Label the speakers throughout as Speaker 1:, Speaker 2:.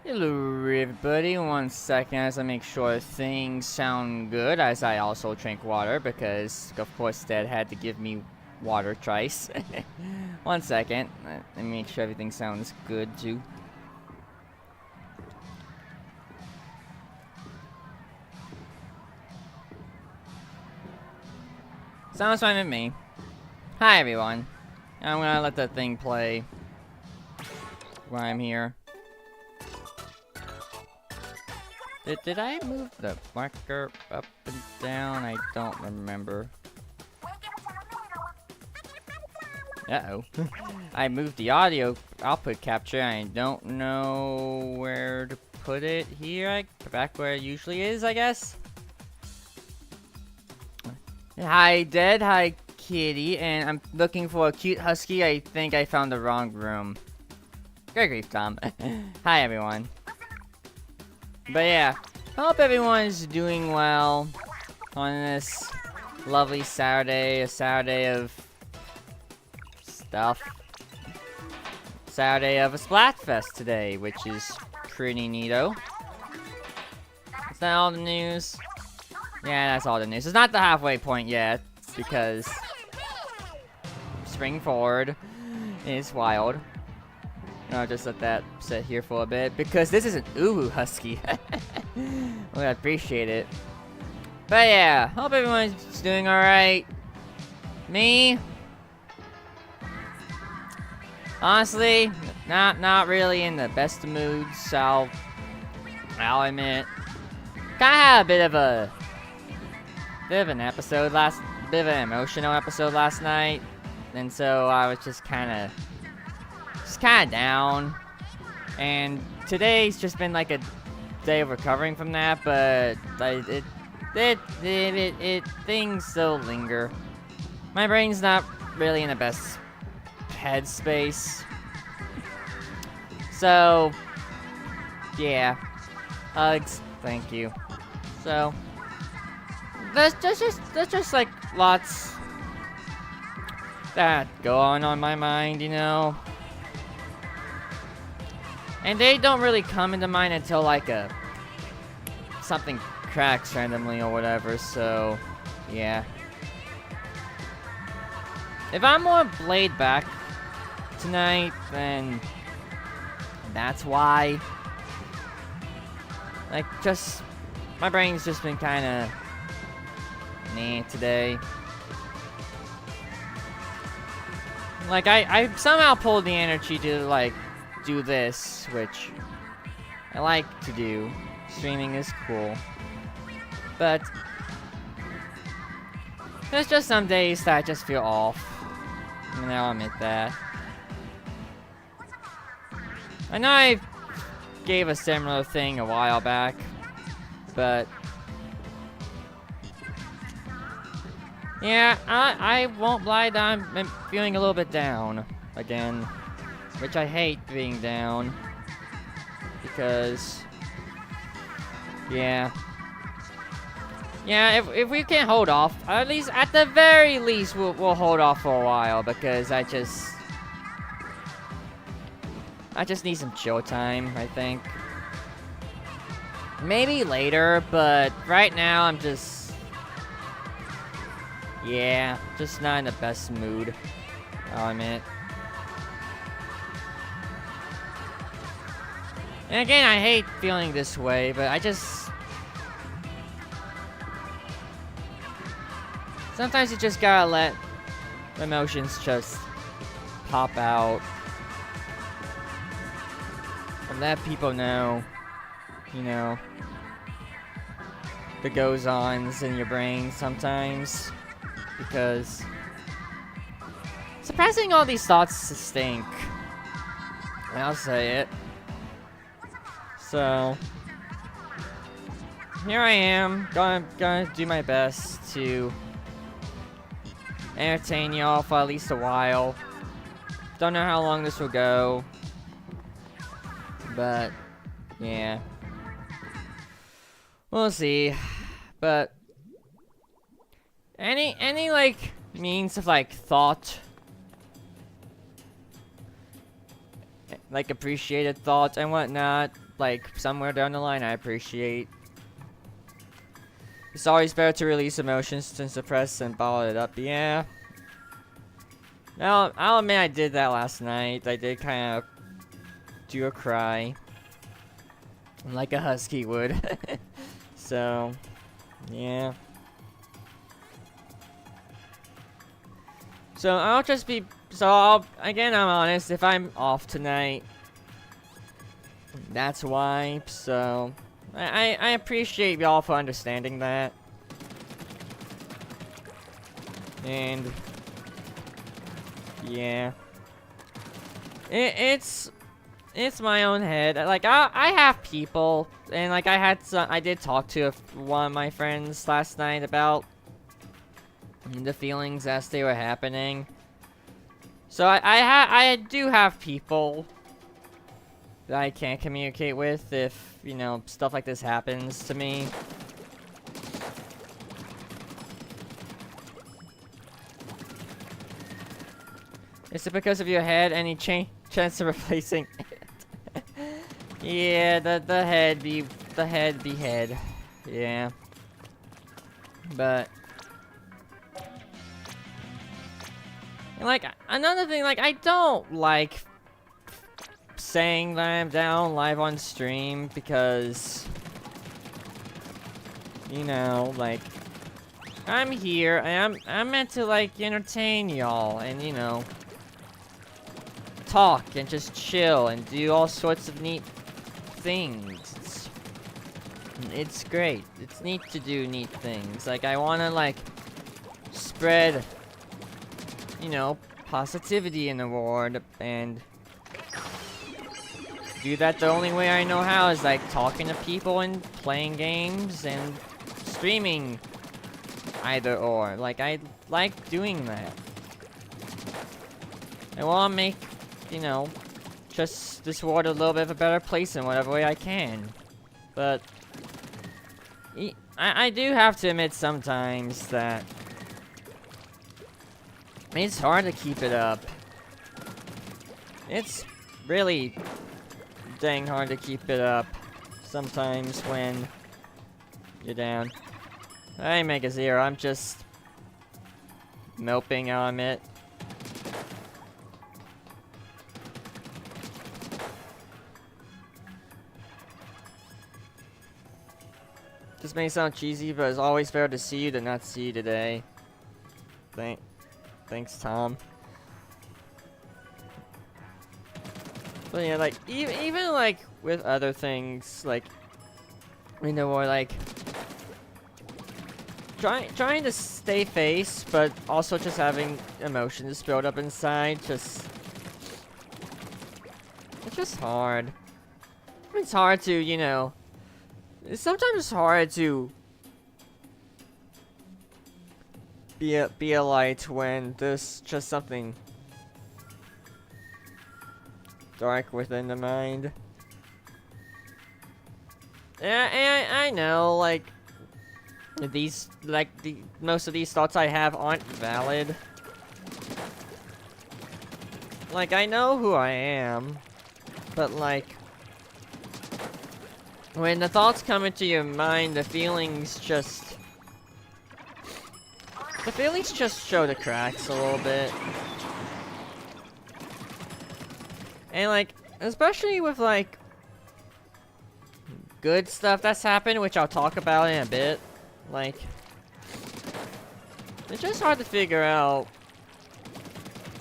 Speaker 1: Hello everybody, 1 second as I make sure things sound good, as I also drink water because of course Dad had to give me water twice. 1 second, let me make sure everything sounds good too. Sounds fine with me. Hi everyone, I'm gonna let that thing play while I'm here. Did I move the marker up and down? I don't remember. Uh-oh. I moved the audio output capture. I don't know where to put it here. Back where it usually is, I guess. Hi, Dead. Hi, Kitty. And I'm looking for a cute husky. I think I found the wrong room. Good grief, Tom. Hi, everyone. But yeah, hope everyone's doing well on this lovely Saturday, a Saturday of stuff. Saturday of a Splatfest today, which is pretty neato. Is that all the news? Yeah, that's all the news. It's not the halfway point yet, because spring forward is wild. I'll just let that sit here for a bit, because this is an uwu husky. Well, I appreciate it. But yeah, hope everyone's doing alright. Me? Honestly, not really in the best of moods, I'll admit. Kinda had a bit of an episode bit of an emotional episode last night. And so I was just kinda down, and today's just been like a day of recovering from that, but things still linger. My brain's not really in the best headspace, so yeah, hugs, thank you. So there's just like lots that go on my mind, you know. And they don't really come into mind until like something cracks randomly or whatever, so yeah. If I'm more laid back tonight, then that's why. Like, just my brain's just been kinda meh today. Like I somehow pulled the energy to like do this, which I like to do. Streaming is cool, but there's just some days that I just feel off, and I'll admit that. I know I gave a similar thing a while back, but yeah, I won't lie that I'm feeling a little bit down again. Which I hate being down, because yeah, if we can't hold off, at the very least we'll hold off for a while, because I just need some chill time, I think. Maybe later, but right now I'm just not in the best mood, I'll admit. And again, I hate feeling this way, but sometimes you just gotta let emotions just pop out. And let people know, you know, the goes-ons in your brain sometimes. Because suppressing all these thoughts stink. And I'll say it. So here I am, gonna do my best to entertain y'all for at least a while. Don't know how long this will go, but yeah, we'll see. But any like means of like thought, like appreciated thought and whatnot, like, somewhere down the line, I appreciate. It's always better to release emotions than suppress and bottle it up. Yeah. Now, I'll admit I did that last night. I did kind of do a cry. Like a husky would. So, yeah. So, I'll just be... So, again, I'm honest. If I'm off tonight, that's why. So, I appreciate y'all for understanding that. And... yeah. It's my own head. Like, I have people, and like I did talk to one of my friends last night about the feelings as they were happening. So I do have people that I can't communicate with if, you know, stuff like this happens to me. Is it because of your head? Any chance of replacing it? Yeah, the head be head. Yeah. But and like another thing, like I don't like saying that I'm down live on stream because, you know, like I'm here and I'm meant to like entertain y'all and, you know, talk and just chill and do all sorts of neat things. It's great. It's neat to do neat things. Like I want to like spread, you know, positivity in the world, and do that the only way I know how is like talking to people and playing games and streaming, either or. Like I like doing that. I want to make, you know, just this world a little bit of a better place in whatever way I can. But I do have to admit sometimes that it's hard to keep it up. It's really dang hard to keep it up sometimes when you're down. I ain't make a zero, I'm just moping, I'll admit. This may sound cheesy, but it's always better to see you than not see you today. Thanks, Tom. But yeah, like, even like, with other things, like, you know, more like, trying to stay face, but also just having emotions build up inside, it's just hard. It's hard to, you know, it's sometimes hard to be a light when there's just something dark within the mind. Yeah, I know, like, these, like, most of these thoughts I have aren't valid. Like, I know who I am, but, like, when the thoughts come into your mind, the feelings just show the cracks a little bit. And like, especially with like good stuff that's happened, which I'll talk about in a bit, like, it's just hard to figure out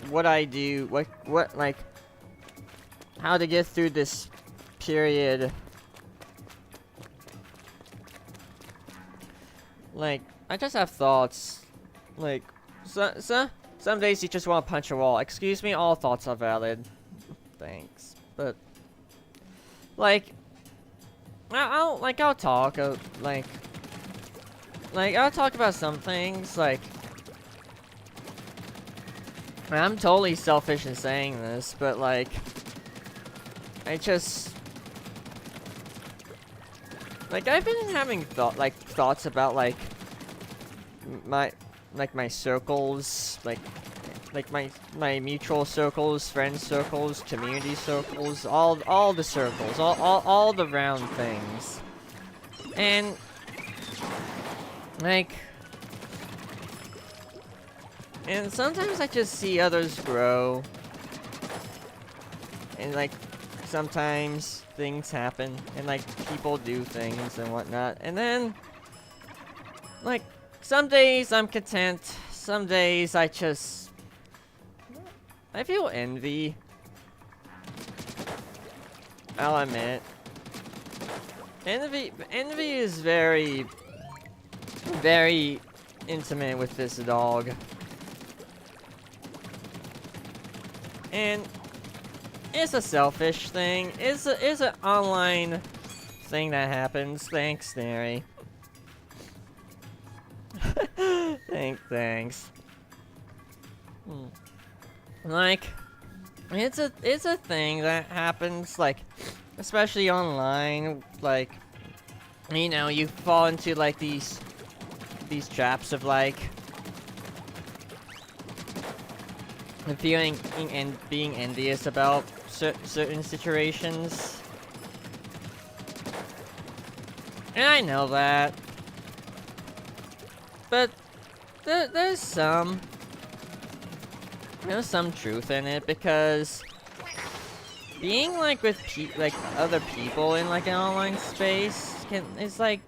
Speaker 1: what I do, what like, how to get through this period. Like, I just have thoughts. Like, some days you just want to punch a wall. Excuse me, all thoughts are valid. Thanks. But, like, I'll talk, like, I'll talk about some things, like, I'm totally selfish in saying this, but, like, I just, like, I've been having thoughts about, like, my circles, like, like my mutual circles, friend circles, community circles, all the circles, all the round things. And like, and sometimes I just see others grow. And like, sometimes things happen, and like, people do things and whatnot. And then, like, some days I'm content, some days I feel envy. I'll admit. Envy is very, very intimate with this dog. And it's a selfish thing. It's an online thing that happens. Thanks, Neri. Thanks. Like, it's a thing that happens, like, especially online. Like, you know, you fall into like these traps of like feeling and being envious about certain situations. And I know that. But there's some truth in it, because being like with other people in like an online space is like,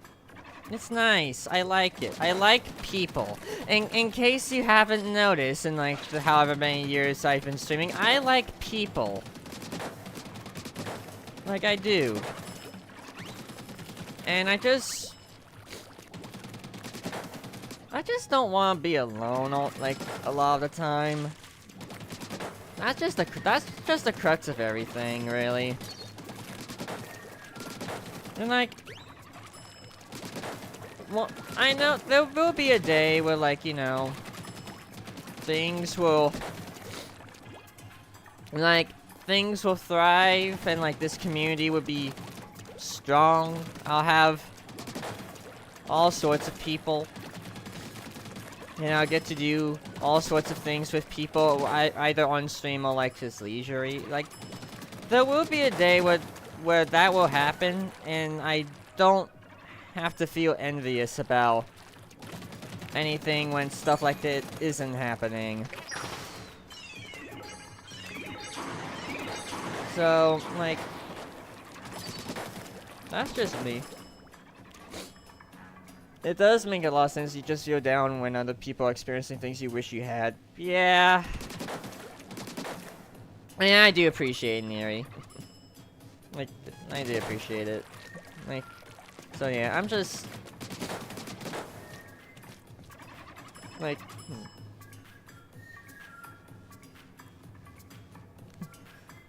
Speaker 1: it's nice. I like it. I like people. In case you haven't noticed, in like the however many years I've been streaming, I like people. Like, I do. And I just don't want to be alone like a lot of the time. That's just the crux of everything, really. And like, well, I know there will be a day where, like, you know, things will thrive, and like this community would be strong. I'll have all sorts of people. And I'll get to do all sorts of things with people, either on stream or like just leisurely. Like, there will be a day where that will happen, and I don't have to feel envious about anything when stuff like that isn't happening. So, like, that's just me. It does make a lot of sense. You just feel down when other people are experiencing things you wish you had. Yeah. Yeah, I do appreciate it, Neri. Like, I do appreciate it. Like, so yeah, I'm just like,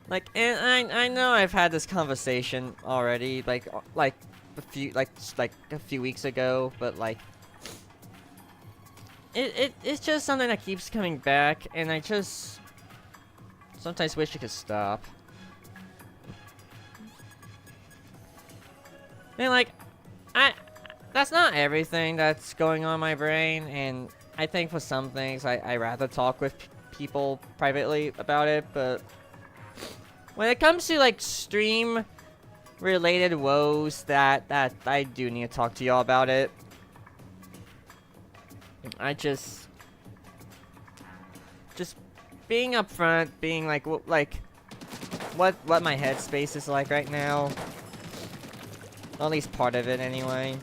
Speaker 1: like, and I know I've had this conversation already, like a few weeks ago, but like, it's just something that keeps coming back, and I just sometimes wish it could stop. And like, that's not everything that's going on in my brain, and I think for some things I rather talk with people privately about it, but when it comes to like stream related woes, that I do need to talk to y'all about it. I just being upfront, being like what my headspace is like right now. At least part of it, anyway.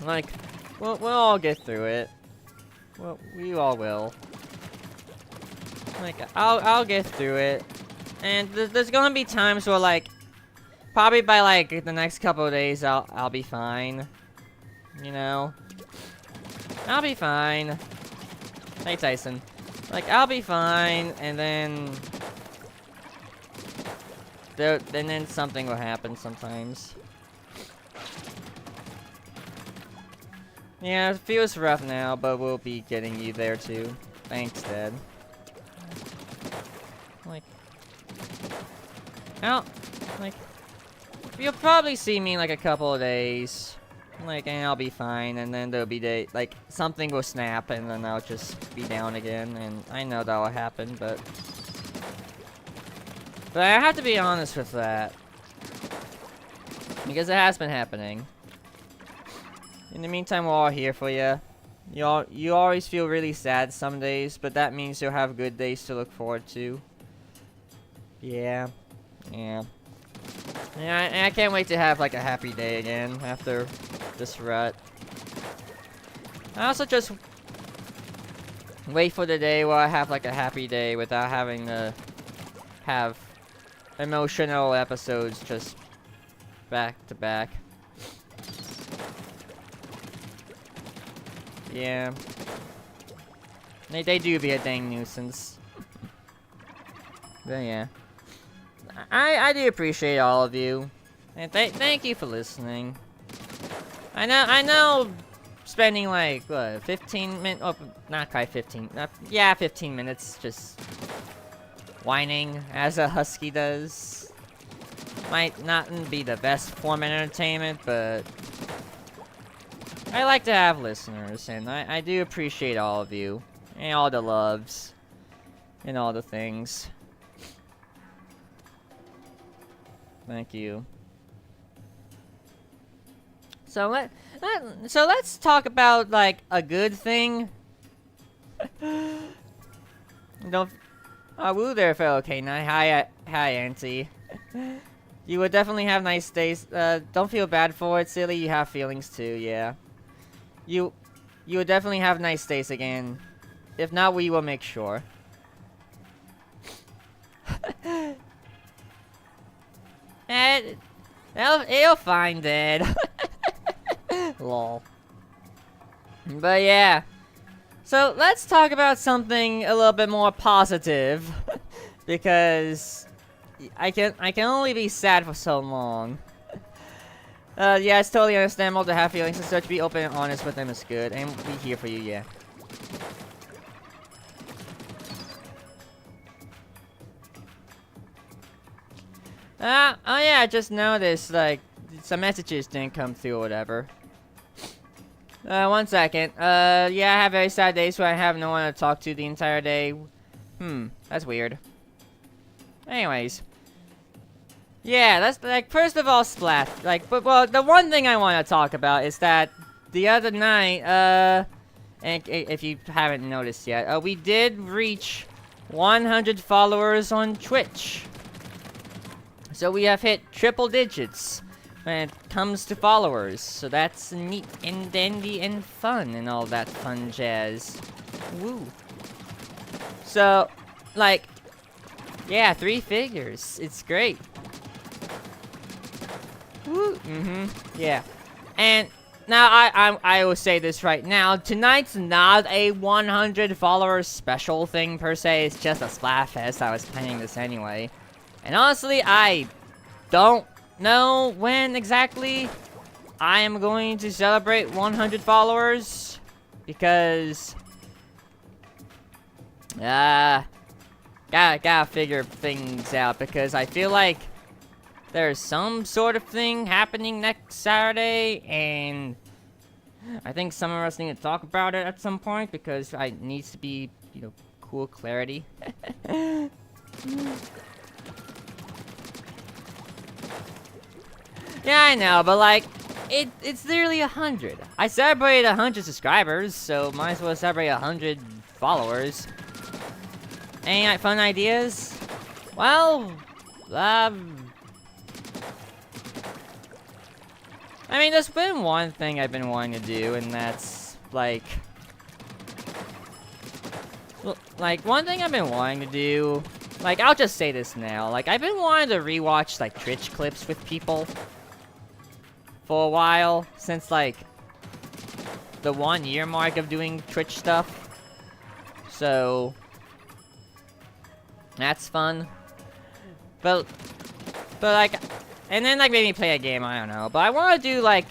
Speaker 1: Like, we'll all get through it. Well, we all will. Like, I'll get through it. And there's gonna be times where, like, probably by, like, the next couple of days, I'll be fine. You know? I'll be fine. Hey, Tyson. Like, I'll be fine, and then something will happen sometimes. Yeah, it feels rough now, but we'll be getting you there too. Thanks, Dad. Like, like, you'll probably see me in like a couple of days. Like, and I'll be fine, and then there'll be like, something will snap, and then I'll just be down again, and I know that will happen, but I have to be honest with that. Because it has been happening. In the meantime, we're all here for you. You always feel really sad some days, but that means you'll have good days to look forward to. Yeah. Yeah. Yeah, and I can't wait to have, like, a happy day again after this rut. I also just wait for the day where I have, like, a happy day without having to have emotional episodes just back to back. Yeah. They do be a dang nuisance. But yeah. I do appreciate all of you. And thank you for listening. I know spending like, what, 15 minutes, oh, not quite 15, yeah, 15 minutes just whining as a husky does. Might not be the best form of entertainment, but I like to have listeners, and I do appreciate all of you, and all the loves, and all the things. Thank you. So let's talk about, like, a good thing. Don't. Oh, woo there, fellow canine. Hi, Auntie. You would definitely have nice days. Don't feel bad for it, silly. You have feelings too, yeah. You would definitely have nice days again. If not, we will make sure. It'll find it. Lol. But yeah. So let's talk about something a little bit more positive. Because I can only be sad for so long. Yeah, it's totally understandable to have feelings and such. Be open and honest with them is good. And be here for you, yeah. Oh yeah, I just noticed, like, some messages didn't come through or whatever. 1 second. Yeah, I have very sad days where I have no one to talk to the entire day. That's weird. Anyways. Yeah, that's, like, first of all, Splat. Like, well, the one thing I want to talk about is that the other night, and if you haven't noticed yet, we did reach 100 followers on Twitch. So we have hit triple digits when it comes to followers. So that's neat and dandy and fun and all that fun jazz. Woo. So, like, yeah, 3 figures. It's great. Woo. Yeah. And now I will say this right now. Tonight's not a 100 followers special thing per se. It's just a Splatfest. I was planning this anyway. And honestly, I don't know when exactly I am going to celebrate 100 followers. Because gotta figure things out, because I feel like there's some sort of thing happening next Saturday, and I think some of us need to talk about it at some point, because it needs to be, you know, cool clarity. Yeah, I know, but like, it's literally 100. I celebrated 100 subscribers, so might as well celebrate 100 followers. Any fun ideas? Well, I mean, there's been one thing I've been wanting to do, and that's, like, one thing I've been wanting to do, like, I'll just say this now, like, I've been wanting to rewatch, like, Twitch clips with people for a while, since, like, the 1 year mark of doing Twitch stuff. So that's fun. But like, and then, like, maybe play a game, I don't know. But I want to do, like,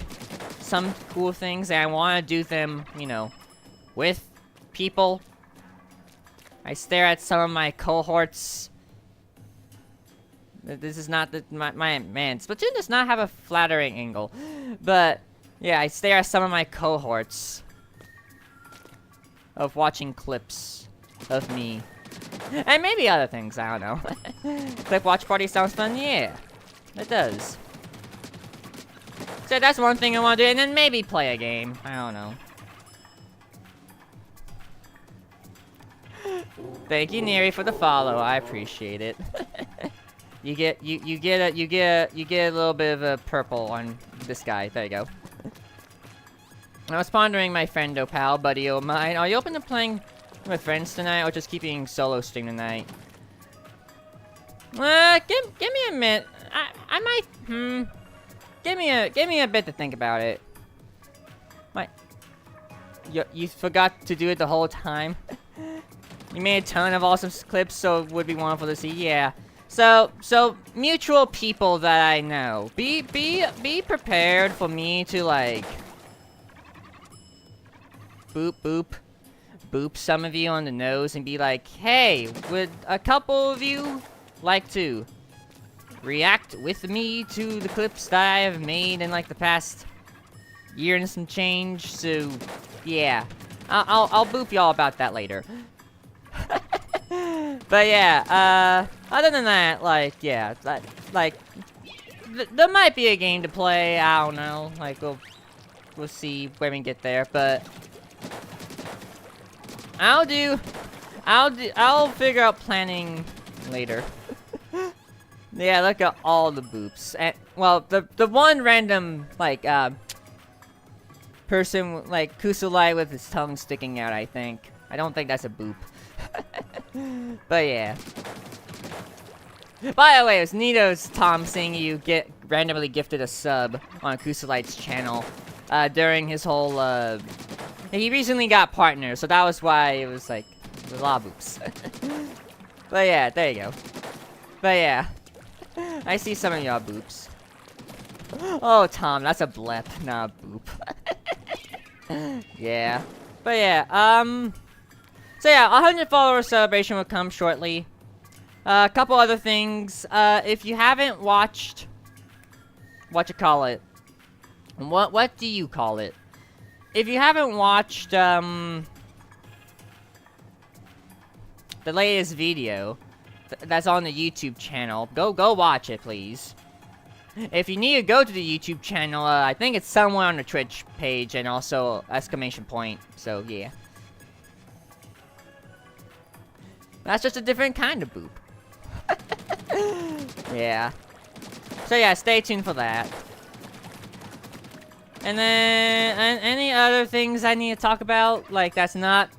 Speaker 1: some cool things, and I want to do them, you know, with people. I stare at some of my cohorts. This is not my man. Splatoon does not have a flattering angle, but Yeah, I stare at some of my cohorts of watching clips of me. And maybe other things, I don't know. Clip watch party sounds fun? Yeah, it does. So that's one thing I want to do, and then maybe play a game. I don't know. Thank you, Neri, for the follow. I appreciate it. you get a little bit of a purple on this guy. There you go. I was pondering, my friendo pal, buddy of mine. Are you open to playing with friends tonight, or just keeping solo stream tonight? Give me a minute. I might. Give me a bit to think about it. You forgot to do it the whole time. You made a ton of awesome clips, so it would be wonderful to see. Yeah. So mutual people that I know. Be prepared for me to like boop some of you on the nose and be like, hey, would a couple of you like to react with me to the clips that I have made in like the past year and some change? So yeah, I'll boop y'all about that later. But yeah, other than that, like, yeah, there might be a game to play. I don't know. Like, we'll see when we get there. But I'll figure out planning later. Yeah, look at all the boops. And well, the one random like person like Kusulai with his tongue sticking out. I think. I don't think that's a boop. But yeah. By the way, it was Nito's Tom seeing you get randomly gifted a sub on Kusulite's channel during his whole he recently got partners, so that was why it was like a lot of boops. But yeah, there you go. But yeah. I see some of y'all boops. Oh, Tom, that's a blep, not a boop. Yeah. But yeah, so yeah, 100 follower celebration will come shortly. A couple other things. If you haven't watched, what do you call it? If you haven't watched the latest video that's on the YouTube channel, go watch it, please. If you need to go to the YouTube channel, I think it's somewhere on the Twitch page and also exclamation point. So yeah. That's just a different kind of boop. Yeah. So yeah, stay tuned for that. And then, any other things I need to talk about? Like, that's not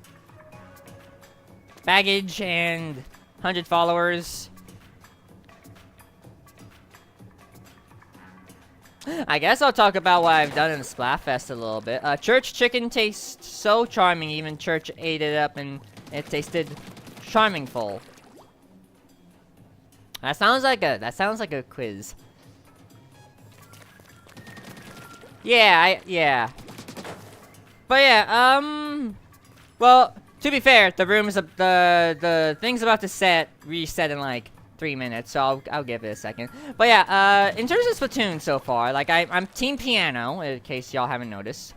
Speaker 1: baggage and 100 followers. I guess I'll talk about what I've done in Splatfest a little bit. Church chicken tastes so charming, even Church ate it up and it tasted charmingful. That sounds like a quiz. Yeah, yeah. But yeah, well, to be fair, the room is the thing's about to reset in like 3 minutes, so I'll give it a second. But yeah, in terms of Splatoon so far, like I'm Team Piano, in case y'all haven't noticed.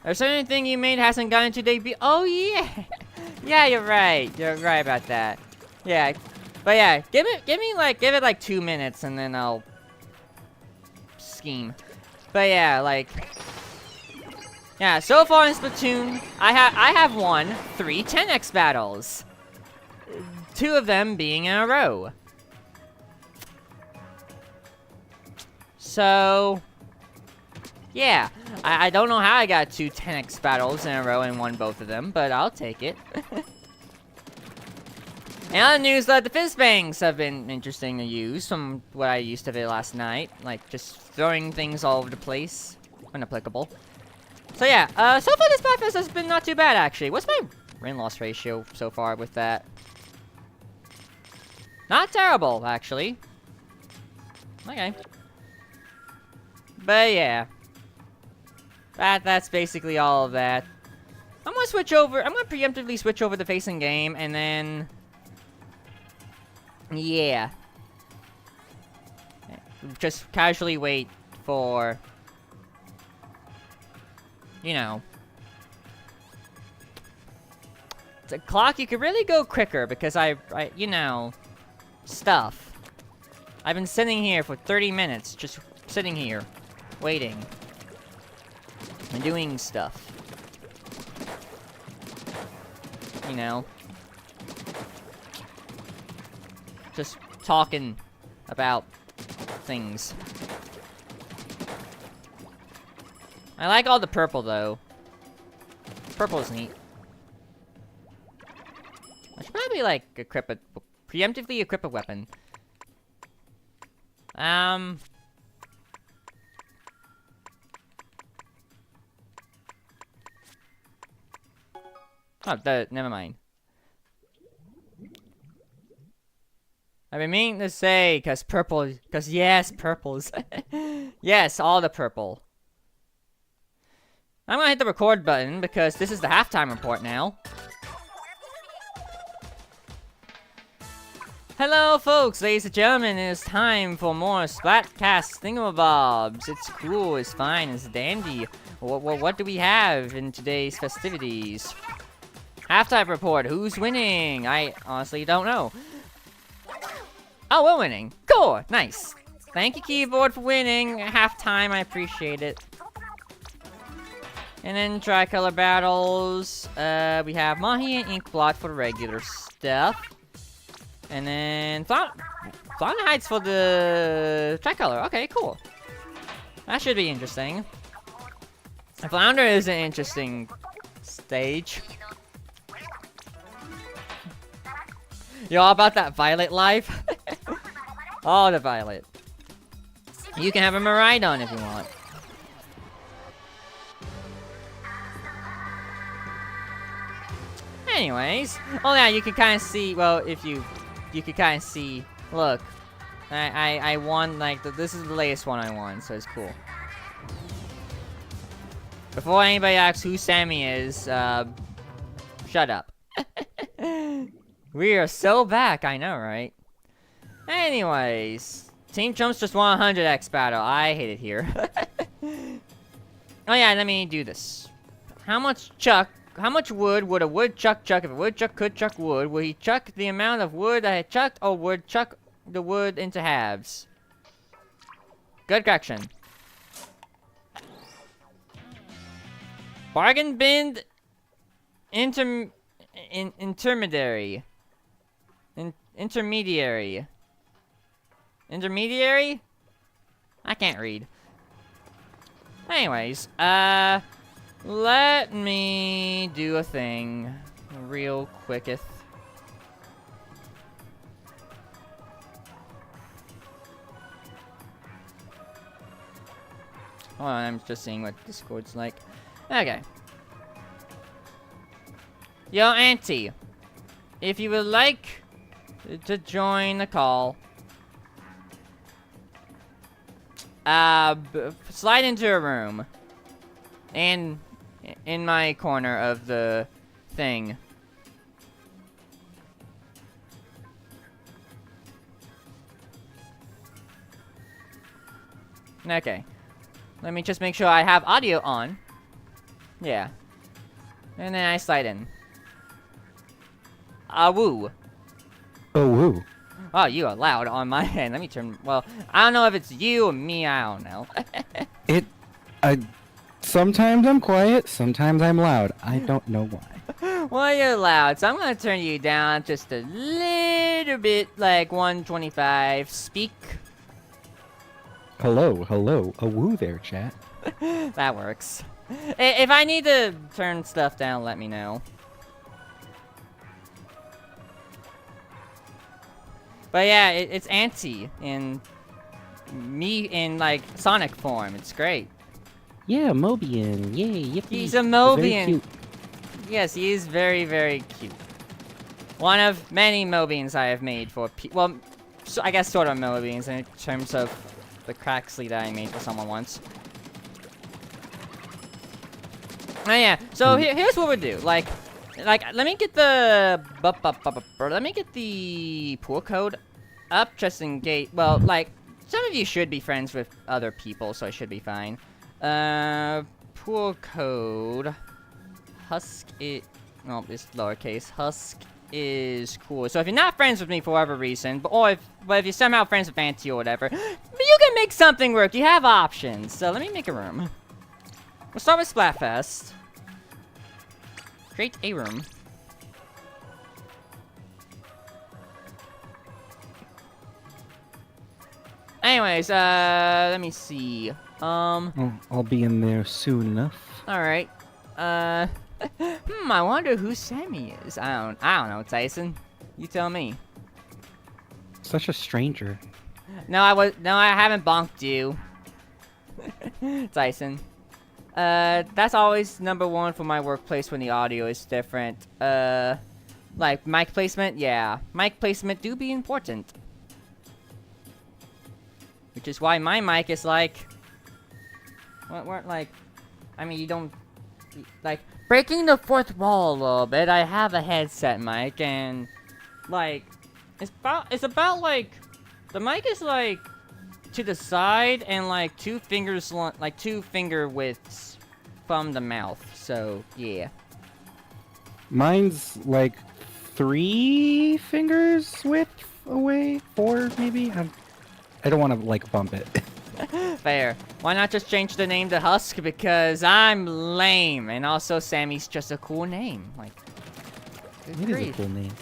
Speaker 1: There's anything you made hasn't gotten to debut. Oh yeah, yeah, you're right. You're right about that. Yeah, but yeah, give it like 2 minutes, and then I'll scheme. But yeah, like, yeah. So far in Splatoon, I have won 3 10x battles. 2 of them being in a row. So yeah, I don't know how I got 2 10x battles in a row and won both of them, but I'll take it. And on the news, the fizz bangs have been interesting to use from what I used of it last night. Like, just throwing things all over the place. Unapplicable. So yeah, so far this Splatfest has been not too bad, actually. What's my win-loss ratio so far with that? Not terrible, actually. Okay. But yeah. That's basically all of that. I'm gonna preemptively switch over the facing game, and then yeah. just casually wait for, you know, the clock. You could really go quicker because you know, stuff. I've been sitting here for 30 minutes, just sitting here, waiting, and doing stuff. You know, just talking about things. I like all the purple though. Purple's neat. I should probably like preemptively equip a weapon. Oh, never mind. I've been meaning to say, cause yes, purples. Yes, all the purple. I'm gonna hit the record button because this is the halftime report now. Hello, folks, ladies and gentlemen, it is time for more Splatcast thingamabobs. It's cool, it's fine, it's dandy. What do we have in today's festivities? Halftime report, who's winning? I honestly don't know. Oh, we're winning. Cool, nice. Thank you, keyboard, for winning. Halftime, I appreciate it. And then tricolor battles. We have Mahi and Inkblot for the regular stuff. And then Flounder Heights for the tricolor. Okay, cool. That should be interesting. Flounder is an interesting stage. You all about that Violet life? Oh, the Violet. You can have him a ride on if you want. Anyways, oh yeah, you can kind of see. Well, if you could kind of see. Look, I won like this is the latest one I won, so it's cool. Before anybody asks who Sammy is, shut up. We are so back, I know, right? Anyways, Team Chumps just won 100x battle. I hate it here. Oh yeah, let me do this. How much wood would a woodchuck chuck if a woodchuck could chuck wood? Would he chuck the amount of wood I had chucked, or would chuck the wood into halves? Good correction. Bargain bin intermediary. Intermediary? I can't read. Anyways, let me do a thing real quicketh. Hold on, I'm just seeing what Discord's like. Okay. Yo, Auntie, if you would like to join the call, slide into a room. And in my corner of the thing. Okay. Let me just make sure I have audio on. Yeah. And then I slide in. Woo.
Speaker 2: Oh, woo.
Speaker 1: Oh, you are loud on my end. Let me turn... Well, I don't know if it's you or me. I don't know.
Speaker 2: Sometimes I'm quiet, sometimes I'm loud. I don't know why.
Speaker 1: Well, you're loud, so I'm gonna turn you down just a little bit, like 125. Speak.
Speaker 2: Hello. A woo there, chat.
Speaker 1: That works. If I need to turn stuff down, let me know. But yeah, it's Auntie in me in like Sonic form. It's great.
Speaker 2: Yeah, Mobian. Yay, yippee.
Speaker 1: He's a Mobian.
Speaker 2: Very cute.
Speaker 1: Yes, he is very, very cute. One of many Mobians I have made for well, so I guess sort of Mobians in terms of the Craxley that I made for someone once. Oh yeah, so here's what we do. Like, let me get the let me get the pool code up just in case. Well, like, some of you should be friends with other people, so I should be fine. Pool code. Husk it. No, it's lowercase. Husk is cool. So if you're not friends with me for whatever reason, but if you're somehow friends with Auntie or whatever, but you can make something work. You have options. So let me make a room. We'll start with Splatfest. Create a room. Anyways, let me see.
Speaker 2: I'll be in there soon enough.
Speaker 1: Alright. I wonder who Sammy is. I don't know, Tyson. You tell me.
Speaker 2: Such a stranger.
Speaker 1: No, I haven't bonked you. Tyson. That's always #1 for my workplace when the audio is different. Like, mic placement? Yeah. Mic placement do be important. Which is why my mic is like... What, like... I mean, you don't... Like, breaking the fourth wall a little bit, I have a headset mic, and... Like... It's about, like... The mic is, like... To the side, and, like, 2 fingers... Like, 2 finger widths from the mouth, so, yeah.
Speaker 2: Mine's, like, 3 fingers width away? 4, maybe? I don't want to, like, bump it.
Speaker 1: Fair. Why not just change the name to Husk? Because I'm lame. And also, Sammy's just a cool name. Like,
Speaker 2: It is a cool name.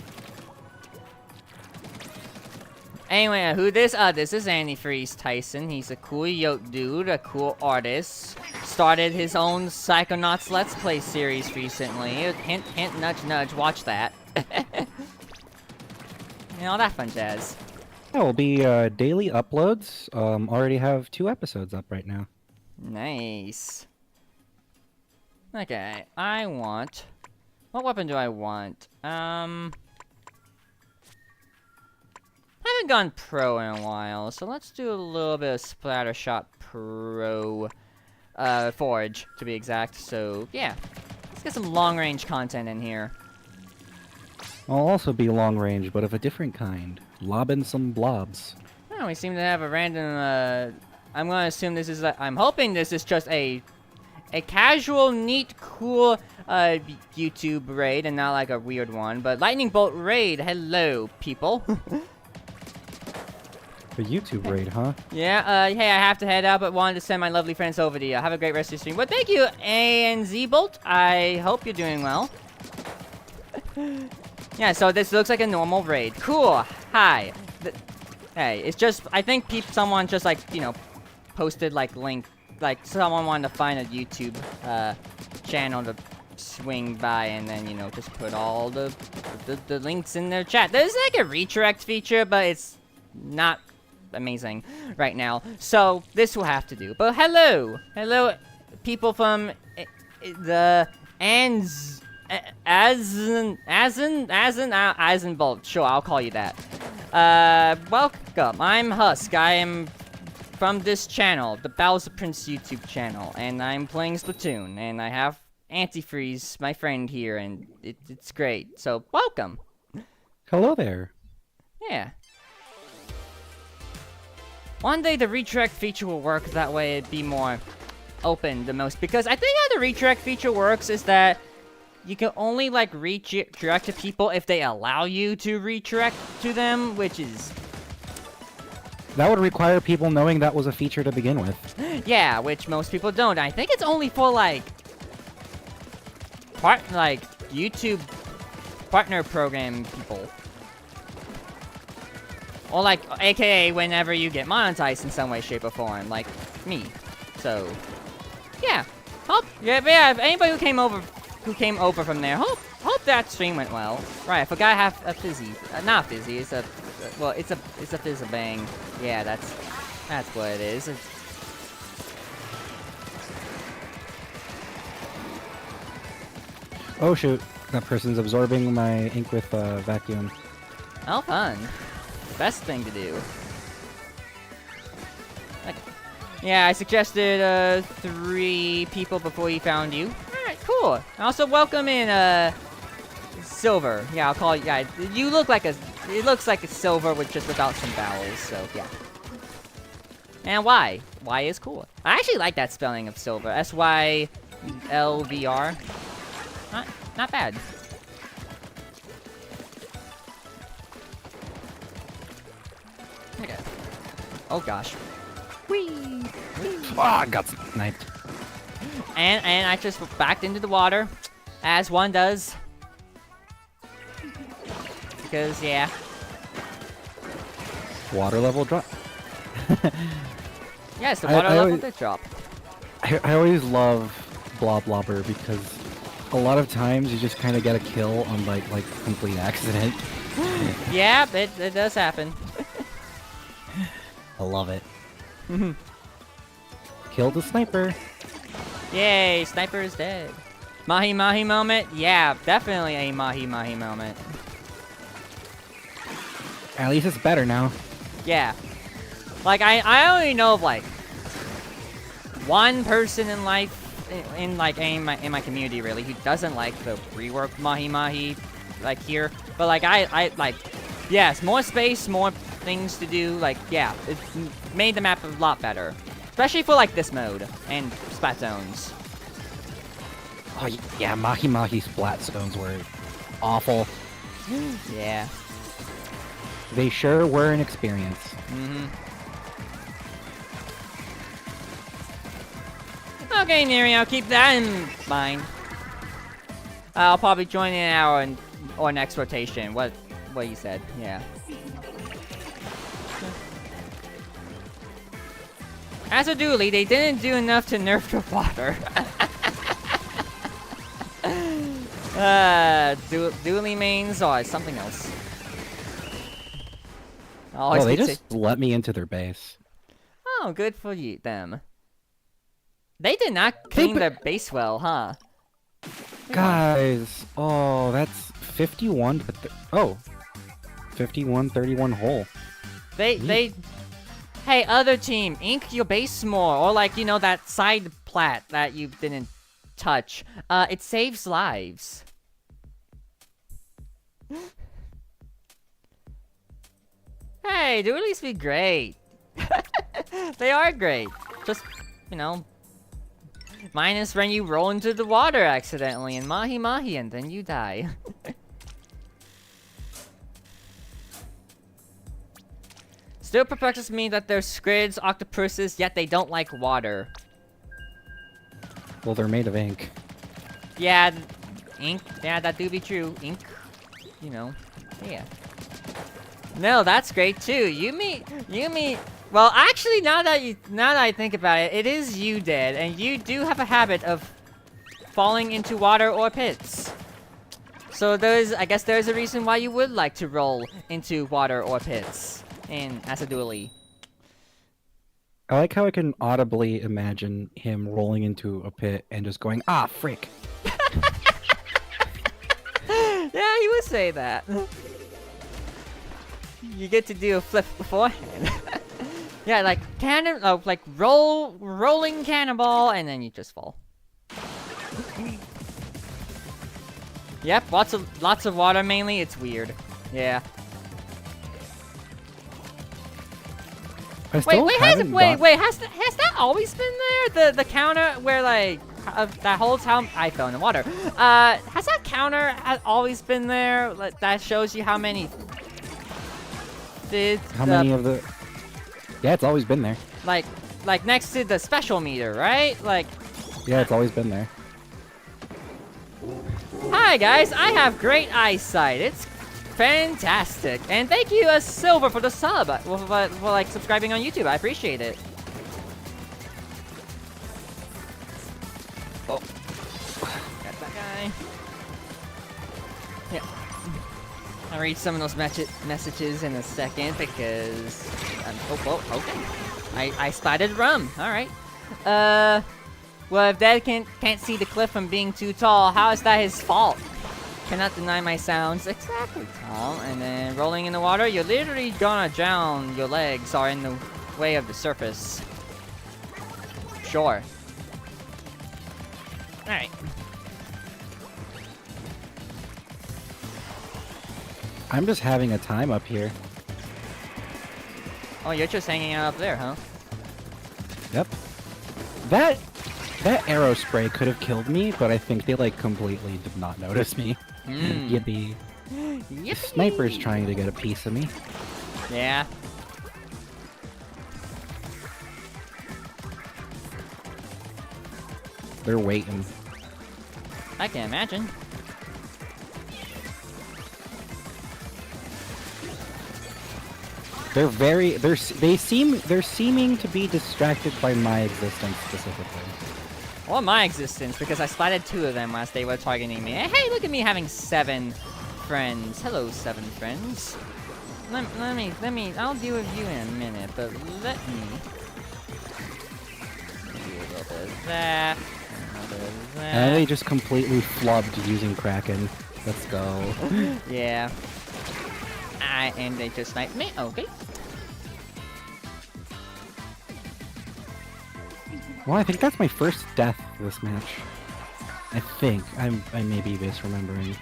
Speaker 1: Anyway, who this? This is Antifreeze Tyson. He's a cool yoke dude, a cool artist. Started his own Psychonauts Let's Play series recently. Hint, hint, nudge, nudge. Watch that. And all that fun jazz.
Speaker 2: Yeah, will be daily uploads. Already have 2 episodes up right now.
Speaker 1: Nice. Okay, I want... What weapon do I want? Haven't gone pro in a while, so let's do a little bit of Splattershot Pro... Forge, to be exact. So, yeah. Let's get some long-range content in here.
Speaker 2: I'll also be long range, but of a different kind. Lobbing some blobs.
Speaker 1: Oh, we seem to have a random, I'm gonna assume this is I'm hoping this is just a casual, neat, cool, YouTube raid, and not like a weird one. But Lightning Bolt raid, hello, people.
Speaker 2: A YouTube raid, huh?
Speaker 1: Yeah, hey, I have to head out, but wanted to send my lovely friends over to you. Have a great rest of your stream. Well, thank you, ANZ Bolt. I hope you're doing well. Yeah, so this looks like a normal raid. Cool. Hi. Hey, it's just, I think someone just, like, you know, posted, like, link, like, someone wanted to find a YouTube, channel to swing by, and then, you know, just put all the links in their chat. There's, like, a redirect feature, but it's not amazing right now. So, this will have to do. But hello! Hello, people from the Eisenbolt. Sure, I'll call you that. Welcome. I'm Husk. I am from this channel, the Bowser Prince YouTube channel, and I'm playing Splatoon, and I have Antifreeze, my friend here, and it's great. So, welcome.
Speaker 2: Hello there.
Speaker 1: Yeah. One day the redirect feature will work, that way it'd be more open the most, because I think how the redirect feature works is that you can only, like, redirect to people if they allow you to redirect to them, which is...
Speaker 2: That would require people knowing that was a feature to begin with.
Speaker 1: Yeah, which most people don't. I think it's only for, like... YouTube partner program people. Or, like, AKA whenever you get monetized in some way, shape, or form, like me. So, yeah. If anybody who came over from there, hope that stream went well. Right, I forgot I have a fizzy. Not fizzy, it's a fizz-a-bang. Yeah, that's what it is.
Speaker 2: Oh shoot, that person's absorbing my ink with vacuum.
Speaker 1: Oh, fun. Best thing to do. Yeah, I suggested 3 people before he found you. Alright, cool. Also, welcome in Silver. Yeah, I'll call you guys. You look like it looks like a silver with just without some vowels, so yeah. And Y. Y is cool. I actually like that spelling of silver. S-Y-L-V-R. Not bad. Okay. Oh gosh. Whee!
Speaker 2: Oh, I got sniped.
Speaker 1: And I just backed into the water, as one does. Because, yeah.
Speaker 2: Water level drop.
Speaker 1: Yes, the water level
Speaker 2: always-
Speaker 1: did drop.
Speaker 2: I always love Bloblobber because a lot of times you just kind of get a kill on like complete accident.
Speaker 1: Yeah, it does happen.
Speaker 2: I love it. Kill the sniper.
Speaker 1: Yay, sniper is dead. Mahi Mahi moment? Yeah, definitely a Mahi Mahi moment.
Speaker 2: At least it's better now.
Speaker 1: Yeah. Like, I only know of, like, one person in life, in my community, really, who doesn't like the rework Mahi Mahi, like, here. But, like, I like, yes, more space, more things to do, like, yeah, it made the map a lot better. Especially for, like, this mode, and splat zones.
Speaker 2: Oh yeah, Mahi Mahi splat zones were awful.
Speaker 1: Yeah.
Speaker 2: They sure were an experience.
Speaker 1: Mm-hmm. Okay, Neri, I'll keep that in mind. I'll probably join in our or next rotation. What you said? Yeah. As a dually, they didn't do enough to nerf the water. Dually mains or something else.
Speaker 2: Oh, they just let me into their base.
Speaker 1: Oh, good for you, them. They did not clean their base well, huh?
Speaker 2: Guys, oh, that's 51 to 51-31 hole.
Speaker 1: Hey, other team, ink your base more, or like, you know, that side plat that you didn't touch. It saves lives. Hey, do at least be great. They are great. Just, you know, minus when you roll into the water accidentally and Mahi Mahi and then you die. Still perplexes me that they're squids, octopuses, yet they don't like water.
Speaker 2: Well, they're made of ink.
Speaker 1: Yeah, ink. Yeah, that do be true. Ink. You know. Yeah. No, that's great too. You mean. Well, actually, now that I think about it, it is you, Dead, and you do have a habit of falling into water or pits. So I guess there's a reason why you would like to roll into water or pits as a dually.
Speaker 2: I like how I can audibly imagine him rolling into a pit and just going, ah, frick.
Speaker 1: Yeah, he would say that. You get to do a flip beforehand. Yeah, like rolling cannonball, and then you just fall. Yep, lots of water mainly. It's weird. Yeah. Wait, has that always been there? The counter where like that whole time I fell in the water. Has that counter always been there? Like, that shows you how many.
Speaker 2: Many of the? Yeah, it's always been there.
Speaker 1: Like next to the special meter, right? Like.
Speaker 2: Yeah, it's always been there.
Speaker 1: Hi guys, I have great eyesight. It's fantastic, and thank you, Silver, for the sub. For like subscribing on YouTube. I appreciate it. Oh, got that guy. Yeah. I'll read some of those messages in a second because. Okay. I spotted rum. All right. Well, if Dad can't see the cliff from being too tall, how is that his fault? Cannot deny my sounds. Exactly, Tom. And then rolling in the water, you're literally gonna drown. Your legs are in the way of the surface. Sure. Alright.
Speaker 2: I'm just having a time up here.
Speaker 1: Oh, you're just hanging out up there, huh?
Speaker 2: Yep. That arrow spray could have killed me, but I think they like completely did not notice me. Yippee.
Speaker 1: Yippee.
Speaker 2: The sniper's trying to get a piece of me.
Speaker 1: Yeah.
Speaker 2: They're waiting.
Speaker 1: I can imagine.
Speaker 2: They're seeming to be distracted by my existence specifically.
Speaker 1: Or my existence, because I spotted 2 of them as they were targeting me. Hey, look at me having 7 friends. Hello, 7 friends. Let me, I'll deal with you in a minute, but let me do a little bit of that, a little bit of that.
Speaker 2: And they just completely flubbed using Kraken. Let's go.
Speaker 1: Yeah. And they just sniped me, okay.
Speaker 2: Well, I think that's my first death this match. I think. I may be misremembering.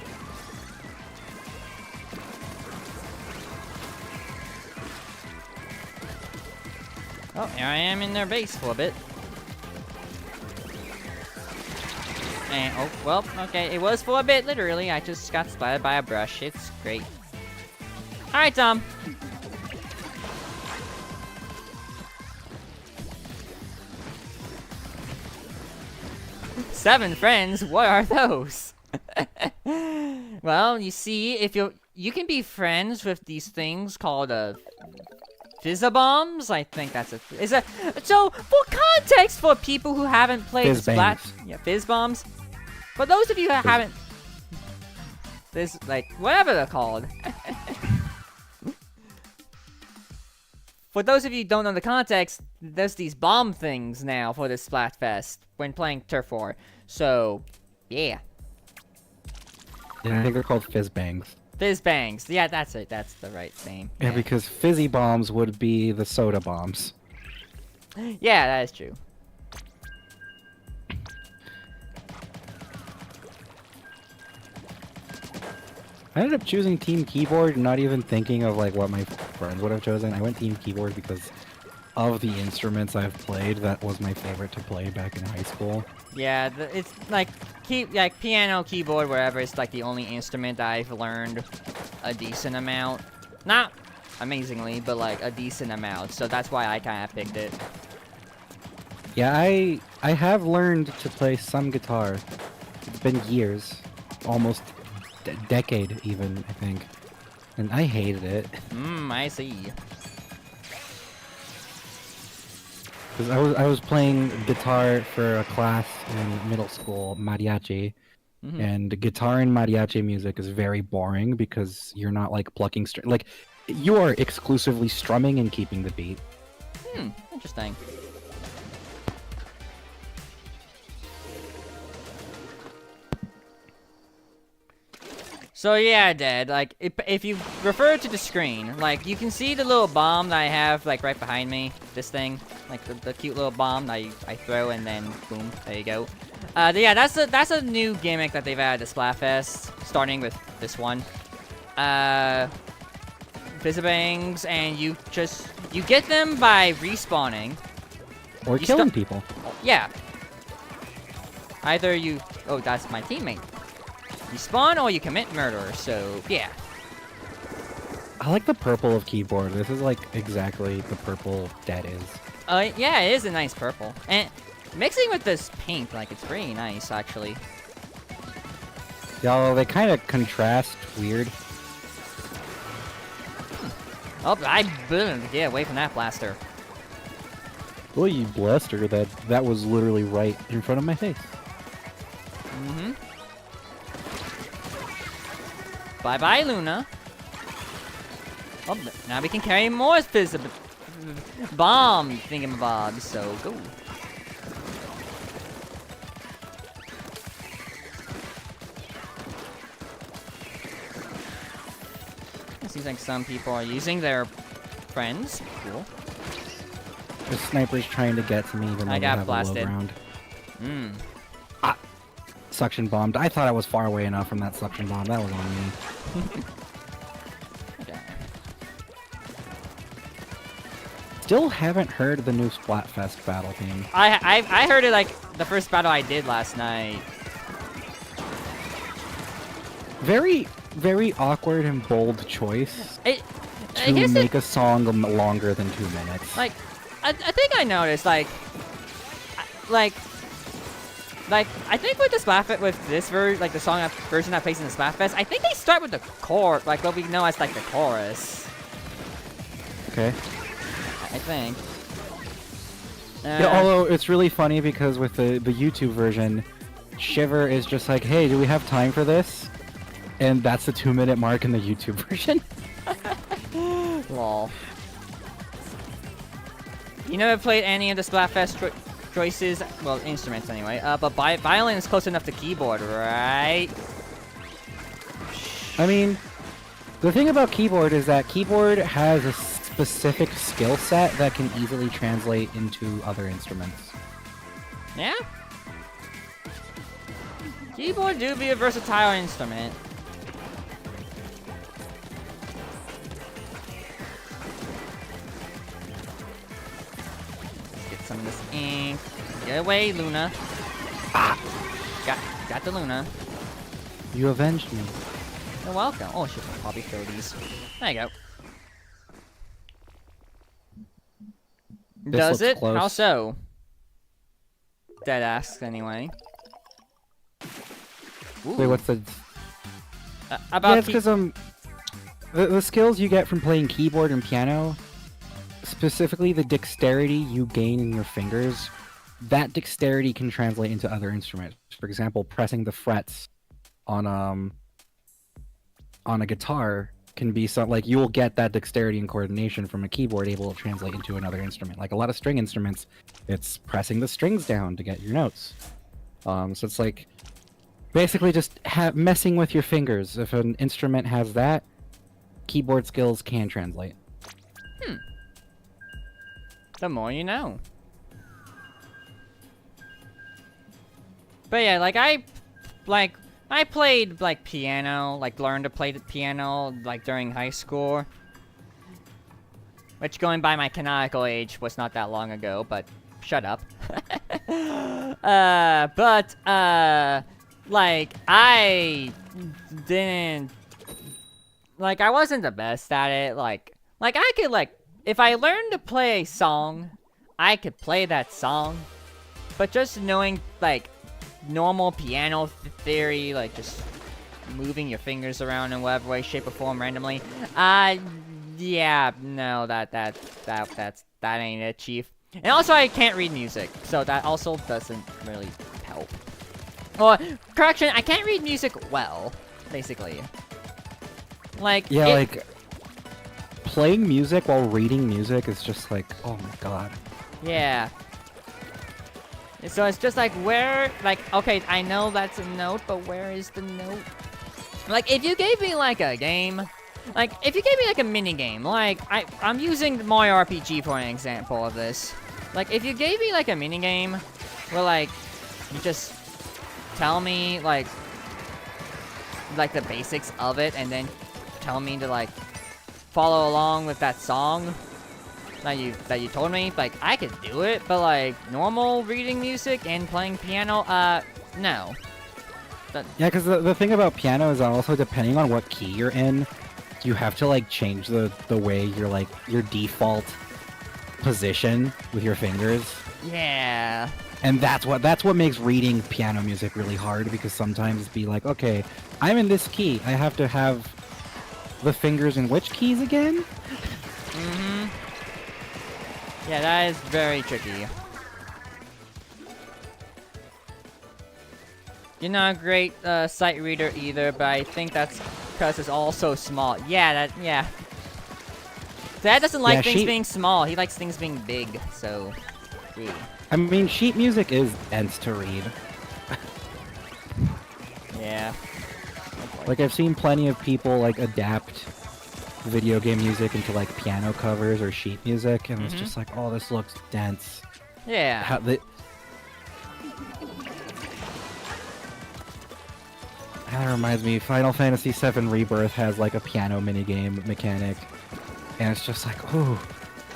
Speaker 1: Oh, here I am in their base for a bit. And, oh, well, okay, it was for a bit, literally. I just got splattered by a brush. It's great. Alright, Tom. Seven friends? What are those? Well, you see, if you can be friends with these things called Fizzabombs. I think that's so for context for people who haven't played Fizz bombs. For those of you who haven't, like whatever they're called. For those of you who don't know the context, there's these bomb things now for this Splatfest when playing Turf War. So, yeah.
Speaker 2: Yeah, I think they're called Fizz Bangs.
Speaker 1: Fizz Bangs. Yeah, that's it. That's the right name.
Speaker 2: Yeah, because fizzy bombs would be the soda bombs.
Speaker 1: Yeah, that is true.
Speaker 2: I ended up choosing Team Keyboard, not even thinking of like what my friends would have chosen. I went Team Keyboard because of the instruments I've played. That was my favorite to play back in high school.
Speaker 1: Yeah, it's like piano, keyboard, wherever. It's like the only instrument that I've learned a decent amount. Not amazingly, but like a decent amount. So that's why I kind of picked it.
Speaker 2: Yeah, I have learned to play some guitar. It's been years, almost a decade even, I think, and I hated it.
Speaker 1: I see.
Speaker 2: Because I was playing guitar for a class in middle school, mariachi, and guitar and mariachi music is very boring because you're not like plucking like you are exclusively strumming and keeping the beat.
Speaker 1: Interesting. So yeah, Dad, like, if you refer to the screen, like, you can see the little bomb that I have, like, right behind me, this thing, like, the cute little bomb that I throw, and then, boom, there you go. Yeah, that's a new gimmick that they've added to Splatfest, starting with this one. Fizzabangs, and you get them by respawning.
Speaker 2: Or killing people.
Speaker 1: Yeah. Either you, oh, that's my teammate. You spawn or you commit murder, so yeah.
Speaker 2: I like the purple of keyboard. This is like exactly the purple Dead is.
Speaker 1: Yeah, it is a nice purple. And mixing with this pink, like, it's pretty nice, actually.
Speaker 2: Yeah, although they kind of contrast weird.
Speaker 1: Oh, I boomed. Get away from that blaster.
Speaker 2: Well, you blaster, that was literally right in front of my face.
Speaker 1: Bye-bye, Luna. Oh, now we can carry more fizz bomb thingamabobs, so go. It seems like some people are using their friends. Cool.
Speaker 2: The sniper's trying to get to me even though
Speaker 1: I
Speaker 2: they
Speaker 1: got
Speaker 2: have
Speaker 1: blasted.
Speaker 2: a low ground. Suction bombed. I thought I was far away enough from that suction bomb. That was on me.
Speaker 1: Okay.
Speaker 2: still haven't heard the new Splatfest battle theme.
Speaker 1: I heard it like the first battle I did last night.
Speaker 2: Very, very awkward and bold choice to make a song longer than 2 minutes.
Speaker 1: Like, I think I noticed, like, I think with the Splatfest, with this version, like the version that plays in the Splatfest, I think they start with the chorus, like what we know as like the chorus.
Speaker 2: Okay.
Speaker 1: I think.
Speaker 2: Yeah, although it's really funny because with the YouTube version, Shiver is just like, hey, do we have time for this? And that's the 2-minute mark in the YouTube version.
Speaker 1: Lol. You never played any of the Splatfest choices? Well, instruments anyway. But violin is close enough to keyboard, right?
Speaker 2: I mean, the thing about keyboard is that keyboard has a specific skill set that can easily translate into other instruments.
Speaker 1: Yeah? Keyboard do be a versatile instrument. Some of this ink. Get away, Luna. Ah! Got the Luna.
Speaker 2: You avenged me.
Speaker 1: You're welcome. Oh shit, I'll probably throw these. There you go. Does it?
Speaker 2: Close.
Speaker 1: How so? Dead asks anyway. Ooh.
Speaker 2: Wait, what's the...
Speaker 1: about
Speaker 2: yeah, it's because the skills you get from playing keyboard and piano, specifically the dexterity you gain in your fingers, that dexterity can translate into other instruments. For example, pressing the frets on a guitar can be something like you'll get that dexterity and coordination from a keyboard able to translate into another instrument. Like a lot of string instruments, it's pressing the strings down to get your notes. So it's like basically just messing with your fingers. If an instrument has that, keyboard skills can translate.
Speaker 1: The more you know. But yeah, like I played like piano, like learned to play the piano like during high school. Which going by my canonical age was not that long ago, but shut up. Like I didn't like I wasn't the best at it. Like I could like if I learned to play a song, I could play that song. But just knowing like normal piano theory, like just moving your fingers around in whatever way, shape, or form randomly, yeah, no, that ain't it, chief. And also, I can't read music, so that also doesn't really help. Or correction, I can't read music well, basically. Like
Speaker 2: yeah, like playing music while reading music is just like, oh my god.
Speaker 1: Yeah. So it's just like, where, like, okay, I know that's a note, but where is the note? Like, if you gave me, like, a game, like, if you gave me, like, a mini-game, like, I'm using Mario RPG for an example of this. Like, if you gave me, like, a mini-game, where, like, you just tell me, like, the basics of it, and then tell me to, like, follow along with that song that you told me, like, I could do it, but, like, normal reading music and playing piano, no.
Speaker 2: Yeah, because the thing about piano is also, depending on what key you're in, you have to, like, change the way you're, like, your default position with your fingers.
Speaker 1: Yeah.
Speaker 2: And that's what makes reading piano music really hard, because sometimes it'd be like, okay, I'm in this key, I have to have the fingers in which keys again?
Speaker 1: Mm-hmm. Yeah, that is very tricky. You're not a great sight reader either, but I think that's because it's all so small. Yeah, yeah. Dad doesn't like things being small. He likes things being big, so... Yeah.
Speaker 2: I mean, sheet music is dense to read.
Speaker 1: Yeah.
Speaker 2: Like, I've seen plenty of people, like, adapt video game music into, like, piano covers or sheet music, and it's just like, oh, this looks dense.
Speaker 1: Yeah.
Speaker 2: That reminds me, Final Fantasy VII Rebirth has, like, a piano minigame mechanic, and it's just like, ooh.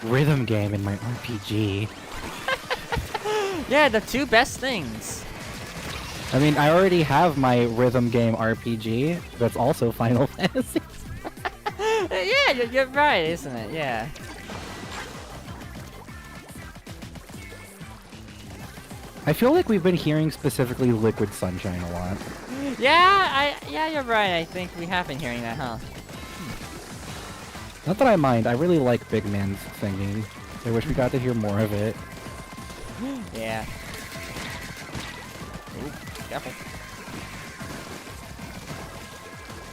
Speaker 2: rhythm game in my RPG.
Speaker 1: Yeah, the two best things.
Speaker 2: I mean, I already have my rhythm game RPG that's also Final Fantasy.
Speaker 1: Yeah, you're right, isn't it? Yeah.
Speaker 2: I feel like we've been hearing specifically Liquid Sunshine a lot.
Speaker 1: Yeah, you're right. I think we have been hearing that, huh?
Speaker 2: Not that I mind, I really like Big Man's singing. I wish we got to hear more of it.
Speaker 1: Yeah. Ooh, careful.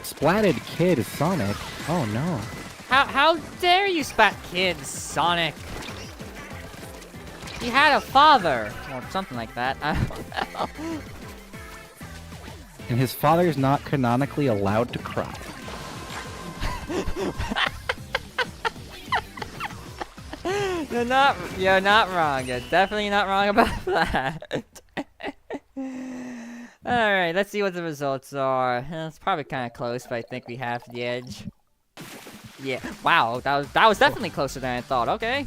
Speaker 2: Splatted Kid Sonic. Oh no.
Speaker 1: How dare you spat kids, Sonic? He had a father, or something like that. I don't know.
Speaker 2: And his father's not canonically allowed to cry.
Speaker 1: You're not wrong. You're definitely not wrong about that. Alright, let's see what the results are. It's probably kind of close, but I think we have the edge. Yeah. Wow, that was definitely closer than I thought. Okay.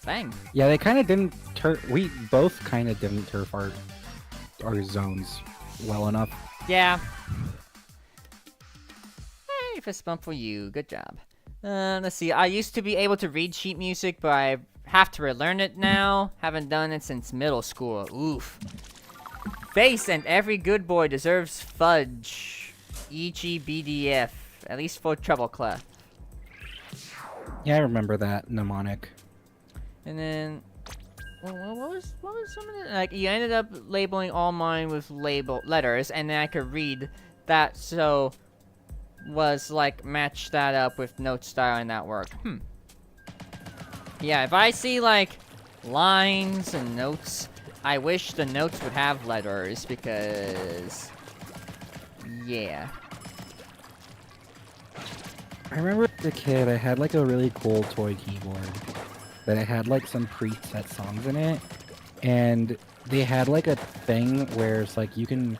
Speaker 1: Dang.
Speaker 2: Yeah, they kind of didn't we both kind of didn't turf our zones well enough.
Speaker 1: Yeah. Hey, fist bump for you. Good job. Let's see. I used to be able to read sheet music, but I have to relearn it now. Haven't done it since middle school. Oof. Face and every good boy deserves fudge. EGBDF. At least for treble clef.
Speaker 2: Yeah, I remember that mnemonic.
Speaker 1: And then, what was some of the, like, you ended up labeling all mine with letters, and then I could read that, so was like match that up with note style and that worked. Yeah, if I see like lines and notes, I wish the notes would have letters because yeah.
Speaker 2: I remember as a kid, I had like a really cool toy keyboard that it had like some preset songs in it, and they had like a thing where it's like you can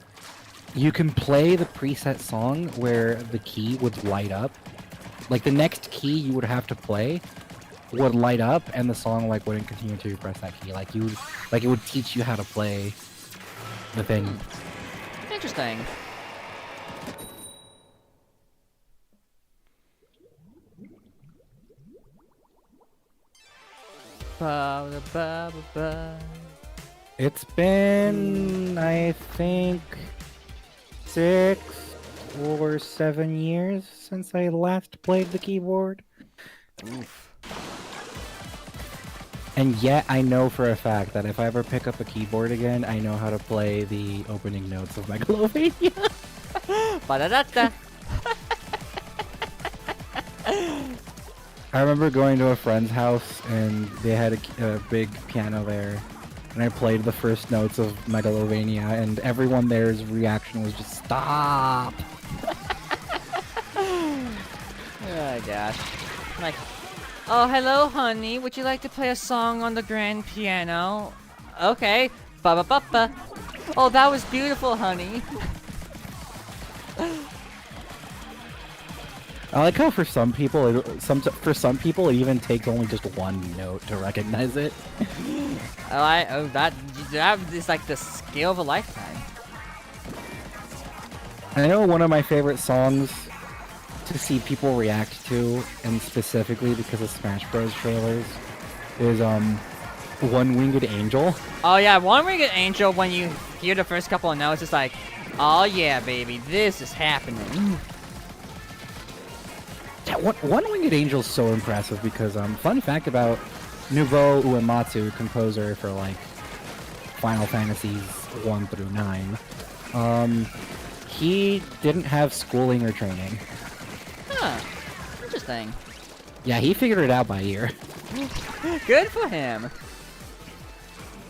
Speaker 2: play the preset song where the key would light up. Like the next key you would have to play would light up, and the song like wouldn't continue until you press that key. Like it would teach you how to play the thing.
Speaker 1: Interesting.
Speaker 2: It's been, I think, 6 or 7 years since I last played the keyboard.
Speaker 1: Oof.
Speaker 2: And yet I know for a fact that if I ever pick up a keyboard again, I know how to play the opening notes of Megalovania.
Speaker 1: Ba-da-da-da.
Speaker 2: I remember going to a friend's house and they had a big piano there, and I played the first notes of Megalovania, and everyone there's reaction was just stop.
Speaker 1: Oh gosh. Like, oh hello honey, would you like to play a song on the grand piano? Okay. Ba-ba-ba-ba. Oh, that was beautiful, honey.
Speaker 2: I like how for some people, it even takes only just one note to recognize it.
Speaker 1: That is like the skill of a lifetime.
Speaker 2: I know one of my favorite songs to see people react to, and specifically because of Smash Bros. Trailers, is One Winged Angel.
Speaker 1: Oh yeah, One Winged Angel, when you hear the first couple of notes, it's like, oh yeah baby, this is happening.
Speaker 2: Yeah, One Winged Angel is so impressive because, fun fact about Nobuo Uematsu, composer for, like, Final Fantasies 1 through 9, he didn't have schooling or training.
Speaker 1: Huh. Interesting.
Speaker 2: Yeah, he figured it out by ear.
Speaker 1: Good for him.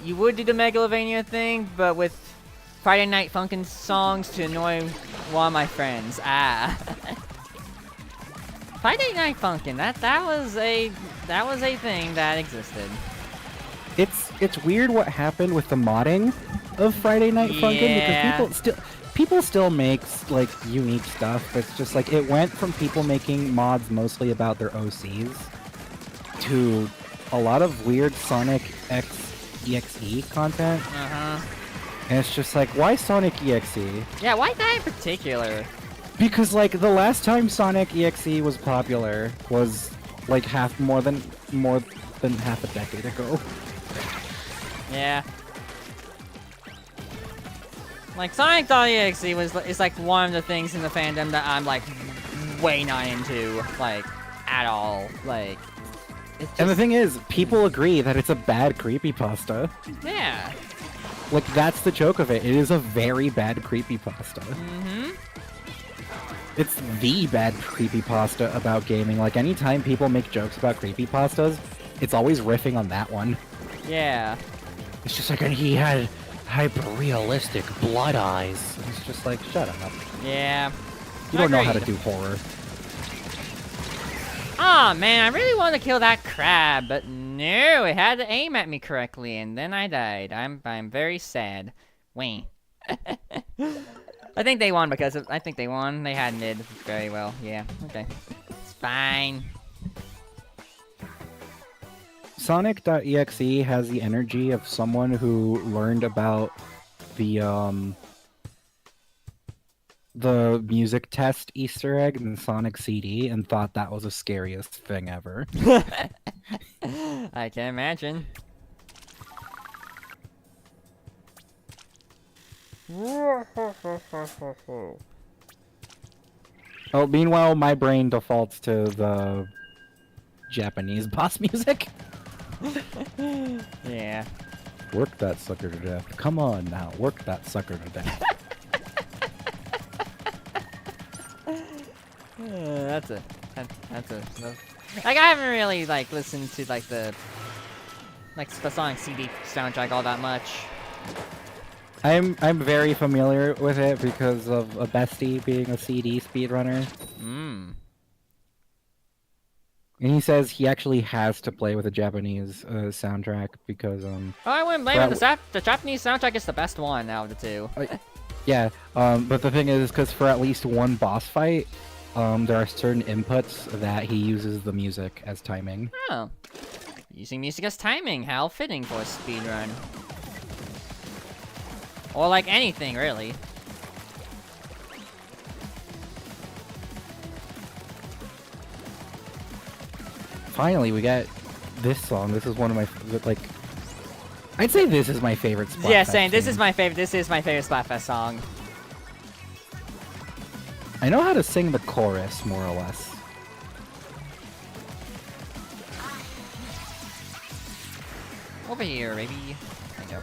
Speaker 1: You would do the Megalovania thing, but with Friday Night Funkin' songs to annoy one of my friends. Friday Night Funkin', that was a thing that existed.
Speaker 2: It's weird what happened with the modding of Friday Night Funkin' because people still make like unique stuff, but it's just like it went from people making mods mostly about their OCs to a lot of weird Sonic EXE content. And it's just like, why Sonic EXE?
Speaker 1: Yeah, why that in particular?
Speaker 2: Because like the last time Sonic EXE was popular was like more than half a decade ago.
Speaker 1: Yeah. Like Sonic.exe is like one of the things in the fandom that I'm like way not into, like at all. Like, it's just...
Speaker 2: And the thing is, people agree that it's a bad creepypasta.
Speaker 1: Yeah.
Speaker 2: Like that's the joke of it. It is a very bad creepypasta. It's the bad creepypasta about gaming. Like anytime people make jokes about creepypastas, it's always riffing on that one.
Speaker 1: Yeah.
Speaker 2: It's just like, and he had hyper-realistic blood eyes. It's just like, shut up.
Speaker 1: Yeah.
Speaker 2: You don't know how to do horror.
Speaker 1: Aw, man, I really wanted to kill that crab, but no, it had to aim at me correctly, and then I died. I'm very sad. Wait. I think they won because I think they won. They had mid very well. Yeah, okay. It's fine.
Speaker 2: Sonic.exe has the energy of someone who learned about the music test Easter egg in the Sonic CD and thought that was the scariest thing ever.
Speaker 1: I can imagine.
Speaker 2: Oh, meanwhile, my brain defaults to the Japanese boss music.
Speaker 1: Yeah.
Speaker 2: Work that sucker to death. Come on now, work that sucker to death.
Speaker 1: That's a like, I haven't really like listened to like the Sonic CD soundtrack all that much.
Speaker 2: I'm very familiar with it because of a bestie being a CD speedrunner. And he says he actually has to play with a Japanese soundtrack because
Speaker 1: Oh, I wouldn't blame him. The Japanese soundtrack is the best one out of the two.
Speaker 2: Yeah, but the thing is, because for at least one boss fight, there are certain inputs that he uses the music as timing.
Speaker 1: Oh. Using music as timing, how fitting for a speedrun. Or like anything, really.
Speaker 2: Finally, we got this song. This is one of my, like... I'd say this is my favorite Splatfest.
Speaker 1: Yeah, same. This is my favorite Splatfest song.
Speaker 2: I know how to sing the chorus, more or less.
Speaker 1: Over here, baby. There you go.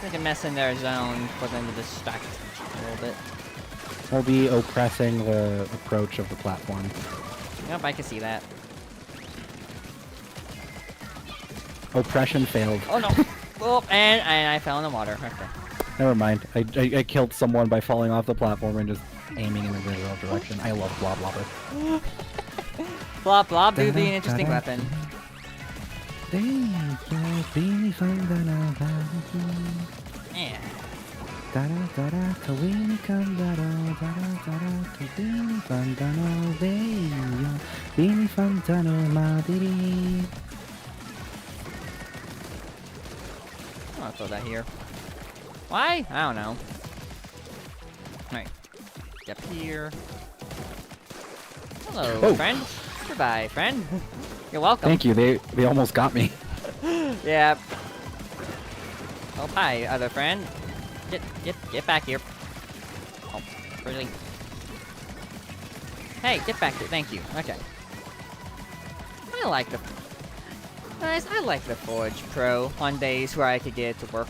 Speaker 1: Make a mess in their zone for them to distract a little bit.
Speaker 2: We'll be oppressing the approach of the platform.
Speaker 1: Yep, I can see that.
Speaker 2: Oppression failed.
Speaker 1: Oh no! Oh, and I fell in the water. Okay.
Speaker 2: Never mind. I killed someone by falling off the platform and just aiming in the general direction. I love Blob Blobber.
Speaker 1: Blob Blob do be an interesting weapon. Yeah. I'll throw that here. Why? I don't know. Alright. Get up here. Hello, friend. Goodbye, friend. You're welcome.
Speaker 2: Thank you. They almost got me.
Speaker 1: Yeah. Oh, hi, other friend. Get back here. Oh, really? Hey, get back here. Thank you. Okay. I like the Forge Pro on days where I could get it to work.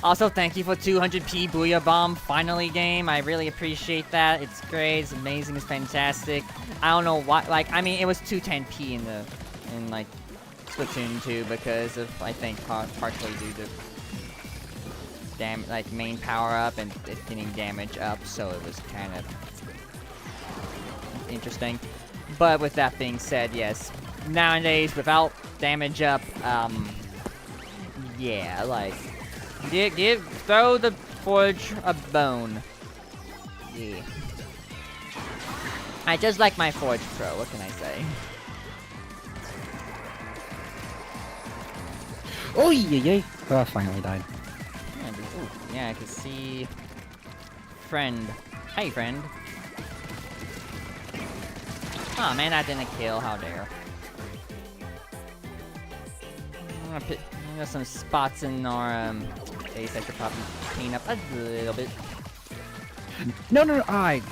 Speaker 1: Also, thank you for 200p Booyah Bomb finally game. I really appreciate that. It's great. It's amazing. It's fantastic. I don't know why. Like, I mean, it was 210p in like Splatoon 2 because of, I think, partially due to main power up and it getting damage up. So it was kind of interesting. But with that being said, yes, nowadays without damage up, yeah, like. Throw the Forge a bone. Yeah. I just like my Forge Pro, what can I say?
Speaker 2: Oh, yeah. Oh, I finally died.
Speaker 1: Yeah, I can see... Friend. Hey, friend. Oh man, I didn't kill. How dare. There's some spots in our face I could probably clean up a little bit.
Speaker 2: No. I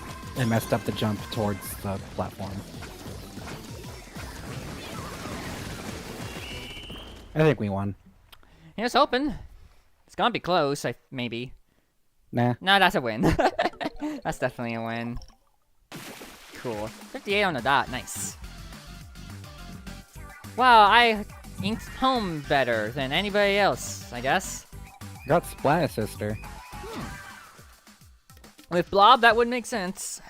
Speaker 2: messed up the jump towards the platform. I think we won.
Speaker 1: Here's hoping. It's gonna be close, maybe.
Speaker 2: Nah.
Speaker 1: No, that's a win. That's definitely a win. Cool. 58 on the dot. Nice. Wow, I inked home better than anybody else, I guess.
Speaker 2: Got Splat Sister.
Speaker 1: With Blob, that would make sense.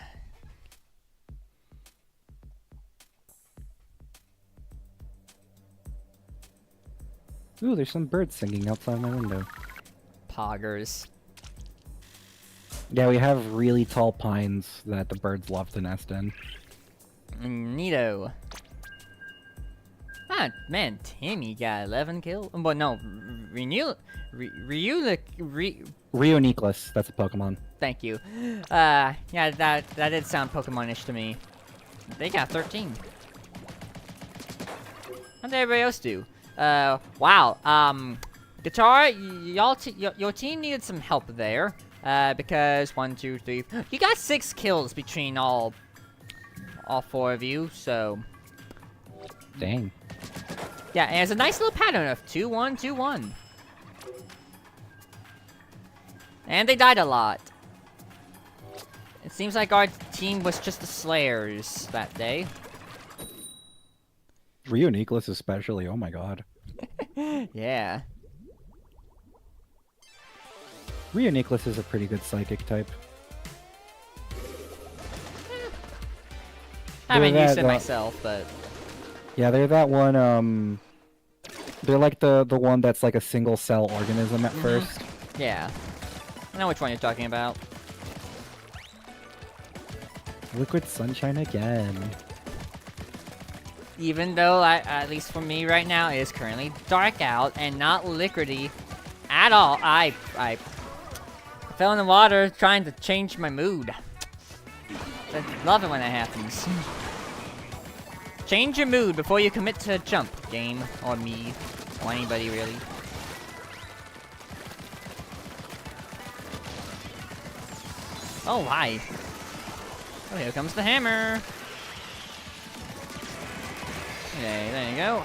Speaker 2: Ooh, there's some birds singing outside my window.
Speaker 1: Poggers.
Speaker 2: Yeah, we have really tall pines that the birds love to nest in.
Speaker 1: Neato. Ah, man, Timmy got 11 kills. But no,
Speaker 2: Rioniclus, that's a Pokemon.
Speaker 1: Thank you. Yeah, that did sound Pokemon-ish to me. They got 13. How did everybody else do? Wow. Guitar, your team needed some help there. Because 1, 2, 3, you got 6 kills between all 4 of you, so.
Speaker 2: Dang.
Speaker 1: Yeah, and it's a nice little pattern of 2-1, 2-1. And they died a lot. It seems like our team was just the Slayers that day.
Speaker 2: Rioniclus especially, oh my god.
Speaker 1: Yeah.
Speaker 2: Rioniclus is a pretty good psychic type.
Speaker 1: I haven't used it myself, but...
Speaker 2: Yeah, they're that one, they're like the one that's like a single cell organism at first.
Speaker 1: Yeah. I know which one you're talking about.
Speaker 2: Liquid Sunshine again.
Speaker 1: Even though, at least for me right now, it is currently dark out and not liquidy at all. I fell in the water trying to change my mood. I love it when that happens. Change your mood before you commit to a jump, game, or me, or anybody really. Oh, hi. Oh, here comes the hammer. Okay, there you go.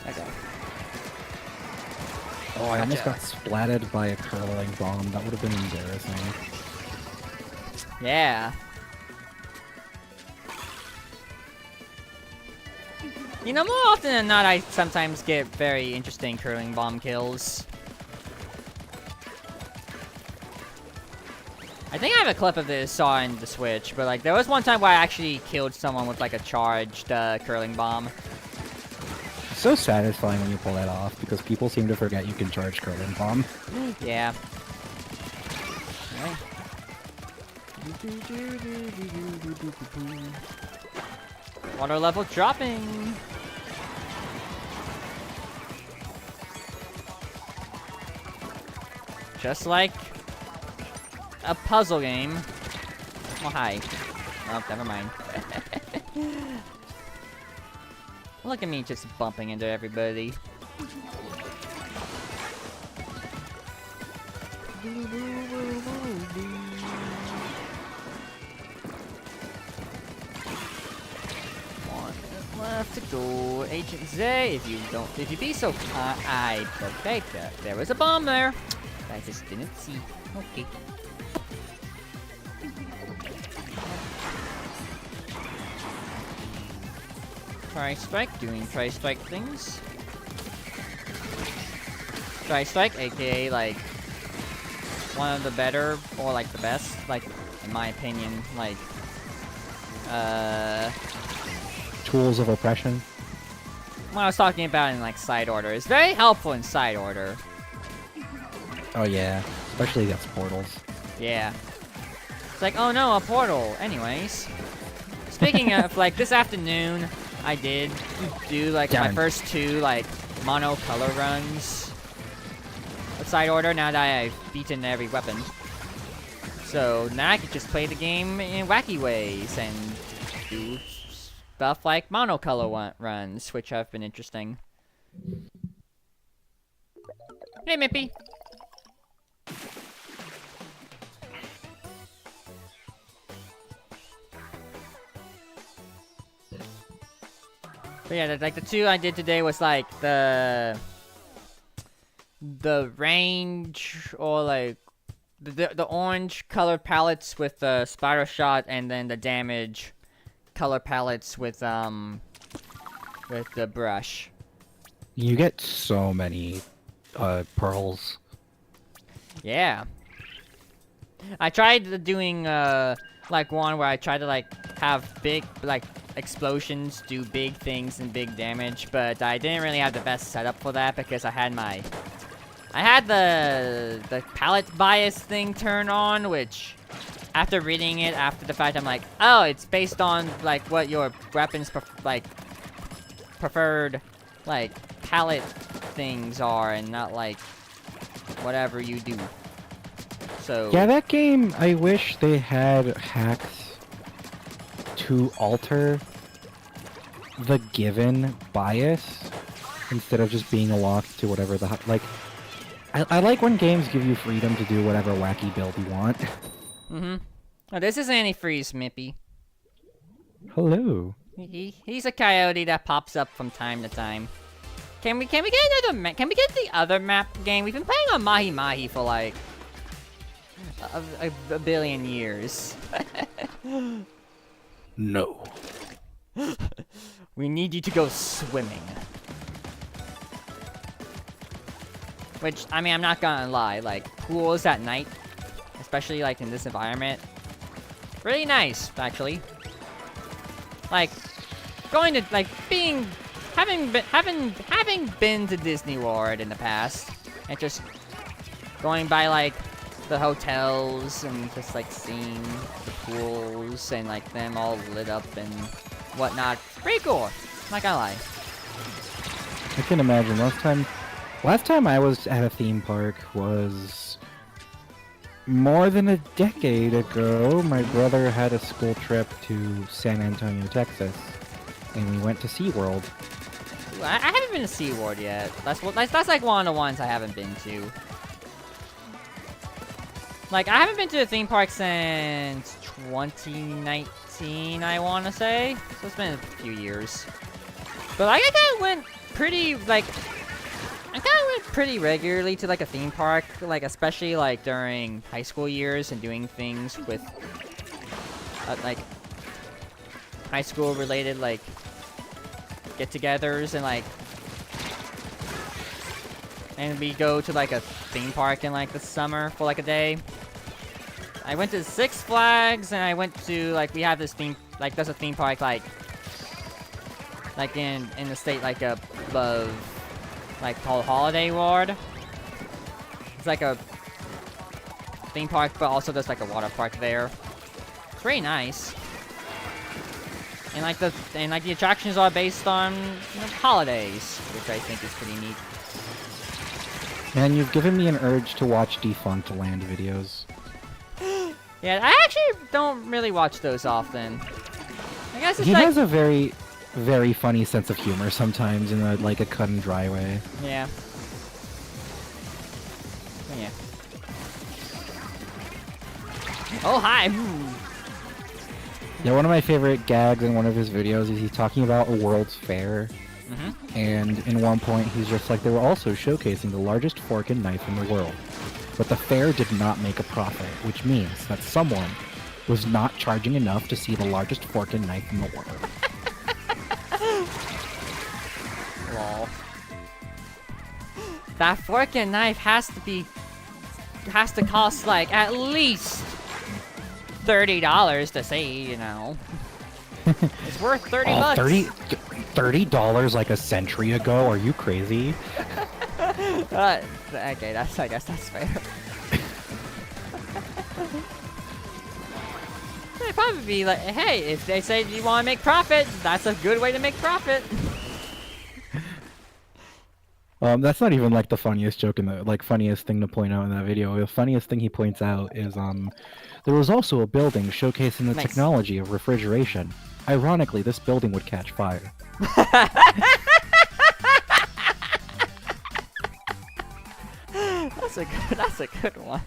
Speaker 1: Okay.
Speaker 2: Oh, I almost got splatted by a curling bomb. That would have been embarrassing.
Speaker 1: Yeah. You know, more often than not, I sometimes get very interesting curling bomb kills. I think I have a clip of this on the Switch, but like there was one time where I actually killed someone with like a charged curling bomb.
Speaker 2: It's so satisfying when you pull that off because people seem to forget you can charge curling bomb.
Speaker 1: Yeah. Water level dropping. Just like a puzzle game. Oh, hi. Oh, never mind. Look at me just bumping into everybody. One left to go. Agent Zay, if you be so kind, okay, there was a bomb there. I just didn't see. Okay. Tri-strike, doing tri-strike things. Tri-strike, aka like one of the better, or like the best, like in my opinion, like
Speaker 2: Tools of oppression.
Speaker 1: what I was talking about in like side order. It's very helpful in side order.
Speaker 2: Oh yeah, especially against portals.
Speaker 1: Yeah. It's like, oh no, a portal. Anyways. Speaking of, like, this afternoon, I did do, like, my first 2, like, mono color runs. Side order, now that I've beaten every weapon. So, now I can just play the game in wacky ways and do stuff like mono color runs, which have been interesting. Hey, Mippy! But yeah, like the 2 I did today was like the range, or like the orange color palettes with the spiral shot, and then the damage color palettes with the brush.
Speaker 2: You get so many pearls.
Speaker 1: Yeah. I tried doing like one where I tried to like have big like explosions do big things and big damage, but I didn't really have the best setup for that because I had the palette bias thing turned on, which after reading it after the fact, I'm like, oh, it's based on like what your weapons preferred like palette things are, and not like whatever you do. So
Speaker 2: yeah, that game, I wish they had hacks to alter the given bias instead of just being locked to whatever the like. I like when games give you freedom to do whatever wacky build you want.
Speaker 1: Mm-hmm. Oh, this is Antifreeze, Mippy.
Speaker 2: Hello.
Speaker 1: He's a coyote that pops up from time to time. Can we get another map? Can we get the other map game? We've been playing on Mahi Mahi for like a billion years.
Speaker 2: No.
Speaker 1: We need you to go swimming. Which, I mean, I'm not gonna lie, like, pools at night, especially, like, in this environment, really nice, actually. Like, going to, like, having been to Disney World in the past, and just going by, like, the hotels, and just, like, seeing the pools, and, like, them all lit up and whatnot, pretty cool, not gonna lie.
Speaker 2: I can imagine. Last time I was at a theme park was more than a decade ago. My brother had a school trip to San Antonio, Texas, and we went to SeaWorld.
Speaker 1: I haven't been to SeaWorld yet. That's like one of the ones I haven't been to. Like, I haven't been to a theme park since 2019, I want to say. So it's been a few years. But like, I kind of went pretty, like, pretty regularly to like a theme park, like especially like during high school years and doing things with like high school related like get-togethers, and like, and we go to like a theme park in like the summer for like a day. I went to Six Flags, and I went to like, we have this theme, like there's a theme park like in the state like above, like called Holiday World. It's like a theme park, but also there's like a water park there. It's very nice. And like the attractions are based on, you know, holidays, which I think is pretty neat.
Speaker 2: Man, you've given me an urge to watch Defunct Land videos.
Speaker 1: Yeah, I actually don't really watch those often. I guess it's
Speaker 2: he
Speaker 1: like,
Speaker 2: has a very, very funny sense of humor sometimes in a cut and dry way.
Speaker 1: Yeah. Yeah. Oh, hi!
Speaker 2: Yeah, one of my favorite gags in one of his videos is he's talking about a World's Fair.
Speaker 1: Mm-hmm.
Speaker 2: And in one point, he's just like, they were also showcasing the largest fork and knife in the world. But the fair did not make a profit, which means that someone was not charging enough to see the largest fork and knife in the world.
Speaker 1: Lol. That fork and knife has to cost like at least $30 to see, you know. It's worth 30 bucks.
Speaker 2: $30 like a century ago? Are you crazy?
Speaker 1: Okay, I guess that's fair. probably be like, hey, if they say you want to make profit, that's a good way to make profit.
Speaker 2: That's not even like the funniest joke in the funniest thing to point out in that video. The funniest thing he points out is there was also a building showcasing the technology of refrigeration. Ironically, this building would catch fire.
Speaker 1: That's a good one.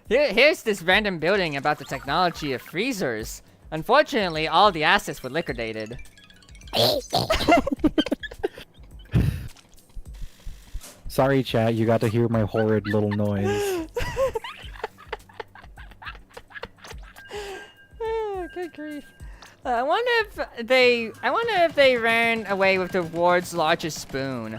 Speaker 1: Here's this random building about the technology of freezers. Unfortunately, all the assets were liquidated.
Speaker 2: Sorry, chat, you got to hear my horrid little noise.
Speaker 1: Good grief. I wonder if they ran away with the world's largest spoon.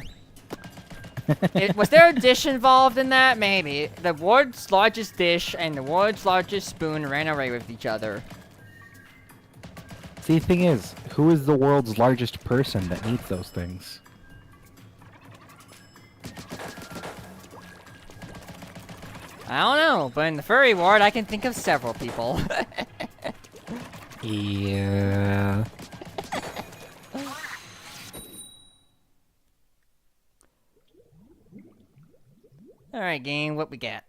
Speaker 1: Was there a dish involved in that? Maybe. The world's largest dish and the world's largest spoon ran away with each other.
Speaker 2: See, the thing is, who is the world's largest person that needs those things?
Speaker 1: I don't know, but in the furry world, I can think of several people.
Speaker 2: Yeah.
Speaker 1: Alright, game, what we got?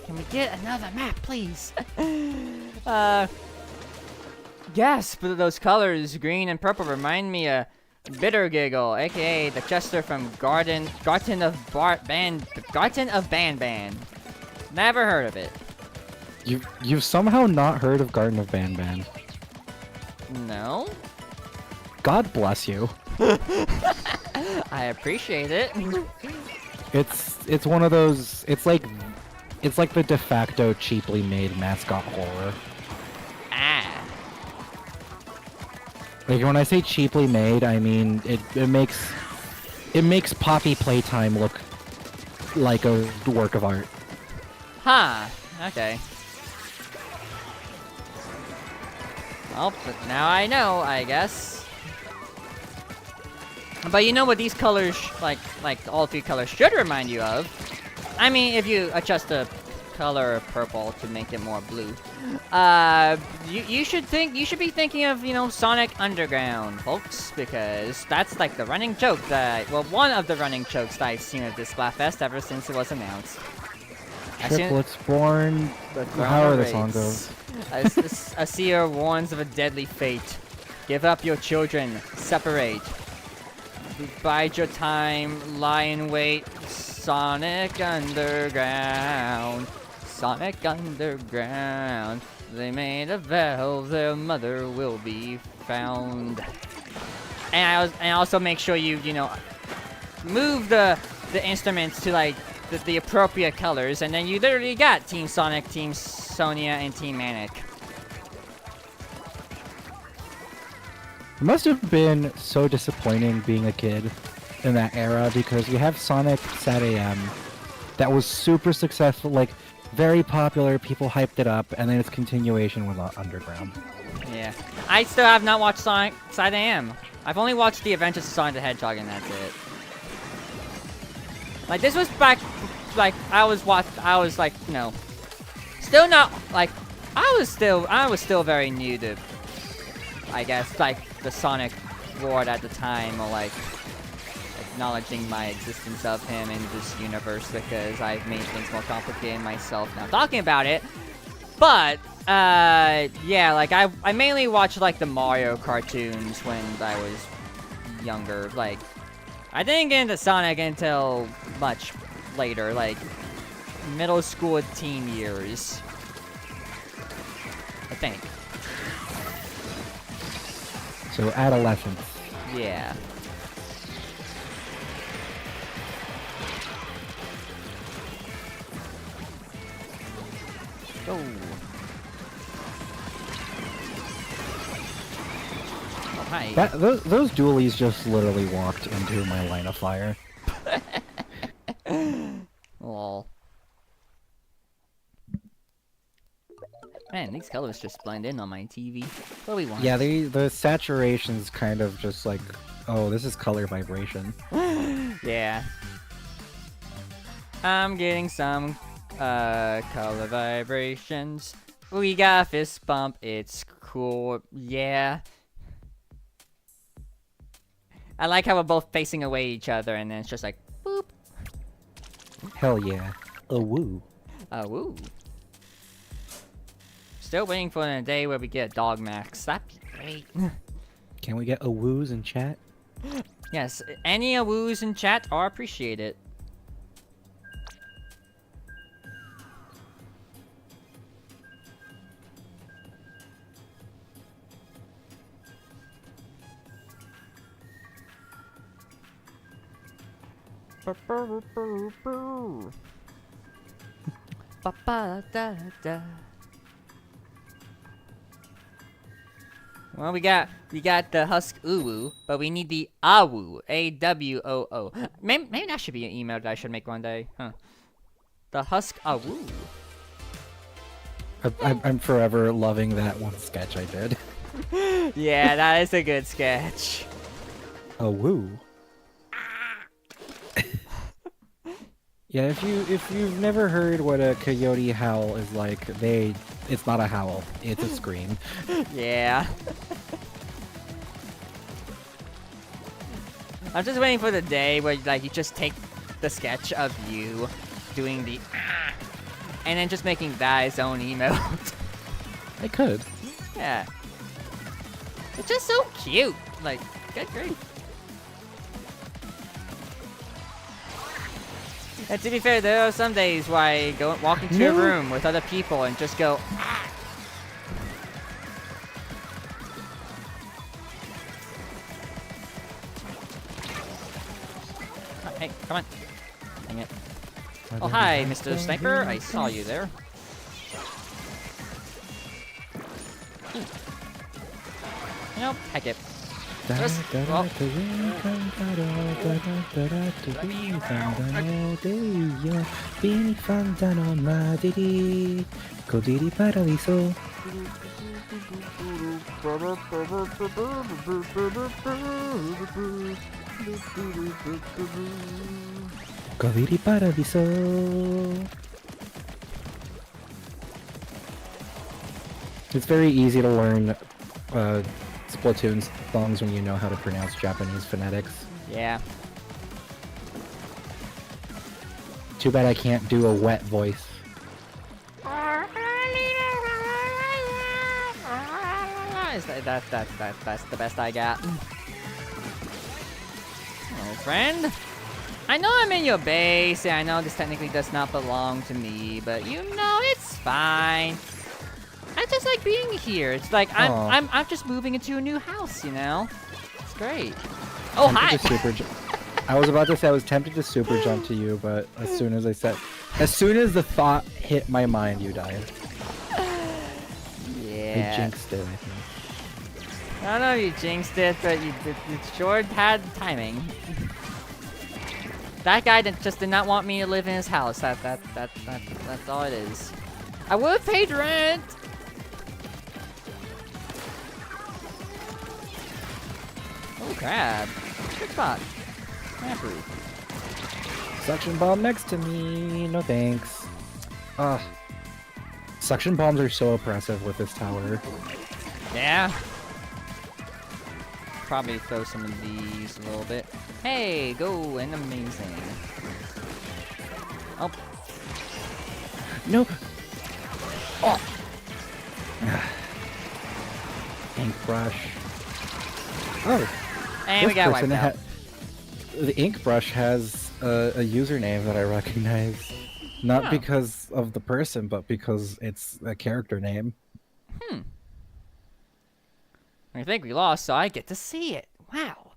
Speaker 1: Can we get another map, please? Yes, but those colors, green and purple, remind me of Bitter Giggle, aka the Chester from Garten of Ban. Never heard of it.
Speaker 2: You've somehow not heard of Garden of Ban.
Speaker 1: No?
Speaker 2: God bless you.
Speaker 1: I appreciate it.
Speaker 2: It's one of those. It's like the de facto cheaply made mascot horror.
Speaker 1: Ah.
Speaker 2: Like when I say cheaply made, I mean it makes Poppy Playtime look like a work of art.
Speaker 1: Huh. Okay. Well, but now I know, I guess. But you know what these colors, like all three colors, should remind you of? I mean, if you adjust the color of purple to make it more blue, you should be thinking of, you know, Sonic Underground, folks, because that's like the running joke one of the running jokes that I've seen at this Splatfest ever since it was announced.
Speaker 2: Triplets born. However the song goes.
Speaker 1: A seer warns of a deadly fate. Give up your children. Separate. Bide your time. Lie in wait. Sonic Underground. Sonic Underground. They made a vow their mother will be found. And I also make sure you know, move the instruments to like the appropriate colors, and then you literally got Team Sonic, Team Sonia, and Team Manic.
Speaker 2: It must have been so disappointing being a kid in that era, because you have Sonic Sat AM that was super successful, like very popular, people hyped it up, and then its continuation was Underground.
Speaker 1: Yeah. I still have not watched Sonic Sat AM. I've only watched the Adventures of Sonic the Hedgehog, and that's it. Like, this was back, like, I was like, you know, still not, like, I was still very new to, I guess, like, the Sonic world at the time, or, like, acknowledging my existence of him in this universe, because I've made things more complicated myself now talking about it. But, yeah, like, I mainly watched, like, the Mario cartoons when I was younger, like, I didn't get into Sonic until much later, like middle school, teen years, I think.
Speaker 2: So adolescence.
Speaker 1: Yeah. Oh. Hi.
Speaker 2: Those dualies just literally walked into my line of fire.
Speaker 1: Lol. Man, these colors just blend in on my TV. What do we want?
Speaker 2: Yeah, the saturation's kind of just like, oh, this is color vibration.
Speaker 1: Yeah. I'm getting some color vibrations. We got a fist bump. It's cool. Yeah. I like how we're both facing away each other, and then it's just like boop.
Speaker 2: Hell yeah. A woo.
Speaker 1: Woo. Still waiting for the day where we get a dog max. That'd be great.
Speaker 2: Can we get a woos in chat?
Speaker 1: Yes, any woos in chat are appreciated. Well, we got the Husk Uwu, but we need the Awu, A-W-O-O. Maybe that should be an email that I should make one day, huh? The Husk Awu.
Speaker 2: I'm forever loving that one sketch I did.
Speaker 1: Yeah, that is a good sketch.
Speaker 2: A woo. Yeah, if you've never heard what a coyote howl is like, it's not a howl, it's a scream.
Speaker 1: Yeah. I'm just waiting for the day where like you just take the sketch of you doing the and then just making that its own emote.
Speaker 2: I could.
Speaker 1: Yeah. It's just so cute. Like, good grief. And to be fair, there are some days where I walk into a room with other people and just go, Hey, come on. Dang it. Oh, hi, Mr. Sniper. I saw you there. Nope, heck it. Just, well.
Speaker 2: Godiri Paradiso. It's very easy to learn Splatoon songs when you know how to pronounce Japanese phonetics.
Speaker 1: Yeah.
Speaker 2: Too bad I can't do a wet voice.
Speaker 1: That's the best I got. Hello, friend. I know I'm in your base, and I know this technically does not belong to me, but you know, it's fine. I just like being here. It's like I'm just moving into a new house, you know? It's great. Oh, hi!
Speaker 2: I was about to say I was tempted to super jump to you, but as soon as the thought hit my mind, you died.
Speaker 1: Yeah.
Speaker 2: I jinxed it, I think.
Speaker 1: I don't know if you jinxed it, but you sure had timing. That guy just did not want me to live in his house. That's all it is. I would have paid rent. Oh, crab. Good spot. Crab roof.
Speaker 2: Suction bomb next to me. No thanks. Suction bombs are so oppressive with this tower.
Speaker 1: Yeah. Probably throw some of these a little bit. Hey, go and amazing. Oh.
Speaker 2: No. Oh. Ink brush. Oh.
Speaker 1: And we got wiped out.
Speaker 2: The ink brush has a username that I recognize. Not because of the person, but because it's a character name.
Speaker 1: I think we lost, so I get to see it. Wow.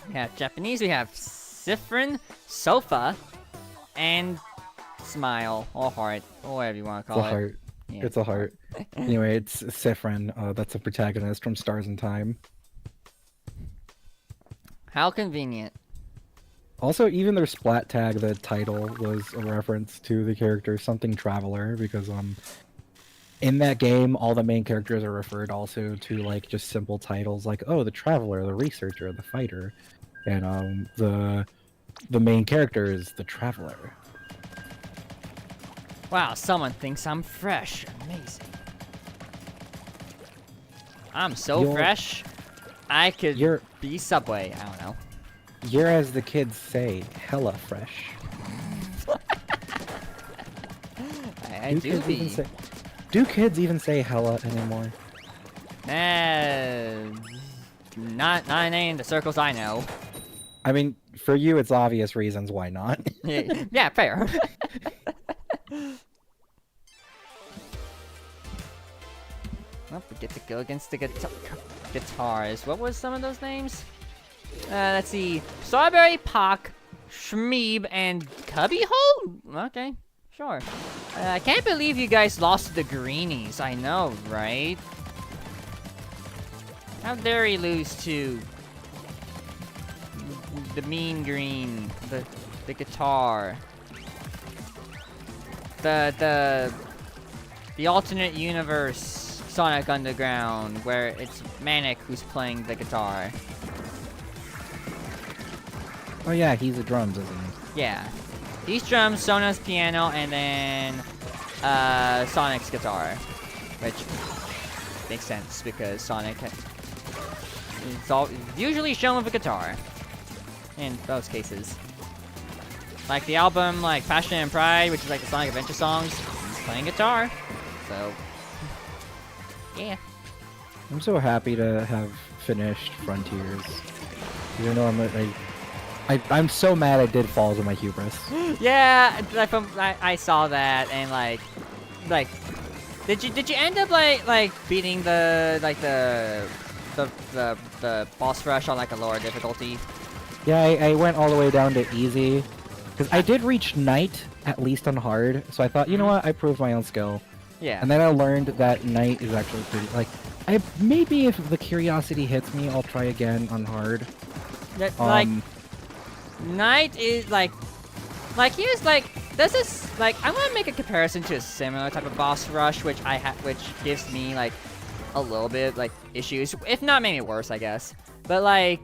Speaker 1: We have Japanese, we have Sifrin, Sofa, and Smile, or Heart, or whatever you want to call it.
Speaker 2: It's a heart. Yeah. It's a heart. Anyway, it's Sifrin. That's a protagonist from Stars in Time.
Speaker 1: How convenient.
Speaker 2: Also, even their splat tag, the title was a reference to the character something traveler, because in that game all the main characters are referred also to like just simple titles like, oh, the traveler, the researcher, the fighter, and the main character is the traveler.
Speaker 1: Wow, someone thinks I'm fresh. Amazing. I'm so fresh. I could be Subway. I don't know.
Speaker 2: You're, as the kids say, hella fresh.
Speaker 1: I do be.
Speaker 2: Do kids even say hella anymore?
Speaker 1: Not in any of the circles I know.
Speaker 2: I mean, for you, it's obvious reasons why not.
Speaker 1: Yeah, fair. Well, we get to go against the guitars. What was some of those names? Let's see. Strawberry Pock, Shmeeb, and Cubbyhole? Okay, sure. I can't believe you guys lost to the Greenies. I know, right? How dare he lose to the Mean Green, the guitar, the alternate universe Sonic Underground, where it's Manic who's playing the guitar.
Speaker 2: Oh yeah, he's the drums, isn't he?
Speaker 1: Yeah. He's drums, Sona's piano, and then Sonic's guitar. Which makes sense because Sonic is usually shown with a guitar. In those cases. Like the album like Passion and Pride, which is like the Sonic Adventure songs, he's playing guitar. So yeah.
Speaker 2: I'm so happy to have finished Frontiers. Even though I'm so mad I did Falls of My Hubris.
Speaker 1: Yeah, I saw that and like did you end up like beating the boss rush on like a lower difficulty?
Speaker 2: Yeah, I went all the way down to easy because I did reach Night at least on hard, so I thought, you know what, I proved my own skill.
Speaker 1: Yeah.
Speaker 2: And then I learned that Night is actually pretty like maybe if the curiosity hits me, I'll try again on hard.
Speaker 1: Like Night is like here's like this is like I want to make a comparison to a similar type of boss rush which which gives me like a little bit like issues, if not maybe worse, I guess. But like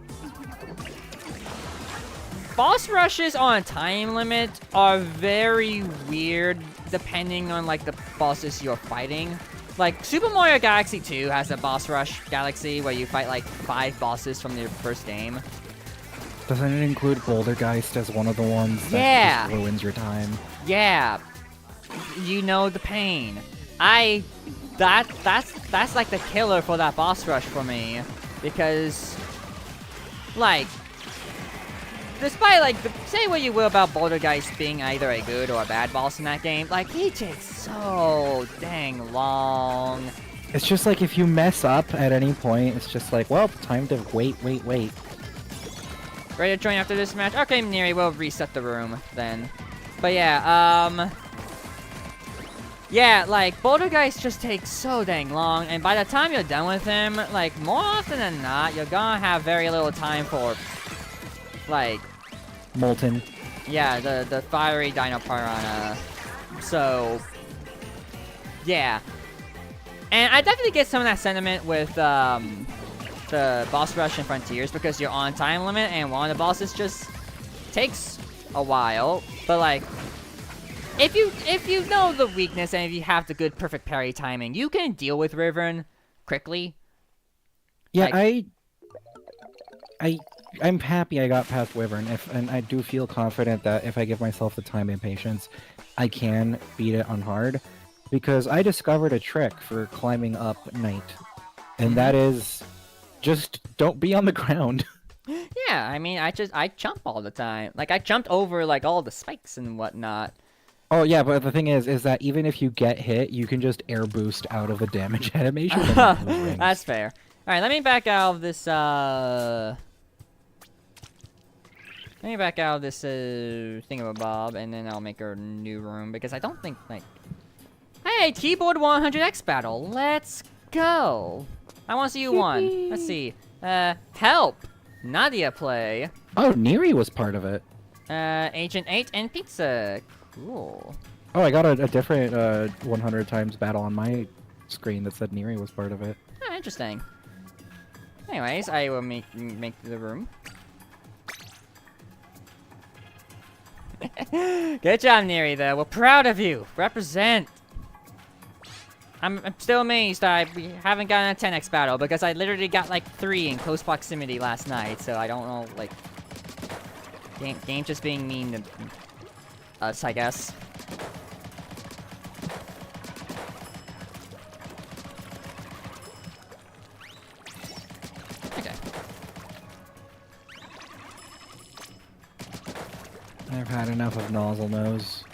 Speaker 1: boss rushes on a time limit are very weird depending on like the bosses you're fighting. Like Super Mario Galaxy 2 has a boss rush galaxy where you fight like 5 bosses from your first game.
Speaker 2: Doesn't it include Bouldergeist as one of the ones that just ruins your time?
Speaker 1: Yeah. You know the pain. That's like the killer for that boss rush for me. Because like despite like say what you will about Bouldergeist being either a good or a bad boss in that game, like he takes so dang long.
Speaker 2: It's just like if you mess up at any point, it's just like, well, time to wait.
Speaker 1: Ready to join after this match? Okay, Neri, we'll reset the room then. But yeah, yeah, like, Bouldergeist just takes so dang long, and by the time you're done with him, like, more often than not, you're gonna have very little time for, like...
Speaker 2: Molten.
Speaker 1: Yeah, the fiery Dino Piranha. So... Yeah. And I definitely get some of that sentiment with, the boss rush in Frontiers because you're on time limit and one of the bosses just takes a while. But like, if you know the weakness and if you have the good perfect parry timing, you can deal with Rivern quickly.
Speaker 2: Yeah,
Speaker 1: like,
Speaker 2: I'm happy I got past Wyvern, and I do feel confident that if I give myself the time and patience, I can beat it on hard, because I discovered a trick for climbing up Night, and that is just don't be on the ground.
Speaker 1: Yeah, I mean, I jump all the time. Like, I jumped over, like, all the spikes and whatnot.
Speaker 2: Oh, yeah, but the thing is that even if you get hit, you can just air boost out of the damage animation.
Speaker 1: That's fair. Alright, let me back out of this, thingamabob, and then I'll make a new room, because I don't think, like... Hey, Keyboard 100X battle, let's go! I want to see you one. Let's see. Help! Nadia play.
Speaker 2: Oh, Neri was part of it.
Speaker 1: Agent 8 and Pizza. Cool.
Speaker 2: Oh, I got a different 100 times battle on my screen that said Neri was part of it.
Speaker 1: Oh, interesting. Anyways, I will make the room. Good job, Neri, though. We're proud of you. Represent. I'm still amazed that we haven't gotten a 10x battle because I literally got like 3 in close proximity last night, so I don't know, like... Game just being mean to us, I guess. Okay.
Speaker 2: I've had enough of Nozzle Nose.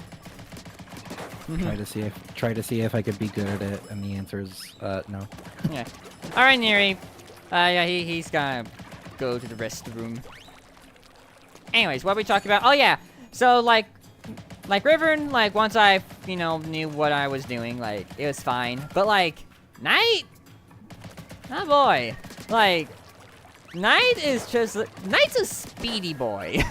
Speaker 2: Try to see if I could be good at it, and the answer is no.
Speaker 1: Yeah. All right, Neri. Yeah, he's gonna go to the restroom. Anyways, what are we talking about? Oh yeah. So like Rivern, like once I knew what I was doing, like it was fine. But like Knight, oh boy, like Knight's a speedy boy.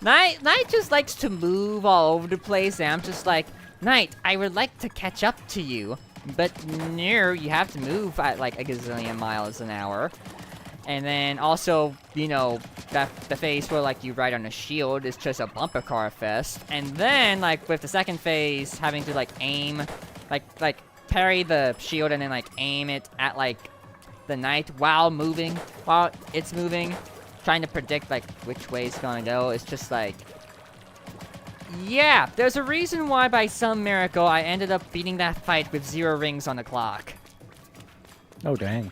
Speaker 1: Knight just likes to move all over the place, and I'm just like, Knight, I would like to catch up to you, but no, you have to move at like a gazillion miles an hour. And then also, the phase where like you ride on a shield is just a bumper car fest. And then like with the second phase, having to like aim, like parry the shield and then like aim it at like the Knight while it's moving, trying to predict like which way it's gonna go. It's just like, yeah, there's a reason why by some miracle I ended up beating that fight with 0 rings on the clock.
Speaker 2: Oh dang.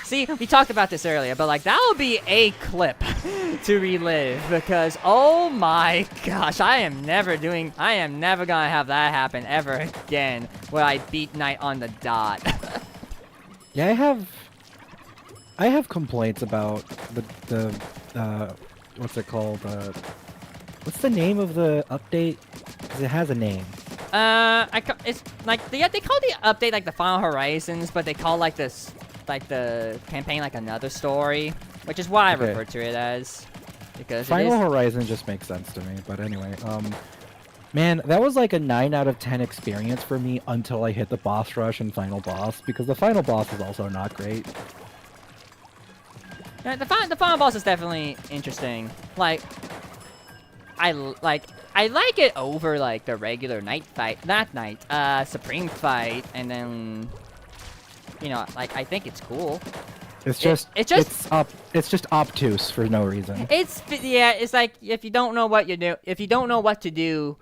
Speaker 1: See, we talked about this earlier, but like that'll be a clip to relive because oh my gosh, I am never gonna have that happen ever again where I beat Knight on the dot.
Speaker 2: Yeah, I have complaints about the what's it called? What's the name of the update? 'Cause it has a name.
Speaker 1: It's like they call the update like the Final Horizons, but they call like this. Like the campaign like another story, which is what I refer to it as, because
Speaker 2: Final Horizon just makes sense to me. But anyway, man, that was like a 9 out of 10 experience for me until I hit the boss rush and final boss, because the final boss is also not great.
Speaker 1: Yeah, the final boss is definitely interesting. Like I like it over like the regular Supreme fight, and then. Like I think it's cool.
Speaker 2: It's just obtuse for no reason.
Speaker 1: It's like if you don't know what to do,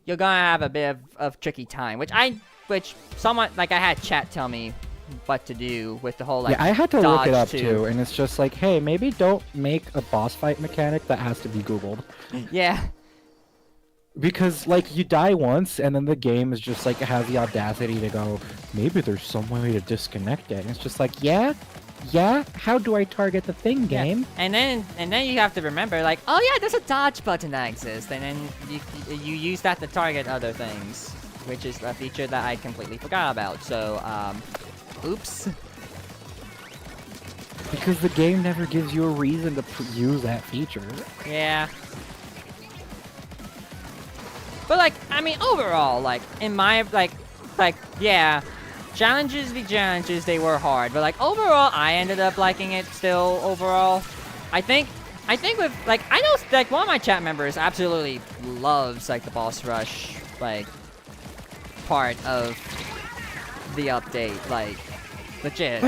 Speaker 1: you're gonna have a bit of tricky time. Which someone like I had chat tell me what to do with the whole like.
Speaker 2: Yeah, I had to look it up
Speaker 1: too.
Speaker 2: too, and it's just like, hey, maybe don't make a boss fight mechanic that has to be Googled.
Speaker 1: Yeah.
Speaker 2: Because, like, you die once, and then the game is just, like, it has the audacity to go, maybe there's some way to disconnect it. And it's just like, yeah? How do I target the thing, game?
Speaker 1: Yeah. And then you have to remember, like, oh yeah, there's a dodge button that exists, and then you use that to target other things, which is a feature that I completely forgot about, so, oops.
Speaker 2: Because the game never gives you a reason to use that feature.
Speaker 1: Yeah. But like, I mean, overall, like, in my, yeah, challenges, they were hard. But like, overall, I ended up liking it still, overall. I think with, like, I know, like, one of my chat members absolutely loves, like, the boss rush, like, part of the update, like, legit.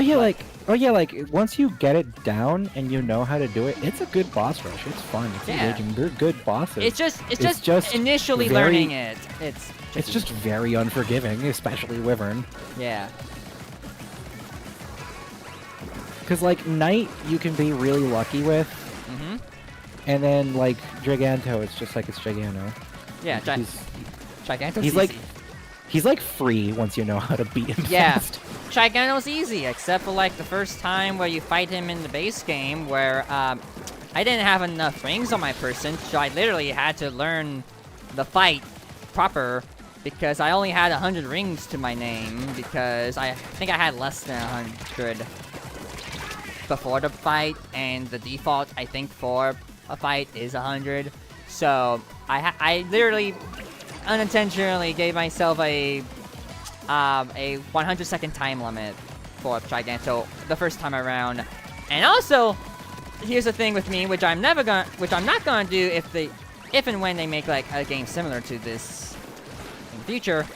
Speaker 2: Oh yeah, like, once you get it down and you know how to do it, it's a good boss rush. It's fun. It's engaging. They're good bosses.
Speaker 1: It's just initially learning it. It's
Speaker 2: just very unforgiving, especially Wyvern.
Speaker 1: Yeah.
Speaker 2: Because, like, Knight, you can be really lucky with.
Speaker 1: Mm-hmm.
Speaker 2: And then, like, Giganto, it's just like it's Giganto.
Speaker 1: Yeah, Giganto's
Speaker 2: he's
Speaker 1: easy.
Speaker 2: He's like free once you know how to beat him fast.
Speaker 1: Giganto's easy, except for like the first time where you fight him in the base game, where I didn't have enough rings on my person, so I literally had to learn the fight proper because I only had 100 rings to my name because I think I had less than 100. before the fight, and the default, I think, for a fight is 100. So I literally unintentionally gave myself a 100-second time limit for Giganto the first time around. And also, here's the thing with me, which I'm not gonna do if and when they make like a game similar to this in the future.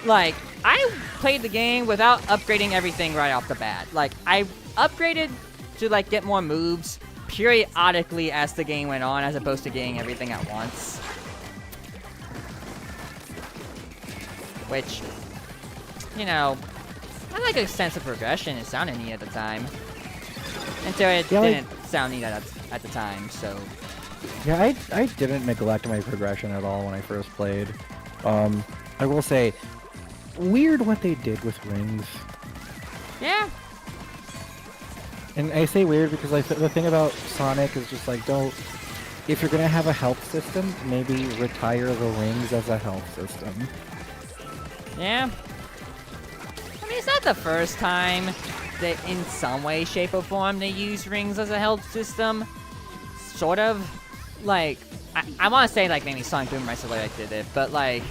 Speaker 1: Like, I played the game without upgrading everything right off the bat. Like, I upgraded to like get more moves periodically as the game went on, as opposed to getting everything at once. Which, you know, I like a sense of progression. It sounded neat at the time. Until it didn't sound neat at the time, so...
Speaker 2: Yeah, I didn't neglect my progression at all when I first played. I will say, weird what they did with rings.
Speaker 1: Yeah.
Speaker 2: And I say weird because the thing about Sonic is just like, don't... If you're gonna have a health system, maybe retire the rings as a health system.
Speaker 1: Yeah. I mean, it's not the first time that in some way, shape, or form they use rings as a health system. Sort of. Like, I want to say, like, maybe Sonic Boom Wrestler did it, but, like...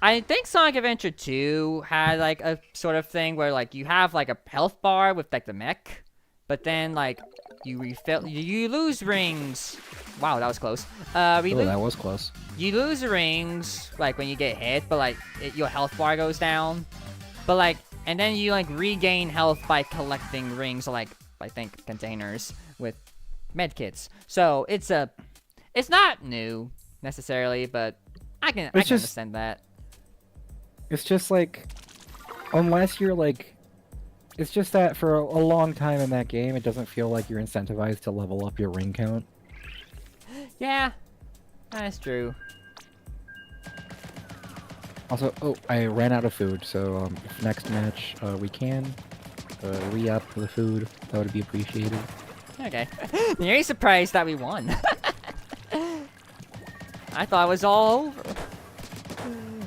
Speaker 1: I think Sonic Adventure 2 had, like, a sort of thing where, like, you have, like, a health bar with, like, the mech, but then, like, you lose rings. Wow, that was close.
Speaker 2: That was close.
Speaker 1: You lose rings, like, when you get hit, but, like, your health bar goes down. But, like, and then you, like, regain health by collecting rings, like, I think, containers with medkits. So, it's not new, necessarily, but I can understand that.
Speaker 2: It's just, like, unless you're, like... It's just that for a long time in that game, it doesn't feel like you're incentivized to level up your ring count.
Speaker 1: Yeah, that's true.
Speaker 2: Also, oh, I ran out of food, so if next match we can re-up the food, that would be appreciated.
Speaker 1: Okay. You're surprised that we won. I thought it was all over.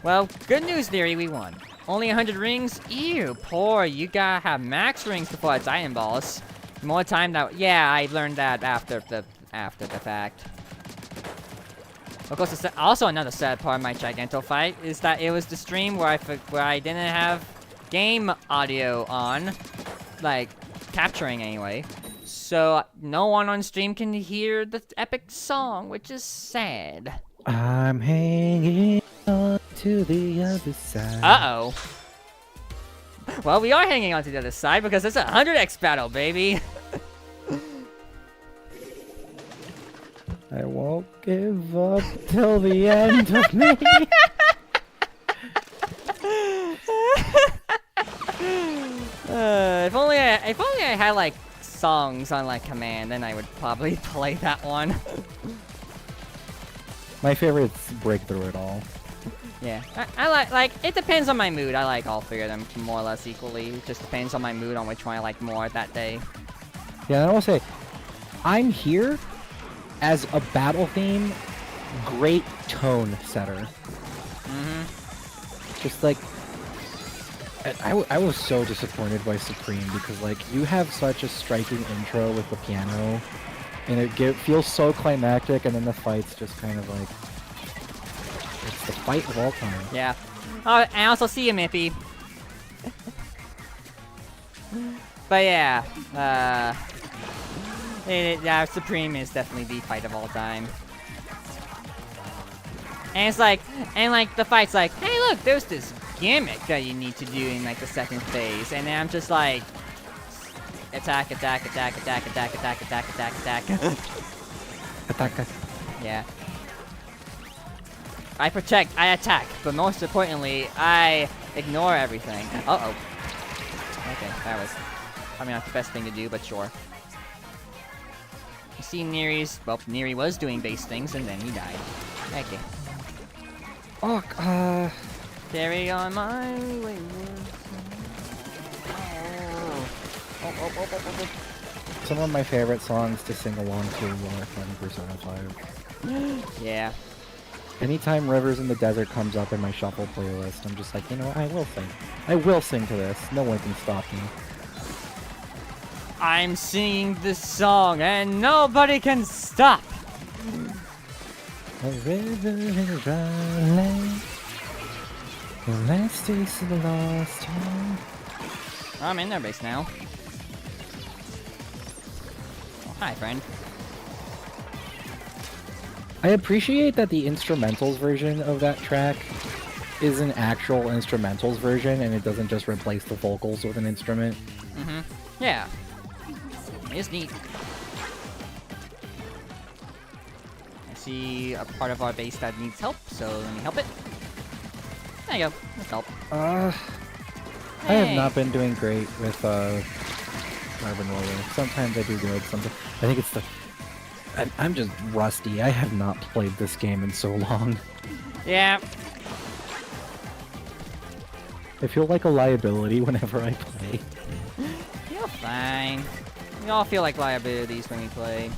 Speaker 1: Well, good news, Theory, we won. Only 100 rings? Ew, poor. You gotta have max rings before it's Iron Balls. More time that... Yeah, I learned that after the fact. Of course, also another sad part of my Giganto fight is that it was the stream where I didn't have game audio on, like, capturing anyway. So no one on stream can hear the epic song, which is sad.
Speaker 2: I'm hanging on to the other side.
Speaker 1: Uh-oh. Well, we are hanging on to the other side because it's a 100x battle, baby.
Speaker 2: I won't give up till the end of me.
Speaker 1: If only I had like songs on like command, then I would probably play that one.
Speaker 2: My favorite's Breakthrough It All.
Speaker 1: Yeah, I like it depends on my mood. I like all three of them more or less equally. It just depends on my mood on which one I like more that day.
Speaker 2: Yeah, and I will say, I'm here as a battle theme, great tone setter. Just like, I was so disappointed by Supreme because like you have such a striking intro with the piano, and it feels so climactic, and then the fight's just kind of like, it's the fight of all time.
Speaker 1: Yeah. Oh, and I also see you, Mippy. But yeah, yeah, Supreme is definitely the fight of all time. And it's like, the fight's like, hey look, there's this gimmick that you need to do in like the second phase, and then I'm just like, attack, attack, attack, attack, attack, attack, attack, attack, attack.
Speaker 2: Attack.
Speaker 1: Yeah. I protect, I attack, but most importantly, I ignore everything. Uh-oh. Okay, that was probably not the best thing to do, but sure. You see Neri was doing base things, and then he died. Okay.
Speaker 2: Oh,
Speaker 1: Carry on my way.
Speaker 2: Some of my favorite songs to sing along to are from Persona 5.
Speaker 1: Yeah.
Speaker 2: Anytime Rivers in the Desert comes up in my shuffle playlist, I'm just like, you know, I will sing. I will sing to this. No one can stop me.
Speaker 1: I'm singing this song and nobody can stop.
Speaker 2: A river in a dry lake. The last taste of the lost time.
Speaker 1: I'm in their base now. Oh, hi, friend.
Speaker 2: I appreciate that the instrumentals version of that track is an actual instrumentals version and it doesn't just replace the vocals with an instrument.
Speaker 1: Mm-hmm. Yeah. It's neat. I see a part of our base that needs help, so let me help it. There you go. Let's help.
Speaker 2: I have not been doing great with Carbon Roller. Sometimes I do good, sometimes I think it's the... I'm just rusty. I have not played this game in so long.
Speaker 1: Yeah.
Speaker 2: I feel like a liability whenever I play.
Speaker 1: You're fine. We all feel like liabilities when we play.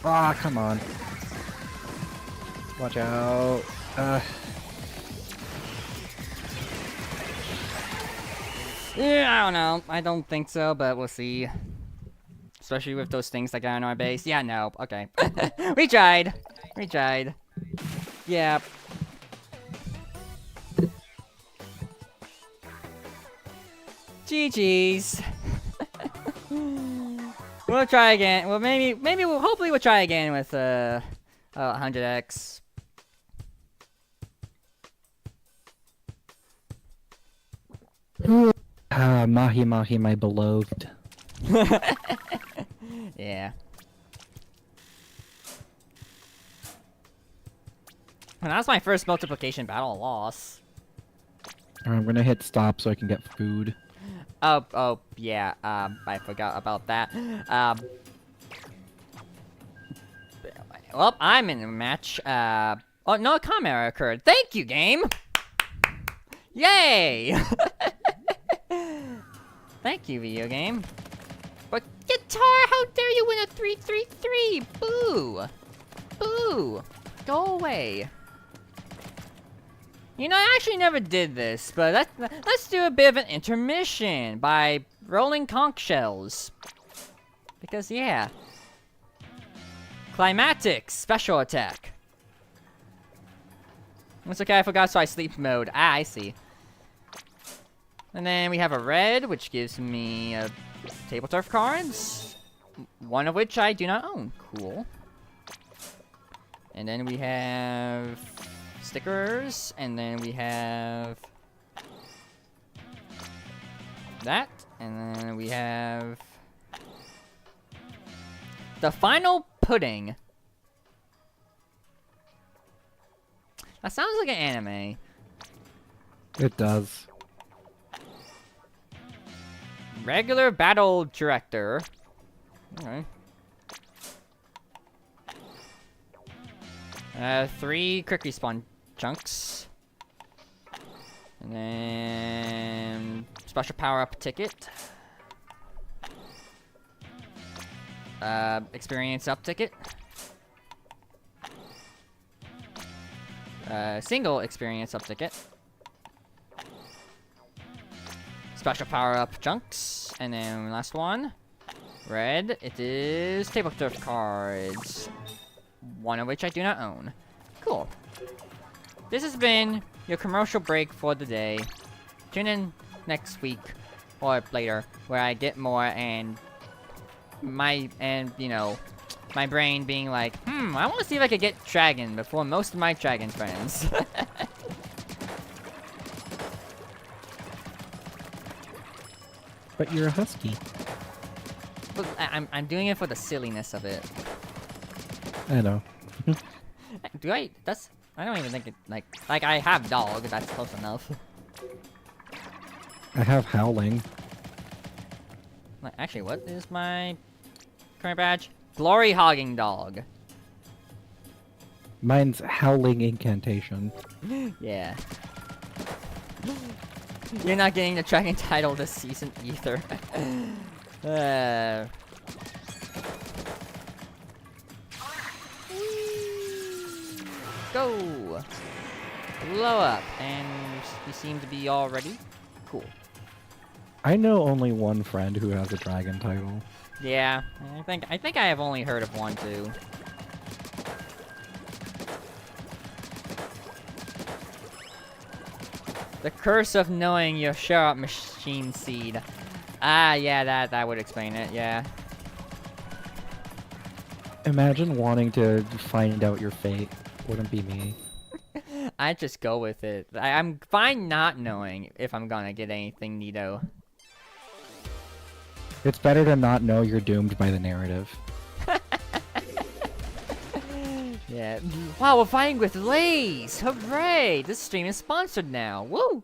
Speaker 2: Ah, come on. Watch out.
Speaker 1: Yeah, I don't know. I don't think so, but we'll see. Especially with those things that got on our base. Yeah, no. Okay. We tried. We tried. Yeah. GG's. We'll try again. Well, maybe hopefully we'll try again with 100x.
Speaker 2: Mahi Mahi, my beloved.
Speaker 1: Yeah. And that was my first multiplication battle loss.
Speaker 2: I'm gonna hit stop so I can get food.
Speaker 1: Oh, yeah, I forgot about that. Well, I'm in a match. Oh, no, a comment error occurred. Thank you, game! Yay! Thank you, video game. But Guitar, how dare you win a 3-3-3? Boo! Boo! Go away. You know, I actually never did this, but let's do a bit of an intermission by rolling conch shells. Because, yeah. Climatic special attack. It's okay, I forgot, so I sleep mode. Ah, I see. And then we have a red, which gives me table turf cards. One of which I do not own. Cool. And then we have stickers, and then we have that, and then we have the final pudding. That sounds like an anime.
Speaker 2: It does.
Speaker 1: Regular battle director. Okay. 3 quick respawn chunks. And then special power-up ticket. Experience up ticket. Single experience up ticket. Special power-up chunks. And then last one. Red. It is table turf cards. One of which I do not own. Cool. This has been your commercial break for the day. Tune in next week or later where I get more and you know, my brain being like, I want to see if I could get Dragon before most of my Dragon friends.
Speaker 2: But you're a husky.
Speaker 1: But I'm doing it for the silliness of it.
Speaker 2: I know.
Speaker 1: I don't even think it, like I have dog, that's close enough.
Speaker 2: I have howling.
Speaker 1: Like, actually, what is my current badge? Glory hogging dog.
Speaker 2: Mine's howling incantation.
Speaker 1: Yeah. You're not getting the dragon title this season either. Go! Blow up, and we seem to be all ready. Cool.
Speaker 2: I know only one friend who has a dragon title.
Speaker 1: Yeah, I think I have only heard of one too. The curse of knowing your shut machine seed. Ah, yeah, that would explain it. Yeah.
Speaker 2: Imagine wanting to find out your fate. Wouldn't be me.
Speaker 1: I'd just go with it. I'm fine not knowing if I'm gonna get anything neato.
Speaker 2: It's better to not know you're doomed by the narrative.
Speaker 1: Yeah. Wow, we're fighting with Lays! Hooray! This stream is sponsored now. Woo!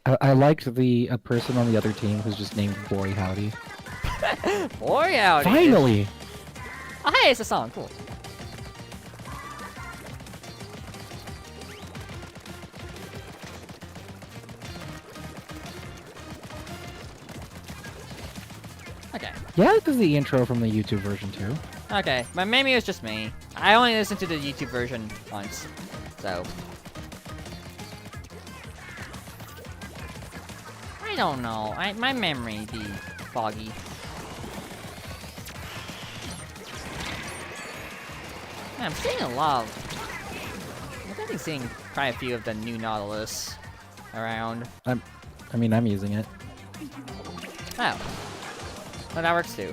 Speaker 2: I liked a person on the other team who's just named Boy Howdy.
Speaker 1: Boy howdy!
Speaker 2: Finally!
Speaker 1: Oh, hey, it's a song. Cool. Okay.
Speaker 2: Yeah, this is the intro from the YouTube version too.
Speaker 1: Okay, but maybe it's just me. I only listened to the YouTube version once, so... I don't know. My memory be foggy. Man, I'm seeing a lot of... I'm definitely seeing quite a few of the new Nautilus around.
Speaker 2: I'm using it.
Speaker 1: Oh. Well, that works too.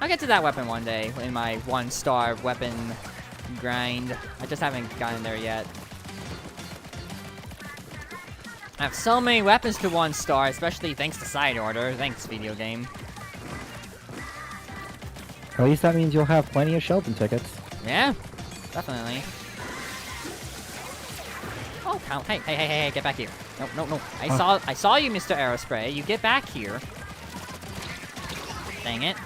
Speaker 1: I'll get to that weapon one day in my 1-star weapon grind. I just haven't gotten there yet. I have so many weapons to 1-star, especially thanks to side order. Thanks, video game.
Speaker 2: At least that means you'll have plenty of Sheldon tickets.
Speaker 1: Yeah, definitely. Oh, count. Hey, get back here. No. I saw you, Mr. Aerospray. You get back here. Dang it.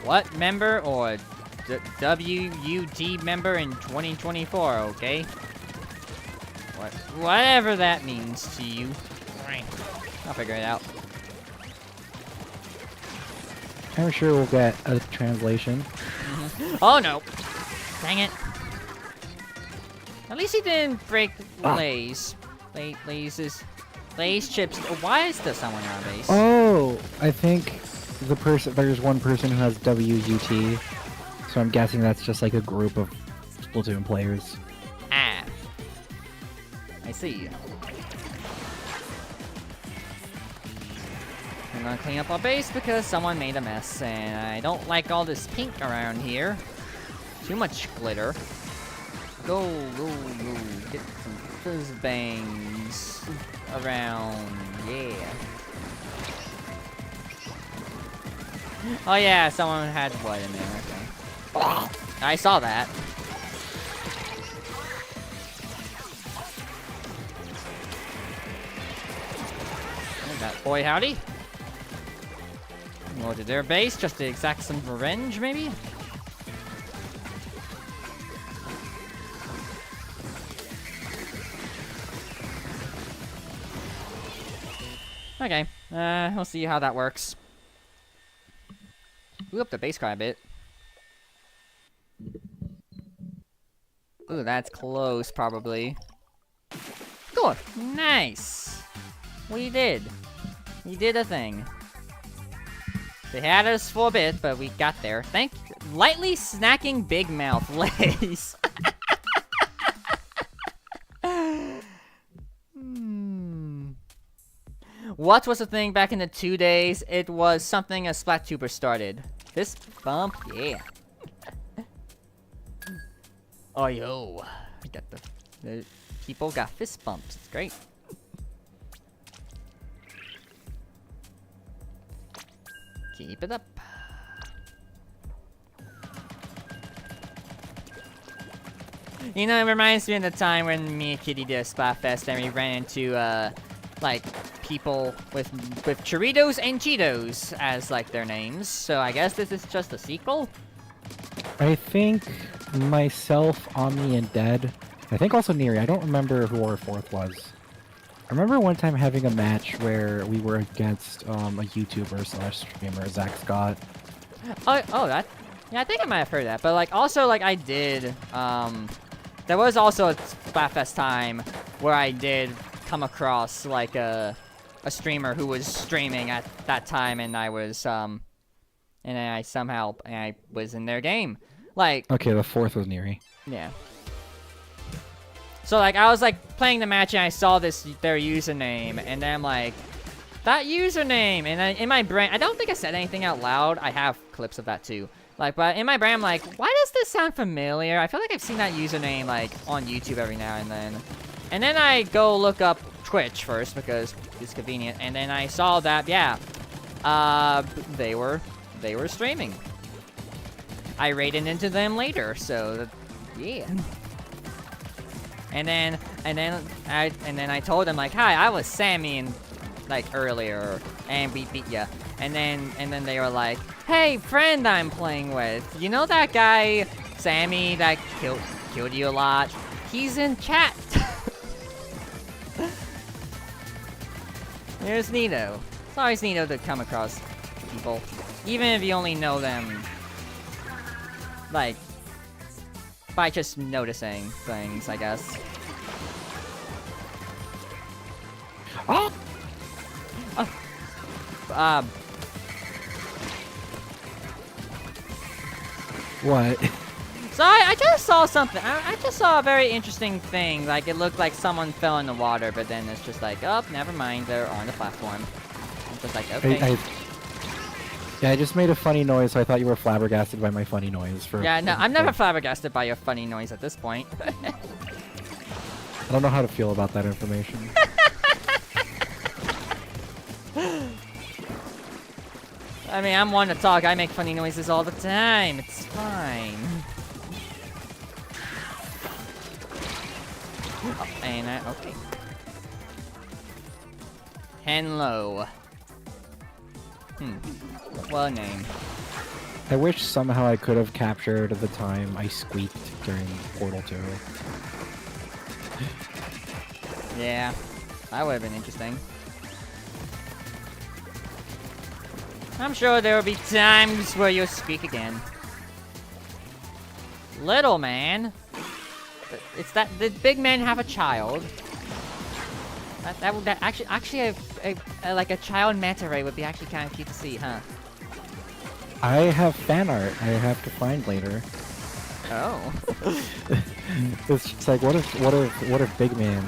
Speaker 1: What member or WUT member in 2024, okay? Whatever that means to you. Alright, I'll figure it out.
Speaker 2: I'm sure we'll get a translation.
Speaker 1: Oh no! Dang it. At least he didn't break Lay's. Lay's chips. Why is there someone on our base?
Speaker 2: Oh, I think there's one person who has WUT, so I'm guessing that's just like a group of Splatoon players.
Speaker 1: Ah. I see. I'm gonna clean up our base because someone made a mess, and I don't like all this pink around here. Too much glitter. Go. Get some fizz bangs around. Yeah. Oh yeah, someone had blood in there. Okay. I saw that. That boy howdy. Go to their base just to exact some revenge, maybe? Okay, we'll see how that works. Blew up the base quite a bit. Ooh, that's close, probably. Cool, nice! We did a thing. They had us for a bit, but we got there. Lightly snacking Big Mouth Lays. What was the thing back in the 2 days? It was something a Splattuber started. Fist bump, yeah. Oh yo, I got the people got fist bumps. It's great. Keep it up. You know, it reminds me of the time when me and Kitty did a Splatfest and we ran into, like, people with Choritos and Cheetos as, like, their names. So I guess this is just a sequel?
Speaker 2: I think myself, Omni, and Dead. I think also Neri. I don't remember who our fourth was. I remember one time having a match where we were against a YouTuber slash streamer, Zach Scott.
Speaker 1: Oh, that. Yeah, I think I might have heard that. But like, also like I did. There was also a Splatfest time where I did come across like a streamer who was streaming at that time, and I was and I somehow I was in their game. Like.
Speaker 2: Okay, the fourth was Neri.
Speaker 1: Yeah. So like I was like playing the match and I saw their username, and then I'm like, that username, and then in my brain, I don't think I said anything out loud. I have clips of that too. Like, but in my brain, I'm like, why does this sound familiar? I feel like I've seen that username like on YouTube every now and then. And then I go look up Twitch first because it's convenient, and then I saw that yeah, they were streaming. I raided into them later, so yeah. And then I told them like, hi, I was Sammy and like earlier, and we beat ya. And then they were like, hey, friend I'm playing with, you know that guy Sammy that killed you a lot? He's in chat. There's Nito. It's always Nito to come across people, even if you only know them like by just noticing things, I guess.
Speaker 2: Oh! What?
Speaker 1: So I just saw something. I just saw a very interesting thing. Like, it looked like someone fell in the water, but then it's just like, oh, never mind, they're on the platform. It's just like, okay.
Speaker 2: Yeah, I just made a funny noise, so I thought you were flabbergasted by my funny noise.
Speaker 1: Yeah, no, I'm never flabbergasted by your funny noise at this point.
Speaker 2: I don't know how to feel about that information.
Speaker 1: I mean, I'm one to talk. I make funny noises all the time. It's fine. Oh, and okay. Hello. Well name.
Speaker 2: I wish somehow I could have captured the time I squeaked during Portal 2.
Speaker 1: Yeah, that would have been interesting. I'm sure there will be times where you'll speak again. Little man? It's that, did big man have a child? That actually like a child manta ray would be actually kind of cute to see, huh?
Speaker 2: I have fan art I have to find later.
Speaker 1: Oh.
Speaker 2: It's just like, what if Big Man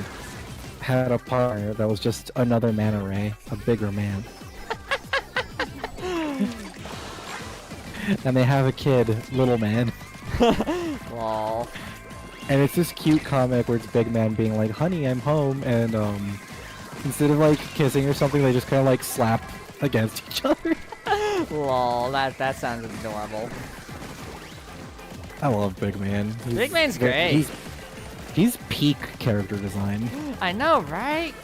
Speaker 2: had a partner that was just another manta ray, a bigger man? And they have a kid, Little Man.
Speaker 1: Lol.
Speaker 2: And it's this cute comic where it's Big Man being like, honey, I'm home, and instead of like kissing or something, they just kind of like slap against each other.
Speaker 1: Lol, that sounds adorable.
Speaker 2: I love Big Man.
Speaker 1: Big Man's great.
Speaker 2: He's peak character design.
Speaker 1: I know, right?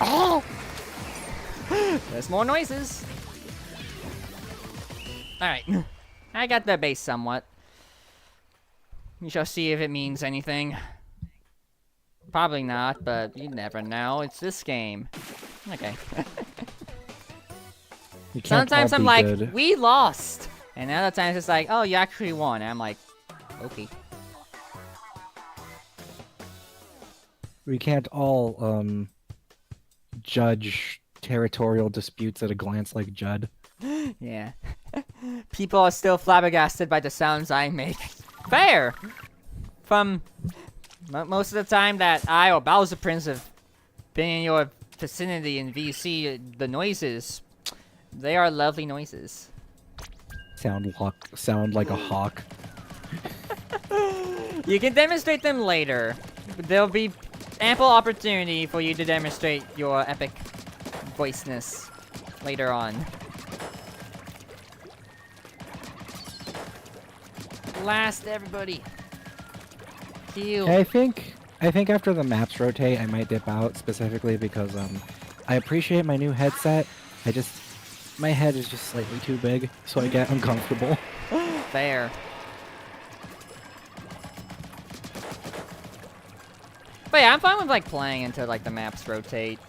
Speaker 1: Oh! There's more noises. Alright. I got the base somewhat. We shall see if it means anything. Probably not, but you never know. It's this game. Okay. Sometimes I'm like, good. We lost! And other times it's like, oh, you actually won. And I'm like, okay.
Speaker 2: We can't all, judge territorial disputes at a glance like Judd.
Speaker 1: Yeah. People are still flabbergasted by the sounds I make. Fair! From most of the time that I or Bowser Prince have been in your vicinity in VC, the noises, they are lovely noises.
Speaker 2: Sound like a hawk.
Speaker 1: You can demonstrate them later. There'll be ample opportunity for you to demonstrate your epic voiceness later on. Blast everybody. Heal.
Speaker 2: I think after the maps rotate, I might dip out specifically because I appreciate my new headset. My head is just slightly too big, so I get uncomfortable.
Speaker 1: Fair. But yeah, I'm fine with like playing until like the maps rotate.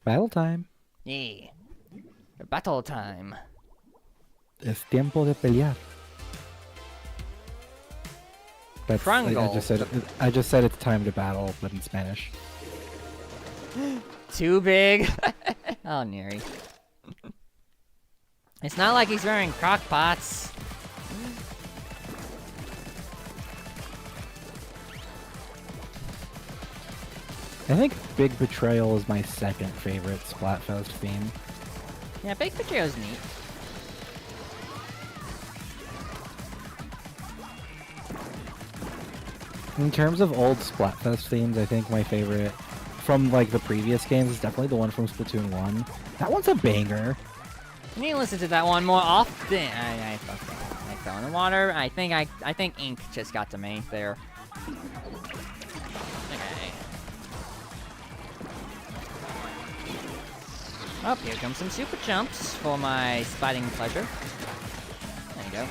Speaker 2: Battle time.
Speaker 1: Yeah. Battle time.
Speaker 2: Es tiempo de pelear. That's, I just said it's time to battle, but in Spanish.
Speaker 1: Too big. Oh, Neri. It's not like he's wearing crock pots.
Speaker 2: I think Big Betrayal is my second favorite Splatfest theme.
Speaker 1: Yeah, Big Betrayal's neat.
Speaker 2: In terms of old Splatfest themes, I think my favorite from like the previous games is definitely the one from Splatoon 1. That one's a banger.
Speaker 1: You need to listen to that one more often. I fell in the water. I think Ink just got to me there. Okay. Oh, here comes some super jumps for my spotting pleasure. There you go.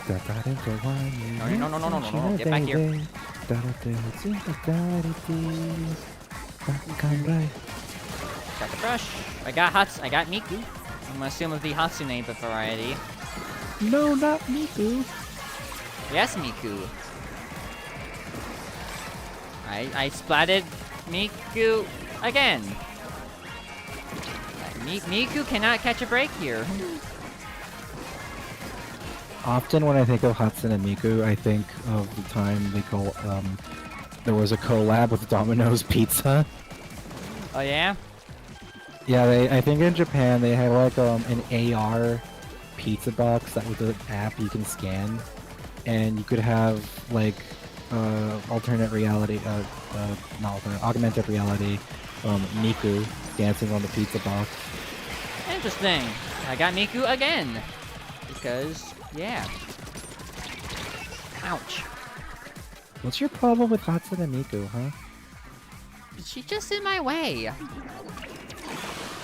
Speaker 1: No, get back here. Got the brush. I got Miku. I'm gonna assume of the Hatsune variety.
Speaker 2: No, not Miku.
Speaker 1: Yes, Miku. I splatted Miku again. Miku cannot catch a break here.
Speaker 2: Often when I think of Hatsune Miku, I think of the time there was a collab with Domino's Pizza.
Speaker 1: Oh yeah?
Speaker 2: Yeah, I think in Japan they had like an AR pizza box that was an app you can scan, and you could have like augmented reality Miku dancing on the pizza box.
Speaker 1: Interesting. I got Miku again. Because, yeah. Ouch.
Speaker 2: What's your problem with Hatsune Miku, huh?
Speaker 1: She's just in my way.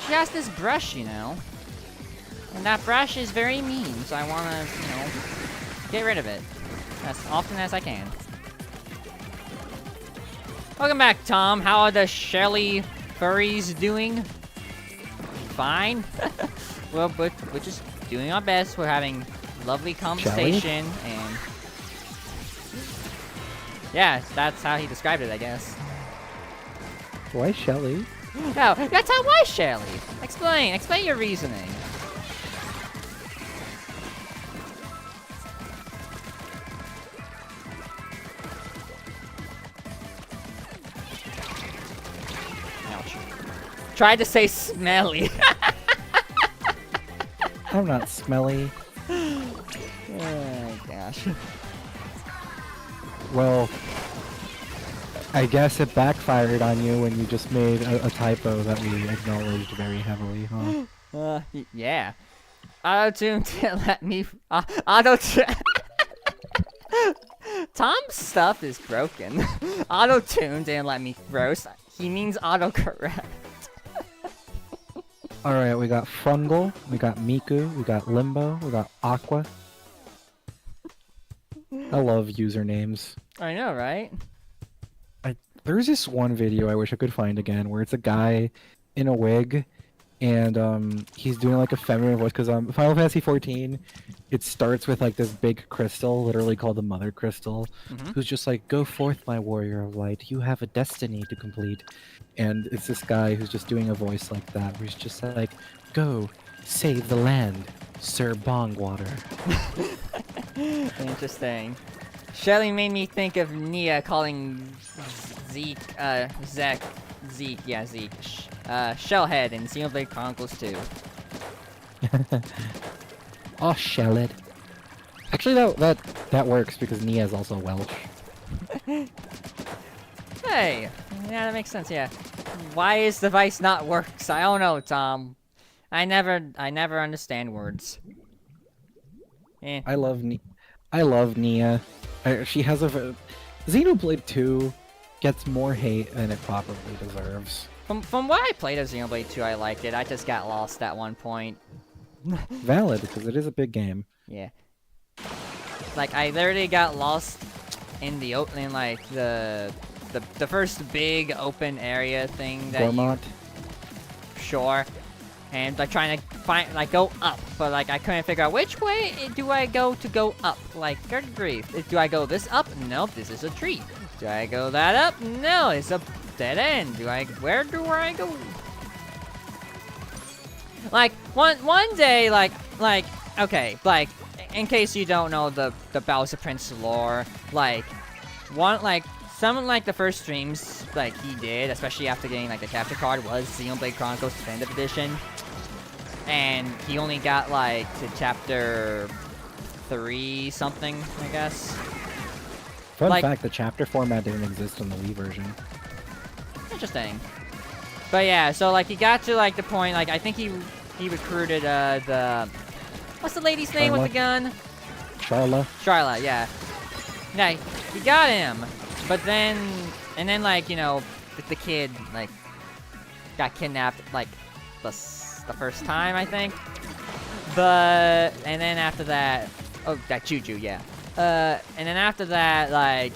Speaker 1: She has this brush, you know. And that brush is very mean, so I wanna, you know, get rid of it. As often as I can. Welcome back, Tom. How are the Shelly furries doing? Fine. Well, but we're just doing our best. We're having lovely conversation, and yeah, that's how he described it, I guess.
Speaker 2: Why Shelly?
Speaker 1: No, that's how. Why Shelly? Explain your reasoning. Ouch. Tried to say smelly.
Speaker 2: I'm not smelly.
Speaker 1: Oh gosh.
Speaker 2: Well, I guess it backfired on you when you just made a typo that we acknowledged very heavily, huh?
Speaker 1: Yeah. Auto-tune didn't let me. Auto-tune. Tom's stuff is broken. Auto-tune didn't let me roast. He means autocorrect.
Speaker 2: Alright, we got Fungal, we got Miku, we got Limbo, we got Aqua. I love usernames.
Speaker 1: I know, right?
Speaker 2: There's this one video I wish I could find again where it's a guy in a wig and he's doing like a feminine voice because Final Fantasy 14, it starts with like this big crystal, literally called the Mother Crystal, who's just like, "Go forth, my warrior of light, you have a destiny to complete." And it's this guy who's just doing a voice like that, where he's just like, "Go, save the land, Sir Bongwater."
Speaker 1: Interesting. Shelly made me think of Nia calling Zeke, Zeke, Shellhead in Xenoblade Chronicles 2.
Speaker 2: Oh, Shellhead. Actually, that works because Nia is also Welsh.
Speaker 1: Hey, yeah, that makes sense. Yeah. Why is the device not works? I don't know, Tom. I never understand words. Eh.
Speaker 2: I love Nia. She has a Xenoblade 2 gets more hate than it probably deserves.
Speaker 1: From what I played of Xenoblade 2, I liked it. I just got lost at one point.
Speaker 2: Valid, because it is a big game.
Speaker 1: Yeah. like I literally got lost in the open, like the first big open area thing that
Speaker 2: Gormont.
Speaker 1: Sure. And like trying to find, like, go up, but like I couldn't figure out which way do I go to go up. Like, good grief. Do I go this up? Nope, this is a tree. Do I go that up? No, it's a dead end. Where do I go? Like, one day, like, okay, like, in case you don't know the Bowser Prince lore, like, some like the first streams like he did, especially after getting like the capture card, was Xenoblade Chronicles Definitive Edition, and he only got like to chapter 3 something, I guess.
Speaker 2: Fun fact: the chapter format didn't exist in the Wii version.
Speaker 1: Interesting. But yeah, so like he got to like the point, like I think he recruited the what's the lady's name with the gun? Charla, yeah. Yeah, he got him. But then, and then like, you know, the kid, like, got kidnapped, like, the first time, I think. But, and then after that, oh, that Juju, yeah. And then after that, like,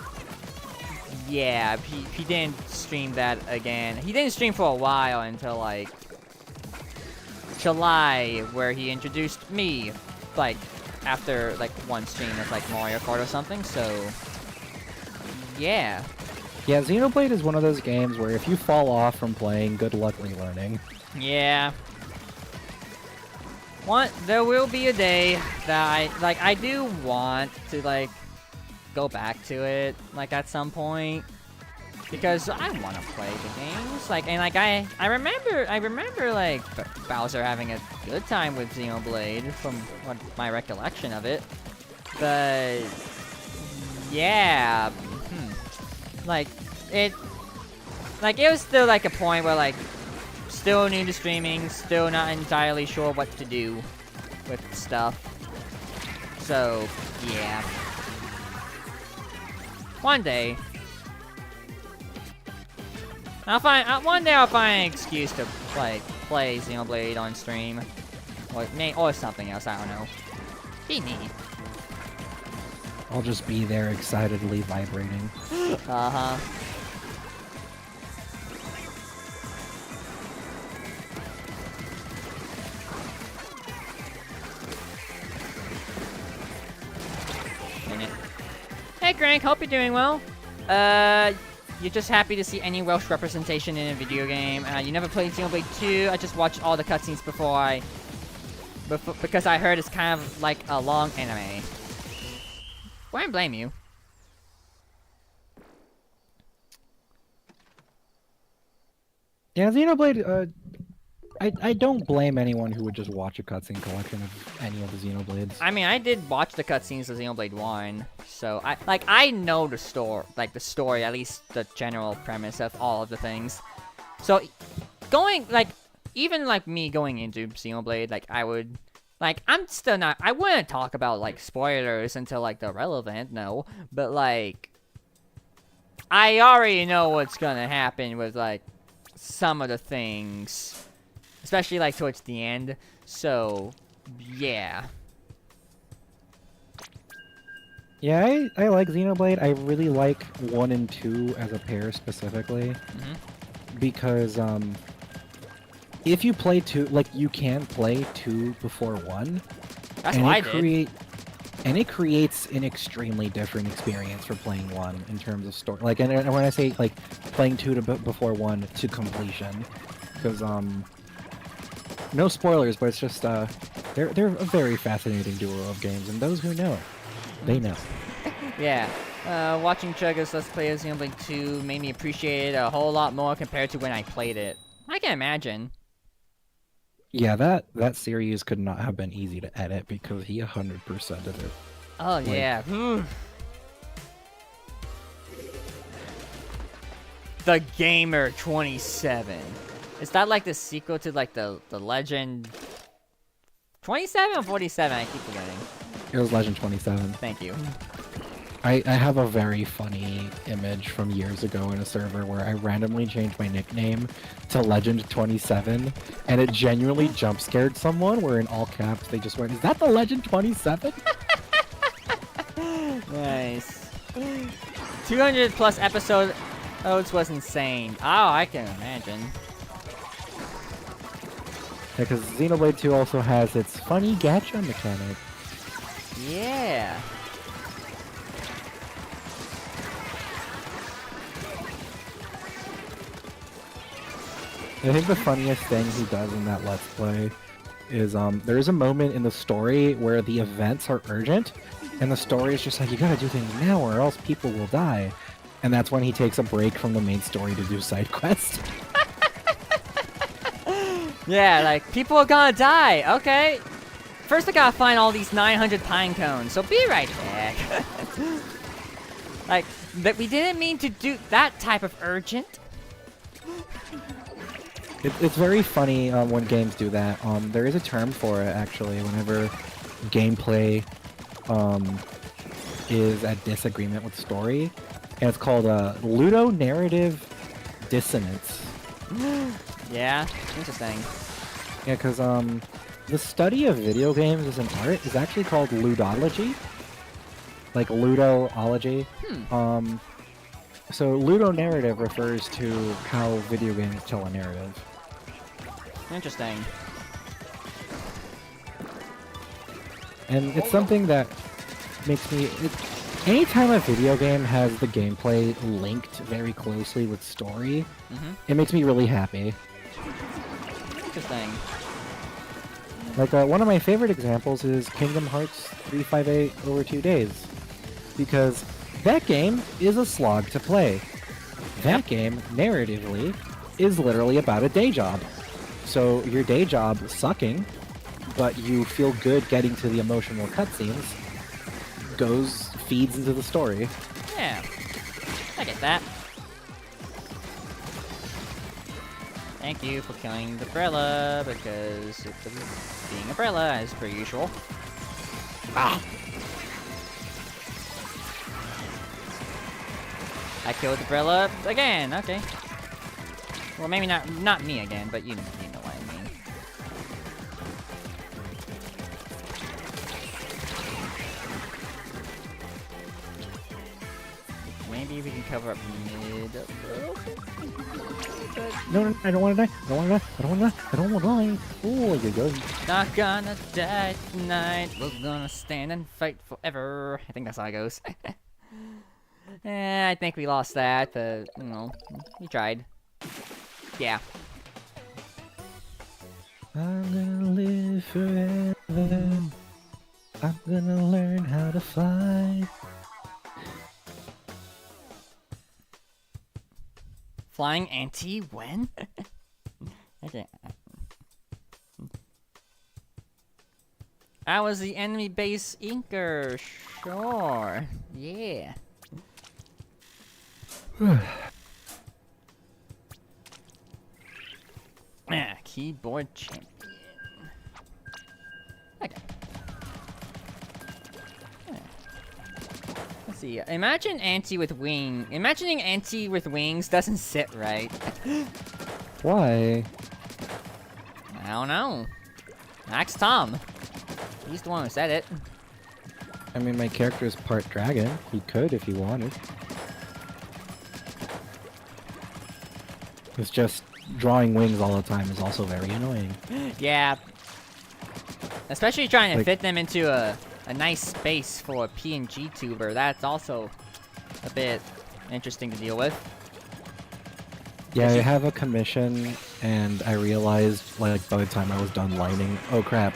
Speaker 1: yeah, he didn't stream that again. He didn't stream for a while until, like, July, where he introduced me, like, after, like, one stream of, like, Mario Kart or something, so... Yeah.
Speaker 2: Yeah, Xenoblade is one of those games where if you fall off from playing, good luck relearning.
Speaker 1: Yeah. There will be a day that I do want to, like, go back to it, like, at some point. Because I want to play the games. Like, and, like, I remember, like, Bowser having a good time with Xenoblade from my recollection of it. But, yeah. Like, it was still, like, a point where, like, still new to streaming, still not entirely sure what to do with stuff. So, yeah. One day. One day I'll find an excuse to, like, play Xenoblade on stream. Or something else, I don't know. Be neat.
Speaker 2: I'll just be there excitedly vibrating.
Speaker 1: Uh-huh. Hey Greg, hope you're doing well. You're just happy to see any Welsh representation in a video game. You never played Xenoblade 2. I just watched all the cutscenes because I heard it's kind of like a long anime. Why blame you?
Speaker 2: Yeah, Xenoblade, I don't blame anyone who would just watch a cutscene collection of any of the Xenoblades.
Speaker 1: I mean, I did watch the cutscenes of Xenoblade 1, so I know the story, at least the general premise of all of the things. So, even me going into Xenoblade, like, I would... Like, I wouldn't talk about, like, spoilers until, like, the relevant, no. But, like, I already know what's gonna happen with, like, some of the things. Especially, like, towards the end. So, yeah.
Speaker 2: Yeah, I like Xenoblade. I really like 1 and 2 as a pair, specifically. Because, if you play 2, like, you can play 2 before 1.
Speaker 1: That's what I did.
Speaker 2: And it creates an extremely different experience for playing 1 in terms of story. Like, and when I say, like, playing 2 before 1 to completion. Because, no spoilers, but it's just, they're a very fascinating duo of games, and those who know, they know.
Speaker 1: Yeah. Watching Chugga's Let's Play as Xenoblade 2 made me appreciate it a whole lot more compared to when I played it. I can imagine.
Speaker 2: Yeah, that series could not have been easy to edit because he 100%ed it.
Speaker 1: Oh, like, yeah. The Gamer 27. Is that like the sequel to like the Legend 27 or 47? I keep forgetting.
Speaker 2: It was Legend 27.
Speaker 1: Thank you.
Speaker 2: I have a very funny image from years ago in a server where I randomly changed my nickname to Legend 27, and it genuinely jump scared someone where in all caps they just went, "Is that the Legend 27?"
Speaker 1: Nice. 200 plus episodes was insane. Oh, I can imagine.
Speaker 2: Yeah, because Xenoblade 2 also has its funny gacha mechanic.
Speaker 1: Yeah.
Speaker 2: I think the funniest thing he does in that Let's Play is there is a moment in the story where the events are urgent, and the story is just like, you gotta do things now or else people will die. And that's when he takes a break from the main story to do side quests.
Speaker 1: Yeah, like, people are gonna die, okay? First I gotta find all these 900 pine cones, so be right back. Like, but we didn't mean to do that type of urgent.
Speaker 2: It's very funny when games do that. There is a term for it, actually, whenever gameplay is at disagreement with story. And it's called ludonarrative dissonance.
Speaker 1: Yeah, interesting.
Speaker 2: Yeah, because the study of video games as an art is actually called ludology. Like ludology. So ludonarrative refers to how video games tell a narrative.
Speaker 1: Interesting.
Speaker 2: And it's something that makes me... anytime a video game has the gameplay linked very closely with story, it makes me really happy.
Speaker 1: Interesting.
Speaker 2: Like, one of my favorite examples is Kingdom Hearts 358 over 2 days. Because that game is a slog to play. That game, narratively, is literally about a day job. So your day job sucking, but you feel good getting to the emotional cutscenes, feeds into the story.
Speaker 1: Yeah, I get that. Thank you for killing the Umbrella, because it's being Umbrella, as per usual. Ah! I killed the Umbrella again, okay. Well, maybe not me again, but you know what I mean. Maybe we can cover up mid a little bit.
Speaker 2: No, I don't want to die. I don't want to die. I don't want to die. I don't want to die. Oh, you go.
Speaker 1: Not gonna die tonight. We're gonna stand and fight forever. I think that's how it goes. I think we lost that, but, you know, we tried. Yeah.
Speaker 2: I'm gonna live forever. I'm gonna learn how to fly.
Speaker 1: Flying anti when? Okay. I was the enemy base inker. Sure. Yeah. Keyboard champion. Okay. Let's see. Imagine Anti with wing. Imagining Anti with wings doesn't sit right.
Speaker 2: Why?
Speaker 1: I don't know. Ask Tom. He's the one who said it.
Speaker 2: I mean, my character is part dragon. He could if he wanted. It's just drawing wings all the time is also very annoying.
Speaker 1: Yeah. Especially trying to
Speaker 2: Like,
Speaker 1: fit them into a nice space for a PNG tuber. That's also a bit interesting to deal with.
Speaker 2: Yeah, I have a commission, and I realized, like, by the time I was done lining, oh crap,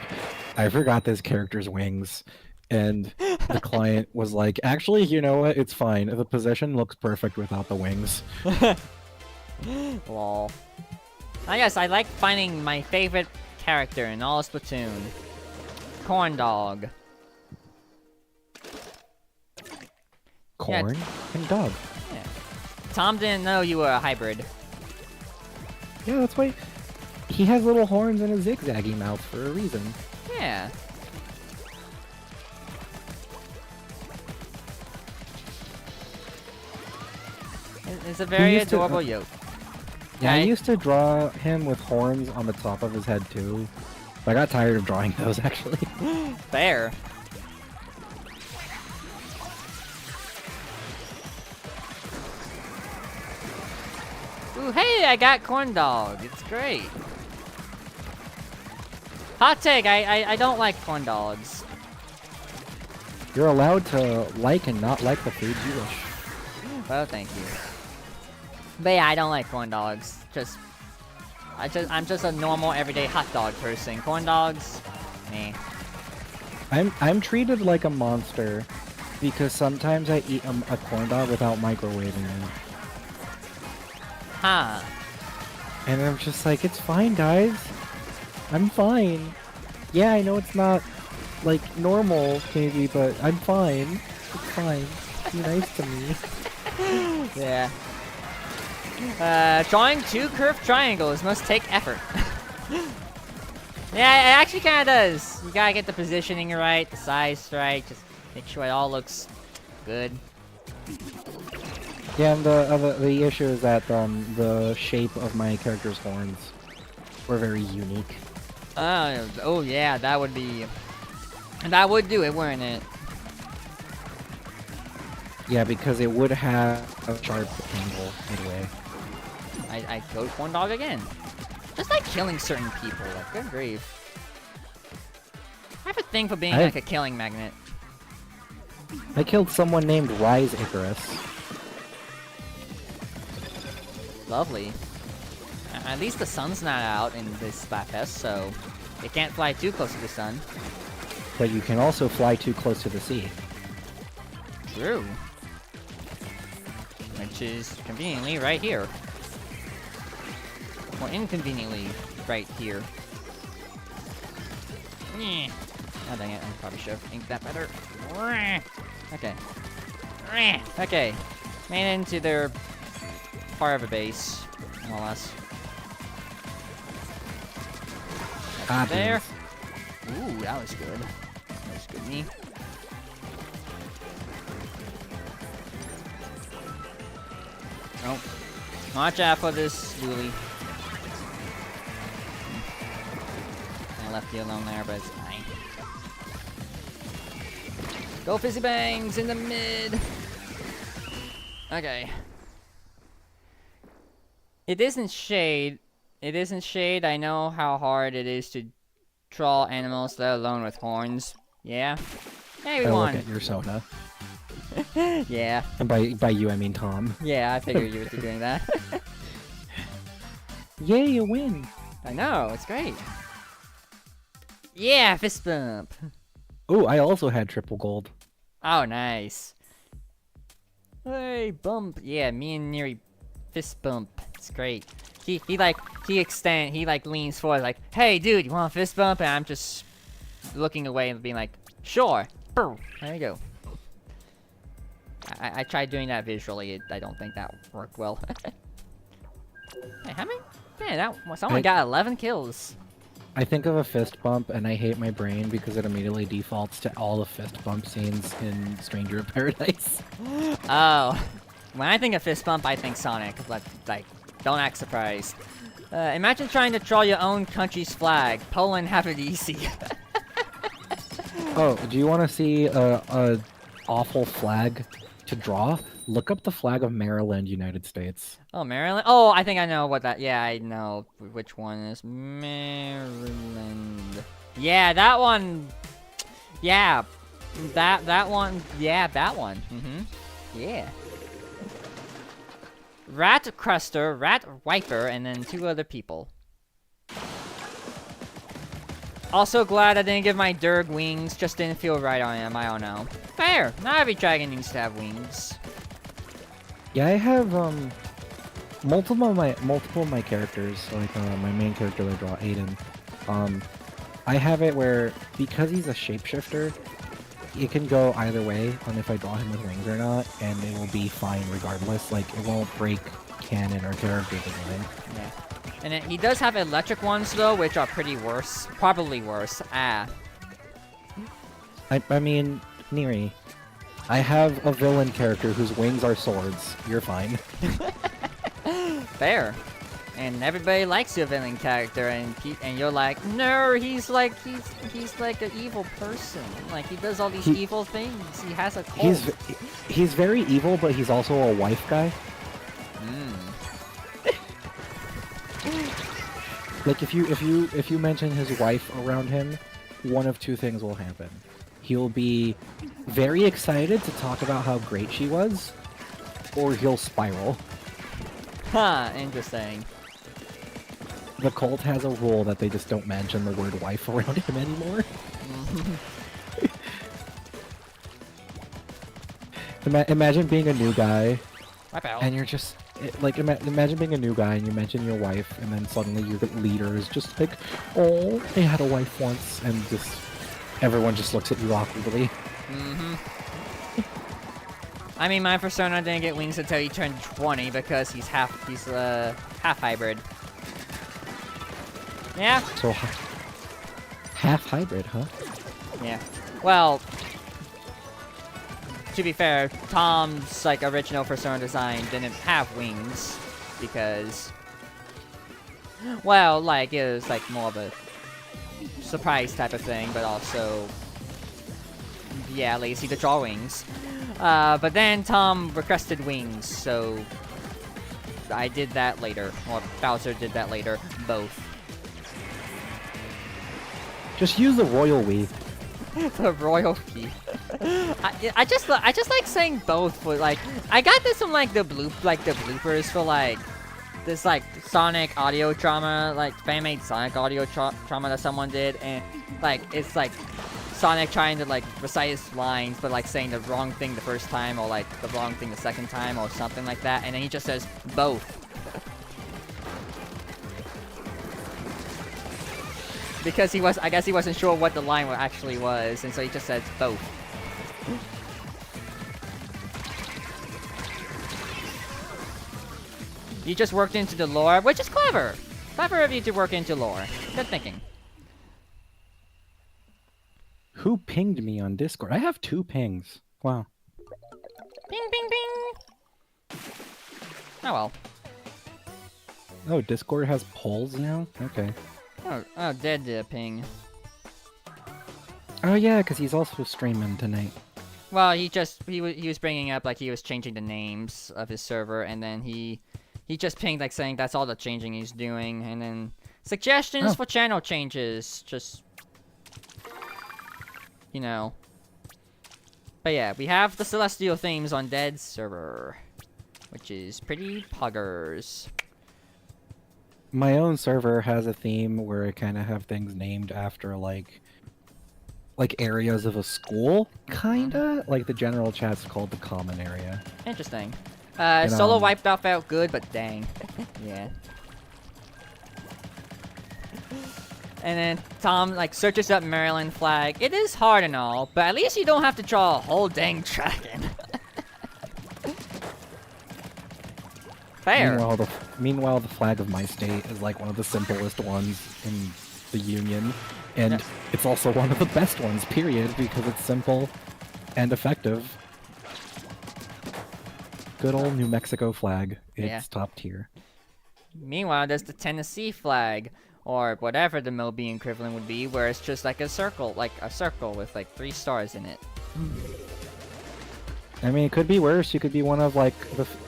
Speaker 2: I forgot this character's wings. And the client was like, actually, you know what, it's fine. The position looks perfect without the wings.
Speaker 1: Lol. I guess I like finding my favorite character in all Splatoon. Corn dog.
Speaker 2: Corn and dog.
Speaker 1: Yeah. Tom didn't know you were a hybrid.
Speaker 2: Yeah, that's why he has little horns and a zigzaggy mouth for a reason.
Speaker 1: Yeah. It's a very adorable yoke.
Speaker 2: Yeah, I used to draw him with horns on the top of his head too. But I got tired of drawing those, actually.
Speaker 1: Fair. Ooh, hey, I got corn dog. It's great. Hot take, I don't like corn dogs.
Speaker 2: You're allowed to like and not like the foods you wish.
Speaker 1: Well, thank you. But yeah, I don't like corn dogs. I'm just a normal everyday hot dog person. Corn dogs, meh.
Speaker 2: I'm treated like a monster because sometimes I eat a corn dog without microwaving it.
Speaker 1: Huh.
Speaker 2: And I'm just like, it's fine, guys. I'm fine. Yeah, I know it's not, like, normal, maybe, but I'm fine. It's fine. Be nice to me.
Speaker 1: Yeah. Drawing 2 curved triangles must take effort. Yeah, it actually kind of does. You gotta get the positioning right, the size right, just make sure it all looks good.
Speaker 2: Yeah, and the issue is that the shape of my character's horns were very unique.
Speaker 1: Oh yeah, that would do it, wouldn't it?
Speaker 2: Yeah, because it would have a sharp angle anyway.
Speaker 1: I go corn dog again. Just like killing certain people, like good grief. I have a thing for being like a killing magnet.
Speaker 2: I killed someone named Rise Icarus.
Speaker 1: Lovely. At least the sun's not out in this Splatfest, so it can't fly too close to the sun.
Speaker 2: But you can also fly too close to the sea.
Speaker 1: True. Which is conveniently right here. Or inconveniently right here. Oh dang it, I probably should have inked that better. Okay. Okay. Made it into their part of a base, more or less. That's there. Ooh, that was good. That was good me. Oh. Watch out for this Luli. I left you alone there, but it's fine. Go Fizzy Bangs in the mid! Okay. It isn't shade. It isn't shade. I know how hard it is to draw animals, let alone with horns. Yeah? Hey, we won!
Speaker 2: Look at your soda.
Speaker 1: Yeah.
Speaker 2: And by you, I mean Tom.
Speaker 1: Yeah, I figured you would be doing that.
Speaker 2: Yay, you win!
Speaker 1: I know, it's great. Yeah, fist bump!
Speaker 2: Oh, I also had triple gold.
Speaker 1: Oh, nice. Hey, bump. Yeah, me and Neri fist bump. It's great. He leans forward like, hey, dude, you want a fist bump? And I'm just looking away and being like, sure. There you go. I tried doing that visually. I don't think that worked well. Hey, how many? Man, someone got 11 kills.
Speaker 2: I think of a fist bump and I hate my brain because it immediately defaults to all the fist bump scenes in Stranger of Paradise.
Speaker 1: Oh. When I think of fist bump, I think Sonic, but, like, don't act surprised. Imagine trying to draw your own country's flag. Poland have it easy.
Speaker 2: Oh, do you want to see a awful flag to draw? Look up the flag of Maryland, United States.
Speaker 1: Oh, Maryland? Oh, I think I know what that... Yeah, I know which one is. Maryland. Yeah, that one... Yeah. That one... Yeah, that one. Yeah. Rat Cruster, Rat Wiper, and then 2 other people. Also glad I didn't give my Durg wings. Just didn't feel right on him. I don't know. Fair. Not every dragon needs to have wings.
Speaker 2: Yeah, I have multiple of my characters, like my main character that I draw, Aiden. I have it where because he's a shapeshifter, it can go either way on if I draw him with wings or not, and it will be fine regardless. Like it won't break canon or character design.
Speaker 1: Yeah. And he does have electric ones though, which are pretty worse. Probably worse. Ah.
Speaker 2: I mean, Neri, I have a villain character whose wings are swords. You're fine.
Speaker 1: Fair. And everybody likes your villain character, and you're like, no, he's like an evil person. Like he does all these evil things. He has a cult.
Speaker 2: He's very evil, but he's also a wife guy. Like if you mention his wife around him, one of two things will happen. He'll be very excited to talk about how great she was, or he'll spiral.
Speaker 1: Huh, interesting.
Speaker 2: The cult has a rule that they just don't mention the word wife around him anymore. Imagine being a new guy, and you're just like imagine being a new guy and you mention your wife, and then suddenly your leader is just like, "Oh, I had a wife once," and just everyone just looks at you awkwardly.
Speaker 1: I mean, my persona didn't get wings until he turned 20 because he's half hybrid. Yeah.
Speaker 2: So half hybrid, huh?
Speaker 1: Yeah. Well, to be fair, Tom's like original persona design didn't have wings because, well, like it was like more of a surprise type of thing, but also, yeah, lazy to draw wings. But then Tom requested wings, so I did that later, or Bowser did that later, both.
Speaker 2: Just use the royal Wii.
Speaker 1: The royalty. I just like saying both for like I got this from like the bloopers for like this like Sonic audio drama, like fan-made Sonic audio drama that someone did, and like it's like Sonic trying to like recite his lines but like saying the wrong thing the first time or like the wrong thing the second time or something like that, and then he just says both. Because I guess he wasn't sure what the line actually was, and so he just said both. You just worked into the lore, which is clever. Clever of you to work into lore. Good thinking.
Speaker 2: Who pinged me on Discord? I have 2 pings. Wow.
Speaker 1: Ping, ping, ping. Oh well.
Speaker 2: Oh, Discord has polls now? Okay.
Speaker 1: Oh, Dead did a ping.
Speaker 2: Oh yeah, because he's also streaming tonight.
Speaker 1: Well, he was bringing up like he was changing the names of his server, and then he just pinged like saying that's all the changing he's doing, and then suggestions for channel changes, just you know. But yeah, we have the Celestial themes on Dead's server, which is pretty poggers.
Speaker 2: My own server has a theme where I kind of have things named after like areas of a school, kinda. Like the general chat's called the common area.
Speaker 1: Interesting. Solo wiped out felt good, but dang. Yeah. And then Tom like searches up Maryland flag. It is hard and all, but at least you don't have to draw a whole dang dragon. Fair.
Speaker 2: Meanwhile, the flag of my state is like one of the simplest ones in the Union, and it's also one of the best ones, period, because it's simple and effective. Good old New Mexico flag. It's top tier.
Speaker 1: Meanwhile, there's the Tennessee flag, or whatever the Mobian equivalent would be, where it's just like a circle with like 3 stars in it.
Speaker 2: I mean, it could be worse. You could be one of like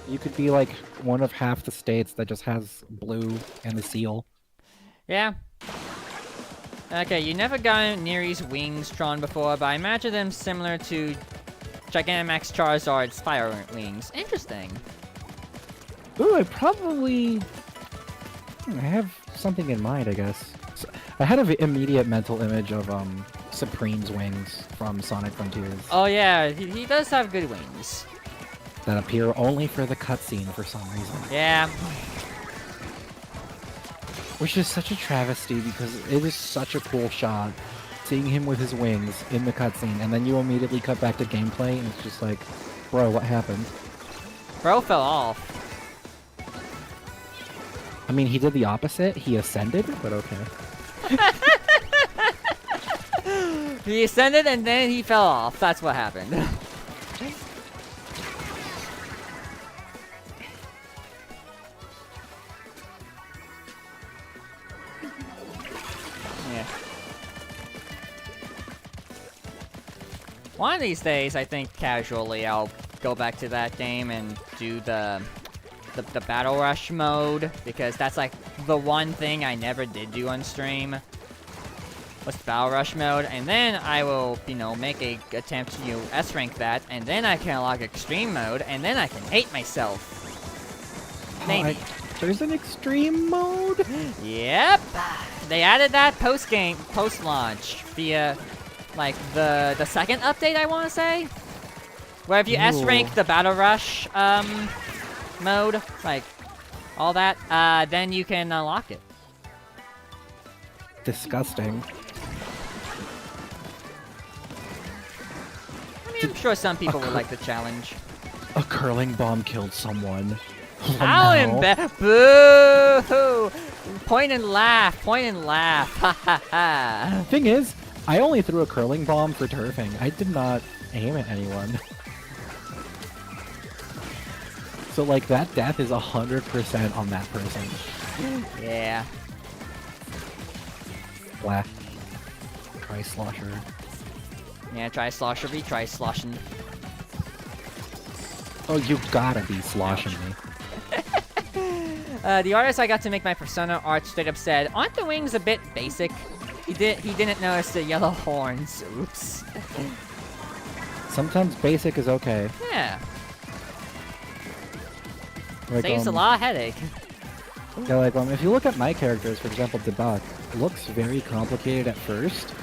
Speaker 2: you could be like one of half the states that just has blue and the seal. Yeah.
Speaker 1: Okay, you never got Neri's wings drawn before, but I imagine them similar to Gigantamax Charizard's fire wings. Interesting.
Speaker 2: Ooh, I have something in mind, I guess. So, I had an immediate mental image of Supreme's wings from Sonic Frontiers.
Speaker 1: Oh yeah, he does have good wings.
Speaker 2: That appear only for the cutscene for some reason.
Speaker 1: Yeah.
Speaker 2: Which is such a travesty because it is such a cool shot. Seeing him with his wings in the cutscene, and then you immediately cut back to gameplay, and it's just like, bro, what happened?
Speaker 1: Bro fell off.
Speaker 2: I mean, he did the opposite. He ascended, but okay.
Speaker 1: He ascended and then he fell off. That's what happened. Yeah. One of these days, I think casually, I'll go back to that game and do the Battle Rush mode, because that's like the one thing I never did do on stream was Battle Rush mode, and then I will, you know, make a attempt to S rank that, and then I can unlock extreme mode, and then I can hate myself. Maybe.
Speaker 2: There's an extreme mode?
Speaker 1: Yep. They added that post-launch via, like, the second update, I want to say? Where if you S rank the Battle Rush, mode, like, all that, then you can unlock it.
Speaker 2: Disgusting.
Speaker 1: I mean, I'm sure some people would like the challenge.
Speaker 2: A curling bomb killed someone.
Speaker 1: How embarrassing! Boo! Point and laugh, point and laugh. Ha ha ha.
Speaker 2: Thing is, I only threw a curling bomb for turfing. I did not aim at anyone. So, like, that death is 100% on that person.
Speaker 1: Yeah.
Speaker 2: Blah. Try slosher.
Speaker 1: Yeah, try slosher, retry sloshing.
Speaker 2: Oh, you gotta be sloshing me.
Speaker 1: The artist I got to make my persona art straight up said, "Aren't the wings a bit basic?" He didn't notice the yellow horns. Oops.
Speaker 2: Sometimes basic is okay.
Speaker 1: Yeah.
Speaker 2: Like,
Speaker 1: Saves a lot of headache.
Speaker 2: Yeah, like, if you look at my characters, for example, Debak, looks very complicated at first,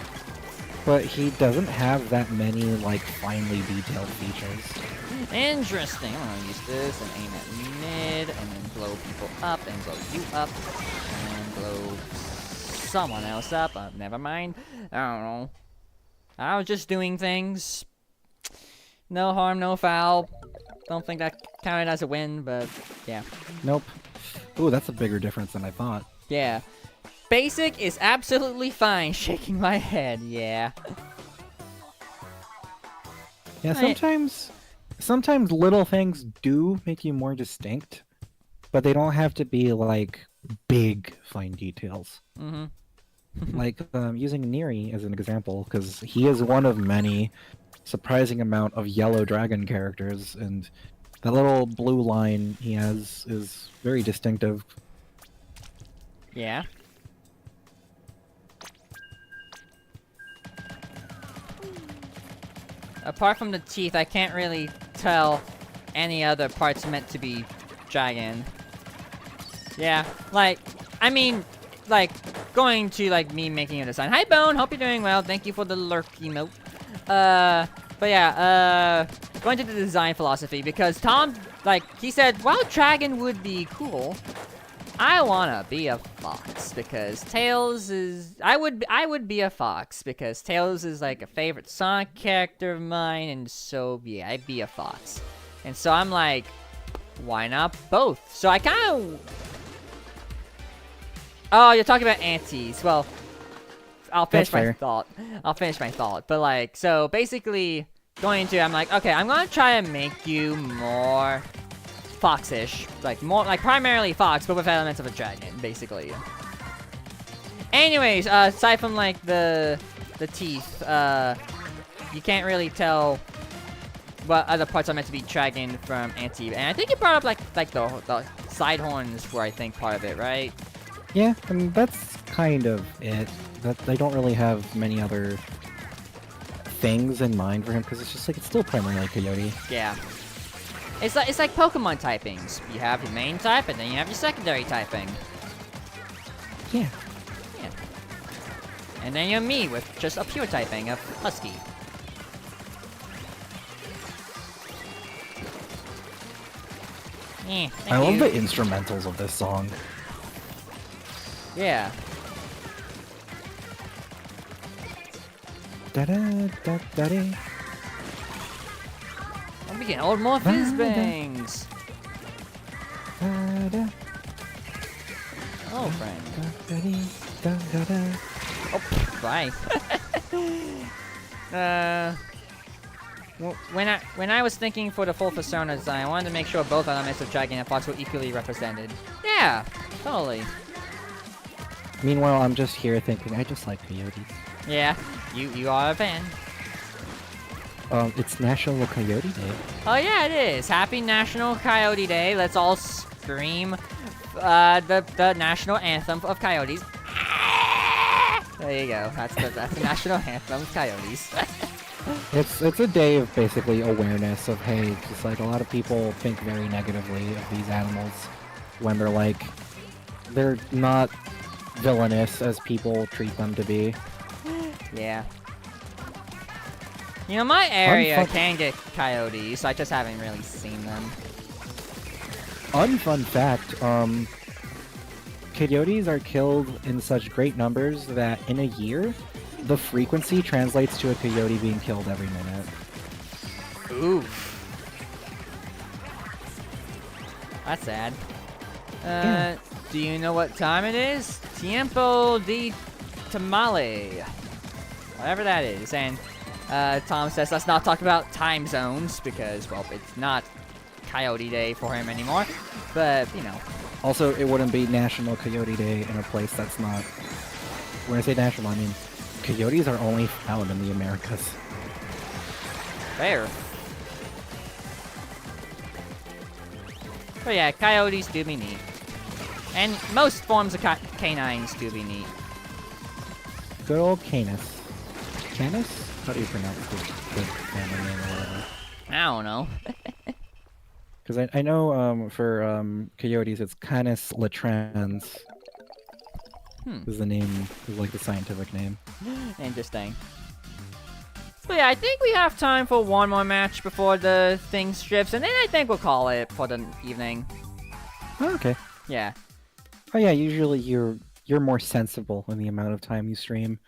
Speaker 2: but he doesn't have that many, like, finely detailed features.
Speaker 1: Interesting. I'm gonna use this and aim at mid, and then blow people up, and blow you up, and blow someone else up. Never mind. I don't know. I was just doing things. No harm, no foul. Don't think that counted as a win, but yeah.
Speaker 2: Nope. Ooh, that's a bigger difference than I thought.
Speaker 1: Yeah. Basic is absolutely fine. Shaking my head. Yeah.
Speaker 2: Yeah, sometimes little things do make you more distinct, but they don't have to be like big fine details.
Speaker 1: Mm-hmm.
Speaker 2: Like using Neri as an example, because he is one of many surprising amount of yellow dragon characters, and the little blue line he has is very distinctive.
Speaker 1: Yeah. Apart from the teeth, I can't really tell any other parts meant to be dragon. Yeah, like, I mean, like, going to, like, me making a design. Hi, Bone! Hope you're doing well. Thank you for the lurk emote. But yeah, going to the design philosophy, because Tom, like, he said, while dragon would be cool, I wanna be a fox, because Tails is... I would be a fox, because Tails is, like, a favorite Sonic character of mine, and so, yeah, I'd be a fox. And so I'm like, why not both? So I kinda... Oh, you're talking about antes. Well, I'll finish my thought. I'll finish my thought. But, like, so, basically, going into... I'm like, okay, I'm gonna try and make you more... foxish, like more like primarily fox, but with elements of a dragon, basically. Anyways, aside from like the teeth, you can't really tell what other parts are meant to be dragon from anti. And I think you brought up like the side horns were, I think, part of it, right?
Speaker 2: Yeah, I mean that's kind of it. That they don't really have many other things in mind for him, because it's just like it's still primarily Coyote.
Speaker 1: Yeah. It's like Pokemon typings. You have your main type, and then you have your secondary typing.
Speaker 2: Yeah.
Speaker 1: Yeah. And then you're me with just a pure typing of Husky. Yeah,
Speaker 2: I love the instrumentals of this song.
Speaker 1: Yeah.
Speaker 2: Da da da da da.
Speaker 1: We can hold more fizz bangs. Oh, friend. Oh, bye. When I was thinking for the full persona design, I wanted to make sure both elements of dragon and fox were equally represented. Yeah, totally.
Speaker 2: Meanwhile, I'm just here thinking, I just like coyotes.
Speaker 1: Yeah, you are a fan.
Speaker 2: It's National Coyote Day.
Speaker 1: Oh yeah, it is. Happy National Coyote Day. Let's all scream the national anthem of Coyotes. There you go. That's the national anthem of Coyotes.
Speaker 2: It's a day of basically awareness of, hey, just like a lot of people think very negatively of these animals when they're not villainous as people treat them to be.
Speaker 1: Yeah. You know, my area can get coyotes, I just haven't really seen them.
Speaker 2: Unfun fact, coyotes are killed in such great numbers that in a year, the frequency translates to a coyote being killed every minute.
Speaker 1: Ooh. That's sad.
Speaker 2: Yeah.
Speaker 1: Do you know what time it is? Tiempo de tamale. Whatever that is. And Tom says let's not talk about time zones because, well, it's not Coyote Day for him anymore. But, you know.
Speaker 2: Also, it wouldn't be National Coyote Day in a place that's not... When I say national, I mean coyotes are only found in the Americas.
Speaker 1: Fair. But yeah, coyotes do be neat. And most forms of canines do be neat.
Speaker 2: Good old Canis. Canis? How do you pronounce the family name or whatever?
Speaker 1: I don't know.
Speaker 2: Because I know for coyotes it's Canis latrans. Is the name, is like the scientific name.
Speaker 1: Interesting. So yeah, I think we have time for one more match before the thing strips, and then I think we'll call it for the evening.
Speaker 2: Oh, okay.
Speaker 1: Yeah.
Speaker 2: Oh yeah, usually you're more sensible in the amount of time you stream.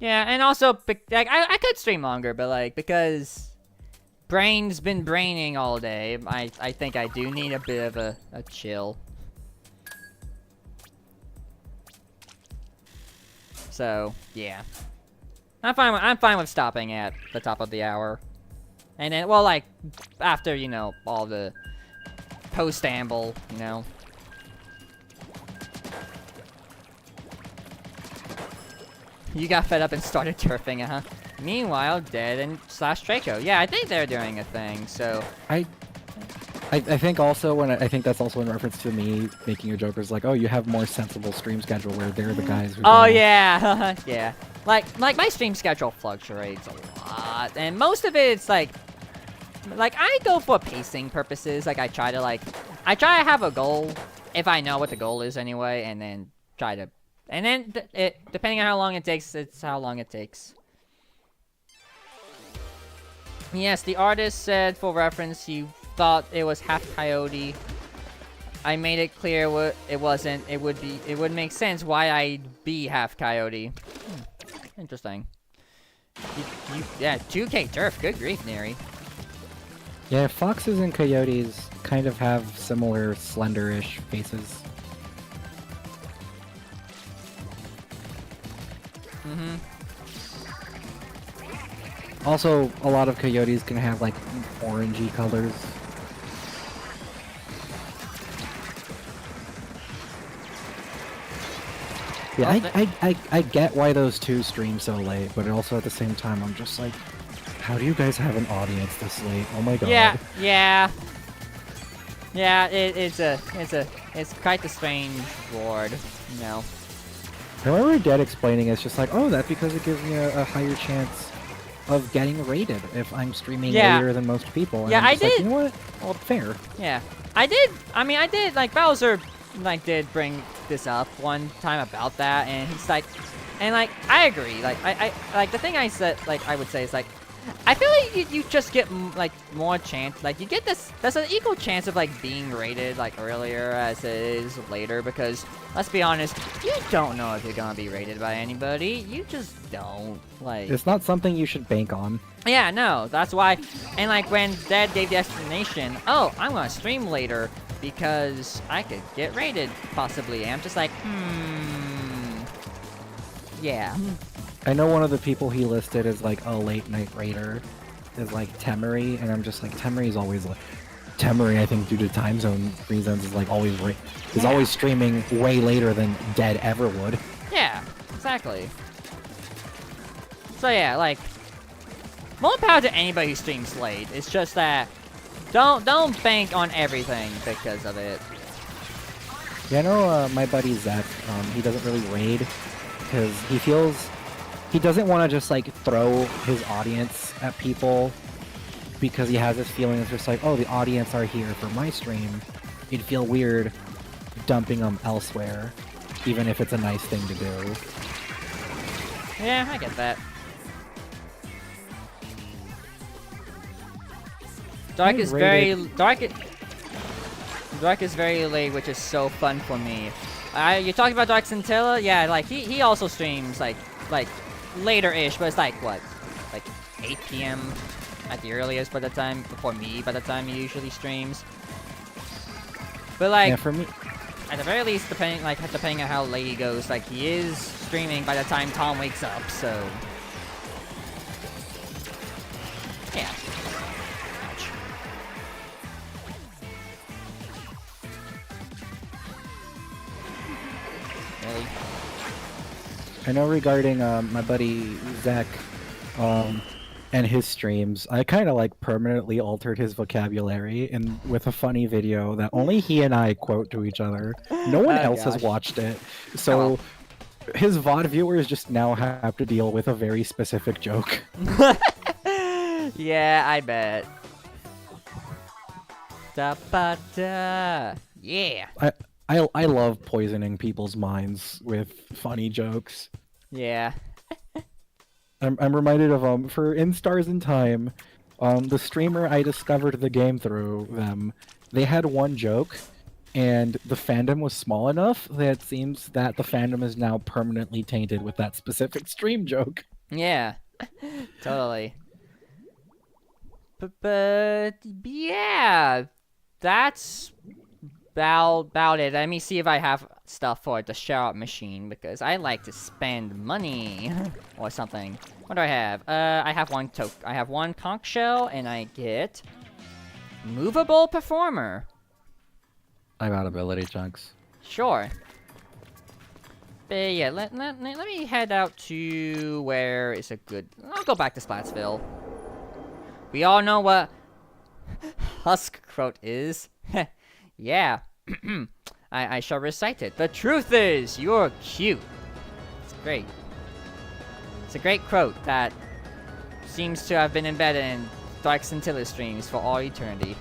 Speaker 1: Yeah, and also, like, I could stream longer, but like, because brain's been braining all day, I think I do need a bit of a chill. So, yeah. I'm fine with stopping at the top of the hour. And then, well, like, after, you know, all the post-amble, you know. You got fed up and started turfing, huh? Meanwhile, Dead and /Draco. Yeah, I think they're doing a thing, so...
Speaker 2: I think also I think that's also in reference to me making a joke where it's like, oh, you have more sensible stream schedule where they're the guys who
Speaker 1: Oh yeah, yeah. Like my stream schedule fluctuates a lot, and most of it's like I go for pacing purposes. Like I try to have a goal if I know what the goal is anyway, and then try to, and then depending on how long it takes, it's how long it takes. Yes, the artist said for reference he thought it was half coyote. I made it clear what it wasn't. It would make sense why I'd be half coyote. Interesting. Yeah, 2K turf. Good grief, Neri.
Speaker 2: Yeah, foxes and coyotes kind of have similar slender-ish faces. Also, a lot of coyotes can have like orangey colors. Yeah, I get why those two stream so late, but also at the same time, I'm just like, how do you guys have an audience this late? Oh my god.
Speaker 1: Yeah. It's quite the strange board, you know.
Speaker 2: I remember Dead explaining it's just like, oh, that's because it gives me a higher chance of getting rated if I'm streaming later than most people. And
Speaker 1: yeah, I did.
Speaker 2: Like, you know what? Well, fair.
Speaker 1: Yeah, I did. I mean, I did. Like Bowser, like did bring this up one time about that, and he's like, and like I agree. Like I like the thing I said. Like I would say is like, I feel like you just get like more chance. Like you get this. There's an equal chance of like being rated like earlier as it is later because let's be honest, you don't know if you're gonna be rated by anybody. You just don't. Like
Speaker 2: it's not something you should bank on.
Speaker 1: Yeah, no, that's why. And like when Dad gave the explanation, oh, I'm gonna stream later because I could get rated possibly. And I'm just like, yeah.
Speaker 2: I know one of the people he listed as like a late night raider is like Temery, and I'm just like, Temery's always like, Temery, I think due to time zone reasons, is like always is always streaming way later than Dead ever would.
Speaker 1: Yeah, exactly. So yeah, like, more power to anybody who streams late. It's just that don't bank on everything because of it.
Speaker 2: Yeah, I know my buddy Zach, he doesn't really raid because he doesn't want to just like throw his audience at people because he has this feeling it's just like, oh, the audience are here for my stream. It'd feel weird dumping them elsewhere, even if it's a nice thing to do.
Speaker 1: Yeah, I get that. Dark is very dark is very late, which is so fun for me. You're talking about Dark Scintilla? Yeah, like he also streams like later-ish, but it's like what, like 8 p.m. at the earliest by the time by the time he usually streams. But like,
Speaker 2: yeah, for me,
Speaker 1: at the very least, depending on how late he goes, like he is streaming by the time Tom wakes up, so yeah. Ouch. Really?
Speaker 2: I know regarding my buddy Zach and his streams, I kind of like permanently altered his vocabulary and with a funny video that only he and I quote to each other. No one else has watched it. So his VOD viewers just now have to deal with a very specific joke.
Speaker 1: Yeah, I bet. Da-ba-da. Yeah.
Speaker 2: I love poisoning people's minds with funny jokes.
Speaker 1: Yeah.
Speaker 2: I'm reminded of for In Stars in Time, the streamer I discovered the game through them, they had one joke, and the fandom was small enough that it seems that the fandom is now permanently tainted with that specific stream joke.
Speaker 1: Yeah. Totally. But yeah, that's about it. Let me see if I have stuff for the shout machine because I like to spend money or something. What do I have? I have one conch shell and I get movable performer.
Speaker 2: I got ability chunks.
Speaker 1: Sure. But yeah, let me head out to where is a good. I'll go back to Splatsville. We all know what Husk quote is. Yeah. I shall recite it. The truth is, you're cute. It's great. It's a great quote that seems to have been embedded in Dark Scintilla streams for all eternity.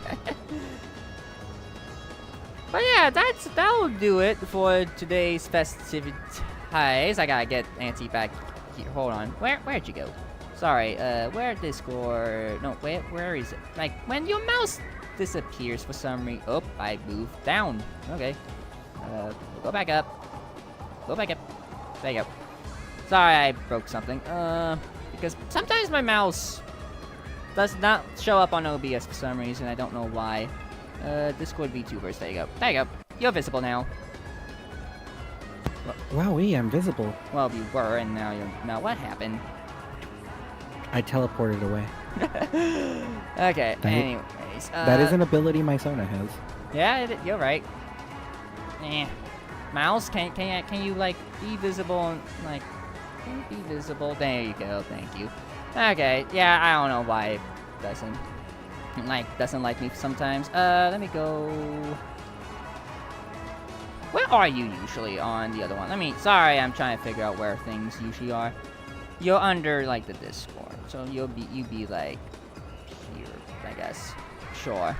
Speaker 1: But yeah, that'll do it for today's festivities. I gotta get Auntie back here. Hold on. Where'd you go? Sorry, where Discord? No, where is it? Like, when your mouse disappears for some reason. Oh, I moved down. Okay. Go back up. Go back up. There you go. Sorry, I broke something. Because sometimes my mouse does not show up on OBS for some reason. I don't know why. Discord VTubers. There you go. There you go. You're visible now.
Speaker 2: Wowee, I'm visible.
Speaker 1: Well, you were, and now you're. Now, what happened?
Speaker 2: I teleported away.
Speaker 1: Okay. Anyways.
Speaker 2: That is an ability my Sona has.
Speaker 1: Yeah, you're right. Mouse, can you like be visible and like can you be visible? There you go. Thank you. Okay. Yeah, I don't know why it doesn't like me sometimes. Let me go. Where are you usually on the other one? I mean, sorry, I'm trying to figure out where things usually are. You're under like the Discord, so you'd be like here, I guess. Sure.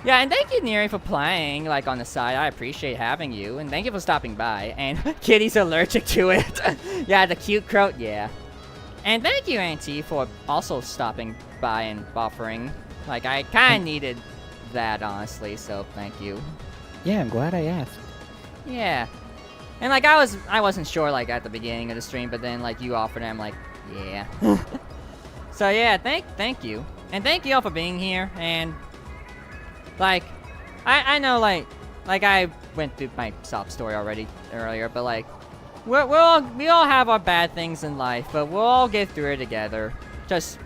Speaker 1: Yeah, and thank you, Neri, for playing, like, on the side. I appreciate having you, and thank you for stopping by. And Kitty's allergic to it. Yeah, the cute croat, yeah. And thank you, Auntie, for also stopping by and buffering. Like, I kind of needed that, honestly, so thank you.
Speaker 2: Yeah, I'm glad I asked.
Speaker 1: Yeah. And, like, I wasn't sure, like, at the beginning of the stream, but then, like, you offered it, I'm like, yeah. So, yeah, thank you. And thank you all for being here, and, like, I know, like I went through my sob story already earlier, but, like, we all have our bad things in life, but we'll all get through it together. Just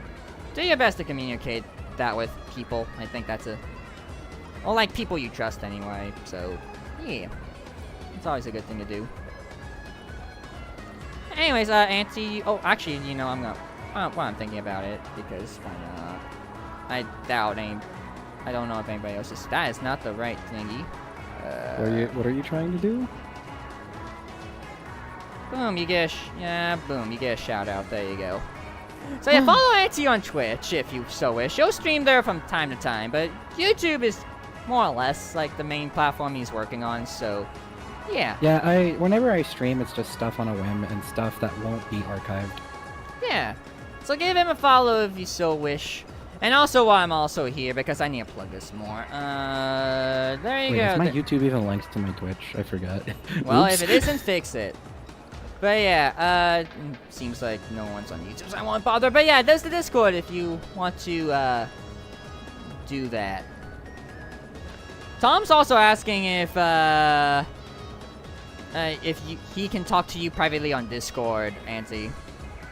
Speaker 1: do your best to communicate that with people. I think that's or, like, people you trust anyway, so, yeah. It's always a good thing to do. Anyways, Auntie, oh, actually, you know, I'm thinking about it, because why not? I don't know if anybody else is. That is not the right thingy.
Speaker 2: What are you trying to do?
Speaker 1: Boom, you get boom, you get a shout out. There you go. So yeah, follow Auntie on Twitch if you so wish. She'll stream there from time to time, but YouTube is more or less like the main platform he's working on, so yeah.
Speaker 2: Yeah, whenever I stream, it's just stuff on a whim and stuff that won't be archived.
Speaker 1: Yeah. So give him a follow if you so wish. And also while I'm also here, because I need to plug this more. There you
Speaker 2: Wait,
Speaker 1: go.
Speaker 2: is my YouTube even linked to my Twitch? I forgot.
Speaker 1: Well,
Speaker 2: Oops.
Speaker 1: if it isn't, fix it. But yeah, seems like no one's on YouTube, so I won't bother. But yeah, there's the Discord if you want to, do that. Tom's also asking if he can talk to you privately on Discord, Auntie.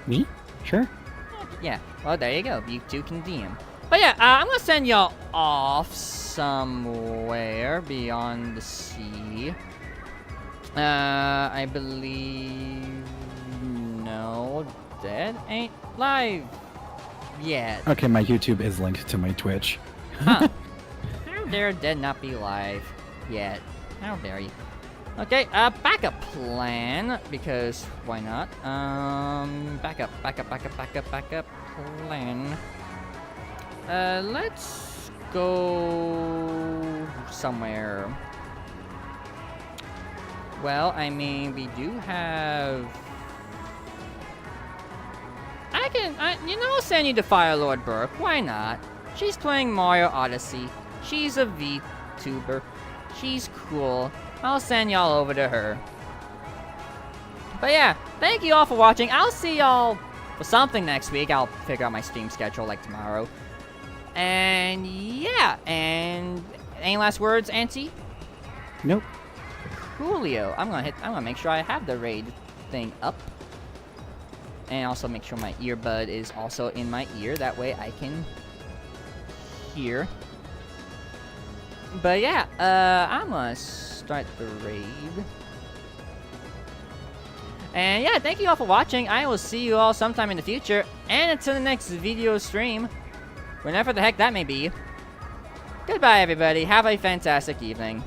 Speaker 2: Me? Sure.
Speaker 1: Yeah, well, there you go. You two can DM. But yeah, I'm gonna send y'all off somewhere beyond the sea. I believe... No, Dead ain't live yet.
Speaker 2: Okay, my YouTube is linked to my Twitch.
Speaker 1: Huh. How dare Dead not be live yet? How dare you? Okay, backup plan, because why not? Backup plan. Let's go somewhere. Well, I mean, we do have... I'll send you to Firelord Burke, why not? She's playing Mario Odyssey. She's a Vtuber. She's cool. I'll send y'all over to her. But yeah, thank you all for watching. I'll see y'all for something next week. I'll figure out my stream schedule like tomorrow. And yeah, and any last words, Auntie?
Speaker 2: Nope.
Speaker 1: Coolio. I'm gonna make sure I have the raid thing up. And also make sure my earbud is also in my ear. That way I can hear. But yeah, I'm gonna start the raid. And yeah, thank you all for watching. I will see you all sometime in the future. And until the next video stream, whenever the heck that may be. Goodbye, everybody. Have a fantastic evening.